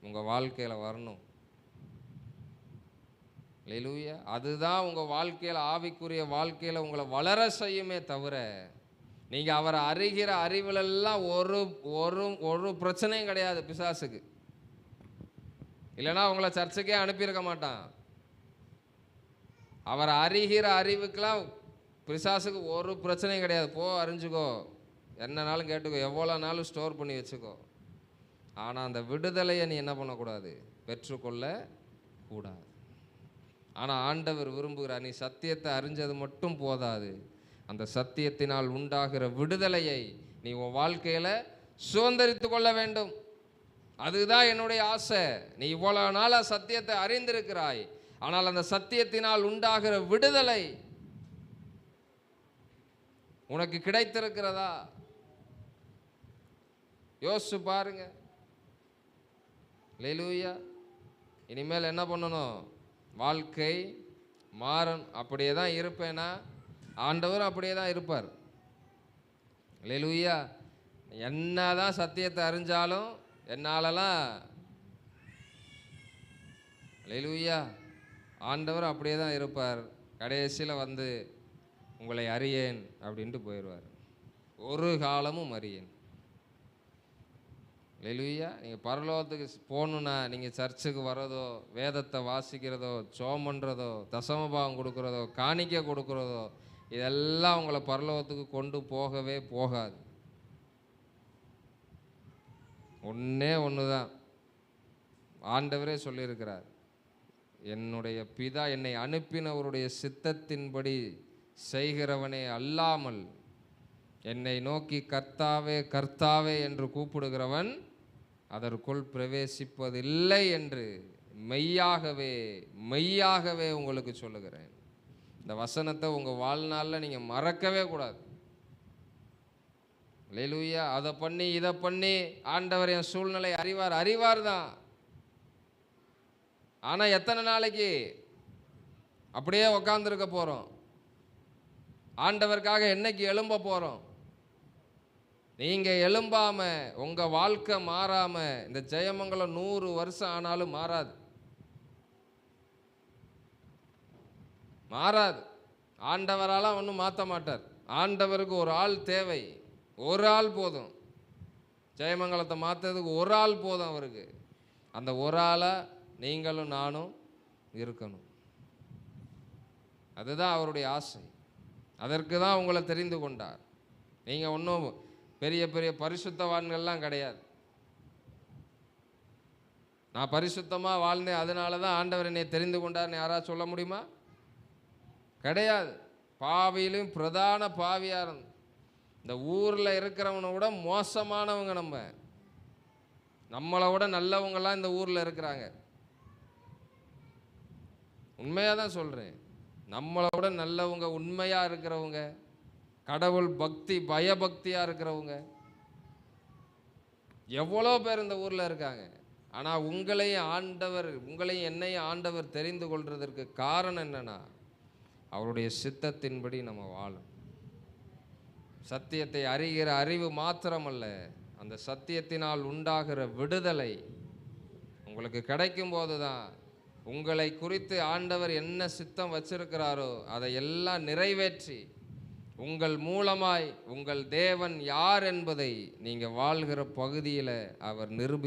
Speaker 1: உங்கள் வாழ்க்கையில் வரணும். அல்லேலூயா. அதுதான் உங்கள் வாழ்க்கையில், ஆவிக்குரிய வாழ்க்கையில் உங்களை வளர செய்யுமே தவிர, நீங்கள் அவரை அறிகிற அறிவிலெல்லாம் ஒரு ஒரு ஒரு பிரச்சனையும் கிடையாது பிசாசுக்கு. இல்லைன்னா உங்களை சர்ச்சுக்கே அனுப்பியிருக்க மாட்டான். அவரை அறிகிற அறிவுக்கெல்லாம் பிசாசுக்கு ஒரு பிரச்சனையும் கிடையாது. போ, அறிஞ்சுக்கோ, என்னன்னாலும் கேட்டுக்கோ, எவ்வளோ நாளும் ஸ்டோர் பண்ணி வச்சுக்கோ. ஆனால் அந்த விடுதலையை நீ என்ன பண்ணக்கூடாது? பெற்றுக்கொள்ள கூடாது. ஆனால் ஆண்டவர் விரும்புகிறார், நீ சத்தியத்தை அறிஞ்சது மட்டும் போதாது, அந்த சத்தியத்தினால் உண்டாகிற விடுதலையை நீ உன் வாழ்க்கையில் சுதந்திரித்து கொள்ள வேண்டும். அதுதான் என்னுடைய ஆசை. நீ இவ்வளோ நாளாக சத்தியத்தை அறிந்திருக்கிறாய், ஆனால் அந்த சத்தியத்தினால் உண்டாகிற விடுதலை உனக்கு கிடைத்திருக்கிறதா? யோசிச்சு பாருங்க. அல்லேலூயா. இனிமேல் என்ன பண்ணணும்? வாழ்க்கை மாறன். அப்படியே தான் இருப்பேனா? ஆண்டவர் அப்படியே தான் இருப்பார். அல்லேலூயா. என்ன தான் சத்தியத்தை அறிஞ்சாலும் என்னாலலாம், அல்லேலூயா, ஆண்டவர் அப்படியே தான் இருப்பார். கடைசியில் வந்து உங்களை அறியேன் அப்படின்ட்டு போயிடுவார். ஒரு காலமும் அறியேன். அல்லேலூயா. நீங்கள் பரலோகத்துக்கு போகணுன்னா நீங்கள் சர்ச்சுக்கு வர்றதோ, வேதத்தை வாசிக்கிறதோ, ஜெபம் பண்ணுறதோ, தசமபாகம் கொடுக்குறதோ, காணிக்கை கொடுக்குறதோ, இதெல்லாம் உங்களை பரலோகத்துக்கு கொண்டு போகவே போகாது. ஒன்றே ஒன்று தான் ஆண்டவரே சொல்லியிருக்கிறார், என்னுடைய பிதா என்னை அனுப்பினவருடைய சித்தத்தின்படி செய்கிறவனே அல்லாமல் என்னை நோக்கி கர்த்தாவே கர்த்தாவே என்று கூப்பிடுகிறவன் அதற்குள் பிரவேசிப்பதில்லை என்று மெய்யாகவே மெய்யாகவே உங்களுக்கு சொல்லுகிறேன். இந்த வசனத்தை உங்கள் வாழ்நாளில் நீங்கள் மறக்கவே கூடாது. அல்லேலூயா. அதை பண்ணி இதை பண்ணி ஆண்டவர் என் சூழ்நிலை அறிவார் தான். ஆனால் எத்தனை நாளைக்கு அப்படியே உக்காந்துருக்க போகிறோம்? ஆண்டவருக்காக என்னைக்கு எழும்ப போகிறோம்? நீங்கள் எழும்பாமல், உங்கள் வாழ்க்கை மாறாமல், இந்த ஜெயமங்கலம் 100 வருஷம் ஆனாலும் மாறாது. ஆண்டவரால் ஒன்றும் மாற்ற மாட்டார். ஆண்டவருக்கு ஒரு ஆள் தேவை. ஒரு ஆள் போதும். ஜெயமங்கலத்தை மாற்றுறதுக்கு ஒரு ஆள் போதும் அவருக்கு. அந்த ஒரு ஆளாக நீங்களும் நானும் இருக்கணும். அதுதான் அவருடைய ஆசை. அதற்கு தான் உங்களை தெரிந்து கொண்டார். நீங்கள் ஒன்றும் பெரிய பெரிய பரிசுத்தவான்கள்லாம் கிடையாது. நான் பரிசுத்தமாக வாழ்ந்தேன், அதனால தான் ஆண்டவர் என்னை தெரிந்து கொண்டார்னு யாராவது சொல்ல முடியுமா? கிடையாது. பாவியிலும் பிரதான பாவியாக இருந்த இந்த ஊரில் இருக்கிறவனை விட மோசமானவங்க நம்மளை விட நல்லவங்களாம் இந்த ஊரில் இருக்கிறாங்க. உண்மையாக தான் சொல்கிறேன். நம்மளை விட நல்லவங்க, உண்மையாக இருக்கிறவங்க, கடவுள் பக்தி பயபக்தியாக இருக்கிறவங்க எவ்வளோ பேர் இந்த ஊரில் இருக்காங்க. ஆனால் உங்களையும் என்னையும் ஆண்டவர் தெரிந்து கொள்வதற்கு காரணம் என்னன்னா, அவருடைய சித்தத்தின்படி நம்ம வாழும். சத்தியத்தை அறிகிற அறிவு மாத்திரமல்ல, அந்த சத்தியத்தினால் உண்டாகிற விடுதலை உங்களுக்கு கிடைக்கும் போது தான் உங்களை குறித்து ஆண்டவர் என்ன சித்தம் வச்சிருக்கிறாரோ அதை எல்லாம் நிறைவேற்றி உங்கள் மூலமாய் உங்கள் தேவன் யார் என்பதை நீங்கள் வாழ்கிற பகுதியில் அவர் நிரூபித்து